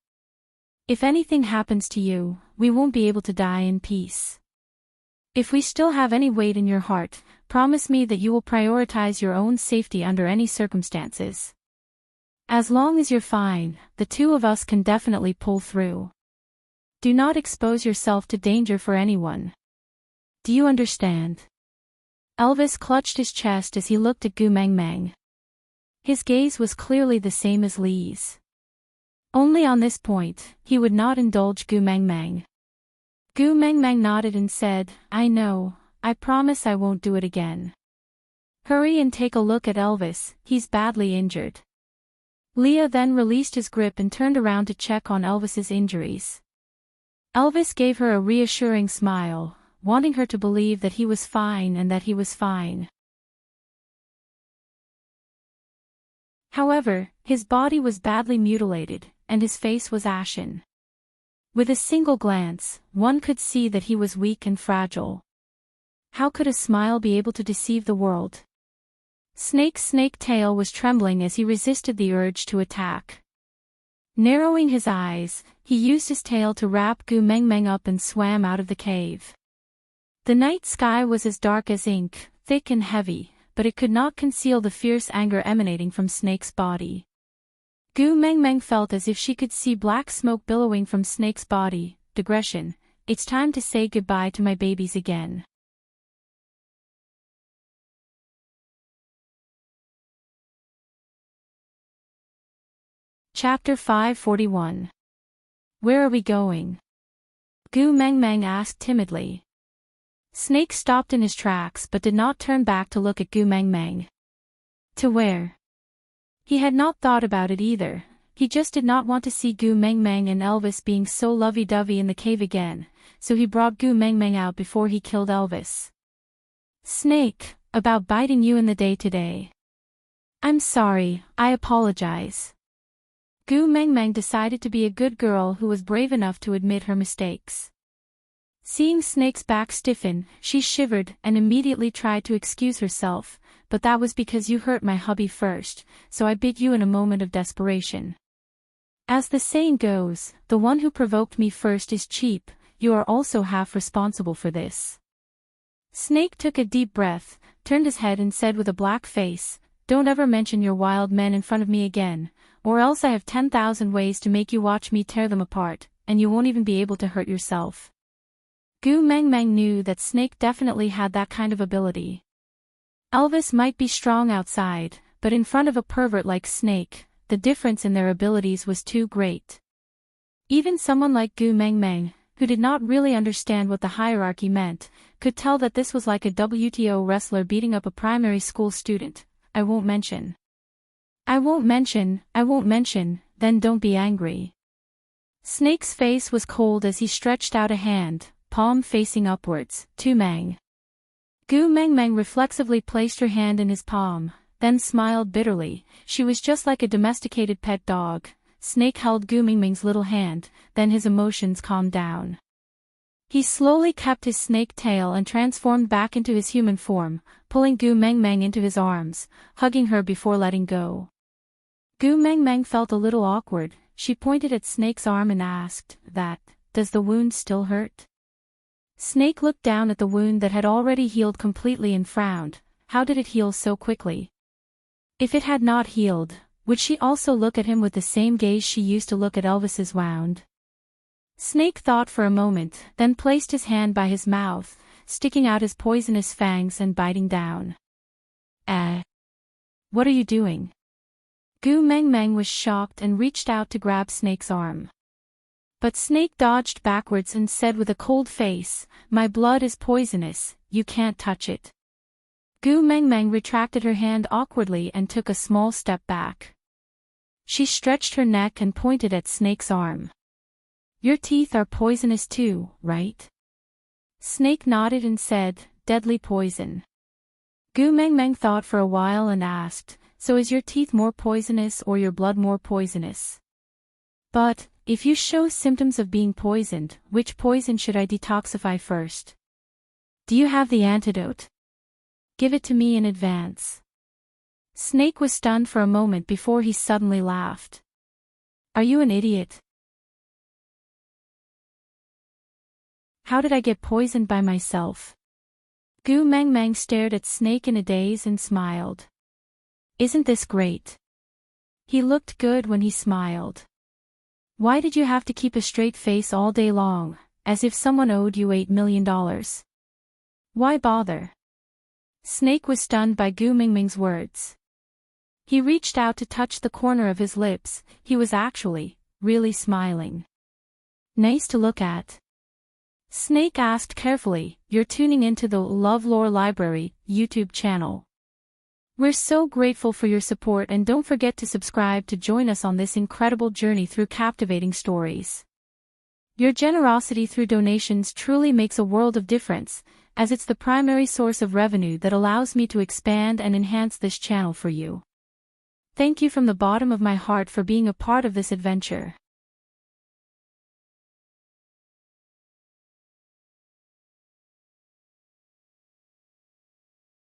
If anything happens to you, we won't be able to die in peace. If we still have any weight in your heart, promise me that you will prioritize your own safety under any circumstances. As long as you're fine, the two of us can definitely pull through. Do not expose yourself to danger for anyone. Do you understand?" Elvis clutched his chest as he looked at Gu Mingming. His gaze was clearly the same as Lee's. Only on this point, he would not indulge Gu Mingming. Gu Mingming nodded and said, "I know, I promise I won't do it again. Hurry and take a look at Elvis, he's badly injured." Leah then released his grip and turned around to check on Elvis's injuries. Elvis gave her a reassuring smile, wanting her to believe that he was fine and that he was fine. However, his body was badly mutilated, and his face was ashen. With a single glance, one could see that he was weak and fragile. How could a smile be able to deceive the world? Snake's snake tail was trembling as he resisted the urge to attack. Narrowing his eyes, he used his tail to wrap Gu Mingming up and swam out of the cave. The night sky was as dark as ink, thick and heavy, but it could not conceal the fierce anger emanating from Snake's body. Gu Mingming felt as if she could see black smoke billowing from Snake's body. Digression, it's time to say goodbye to my babies again. Chapter 541. Where are we going? Gu Mingming asked timidly. Snake stopped in his tracks but did not turn back to look at Gu Mingming. To where? He had not thought about it either. He just did not want to see Gu Mingming and Elvis being so lovey-dovey in the cave again, so he brought Gu Mingming out before he killed Elvis. Snake, about biting you in the day today. I'm sorry, I apologize. Gu Mingming decided to be a good girl who was brave enough to admit her mistakes. Seeing Snake's back stiffen, she shivered and immediately tried to excuse herself, but that was because you hurt my hubby first, so I bit you in a moment of desperation. As the saying goes, the one who provoked me first is cheap, you are also half responsible for this. Snake took a deep breath, turned his head and said with a black face, "Don't ever mention your wild men in front of me again, or else I have 10,000 ways to make you watch me tear them apart, and you won't even be able to hurt yourself." Gu Mingming knew that Snake definitely had that kind of ability. Elvis might be strong outside, but in front of a pervert like Snake, the difference in their abilities was too great. Even someone like Gu Mingming, who did not really understand what the hierarchy meant, could tell that this was like a WTO wrestler beating up a primary school student. I won't mention, then don't be angry. Snake's face was cold as he stretched out a hand, palm facing upwards. "Tu Mang." Gu Mingming reflexively placed her hand in his palm, then smiled bitterly. She was just like a domesticated pet dog. Snake held Gu Mingming's little hand, then his emotions calmed down. He slowly kept his snake tail and transformed back into his human form, pulling Gu Mingming into his arms, hugging her before letting go. Gu Mingming felt a little awkward. She pointed at Snake's arm and asked, Does the wound still hurt?" Snake looked down at the wound that had already healed completely and frowned. How did it heal so quickly? If it had not healed, would she also look at him with the same gaze she used to look at Elvis's wound? Snake thought for a moment, then placed his hand by his mouth, sticking out his poisonous fangs and biting down. What are you doing?" Gu Mingming was shocked and reached out to grab Snake's arm. But Snake dodged backwards and said with a cold face, "My blood is poisonous, you can't touch it." Gu Mengmeng retracted her hand awkwardly and took a small step back. She stretched her neck and pointed at Snake's arm. Your teeth are poisonous too, right? Snake nodded and said, deadly poison. Gu Mengmeng thought for a while and asked, so is your teeth more poisonous or your blood more poisonous? But, if you show symptoms of being poisoned, which poison should I detoxify first? Do you have the antidote? Give it to me in advance. Snake was stunned for a moment before he suddenly laughed. Are you an idiot? How did I get poisoned by myself? Gu Mengmeng stared at Snake in a daze and smiled. Isn't this great? He looked good when he smiled. Why did you have to keep a straight face all day long, as if someone owed you $8 million? Why bother? Snake was stunned by Gu Mengmeng's words. He reached out to touch the corner of his lips. He was actually, really smiling. Nice to look at. Snake asked carefully, you're tuning into the LoveLore Library YouTube channel. We're so grateful for your support and don't forget to subscribe to join us on this incredible journey through captivating stories. Your generosity through donations truly makes a world of difference, as it's the primary source of revenue that allows me to expand and enhance this channel for you. Thank you from the bottom of my heart for being a part of this adventure.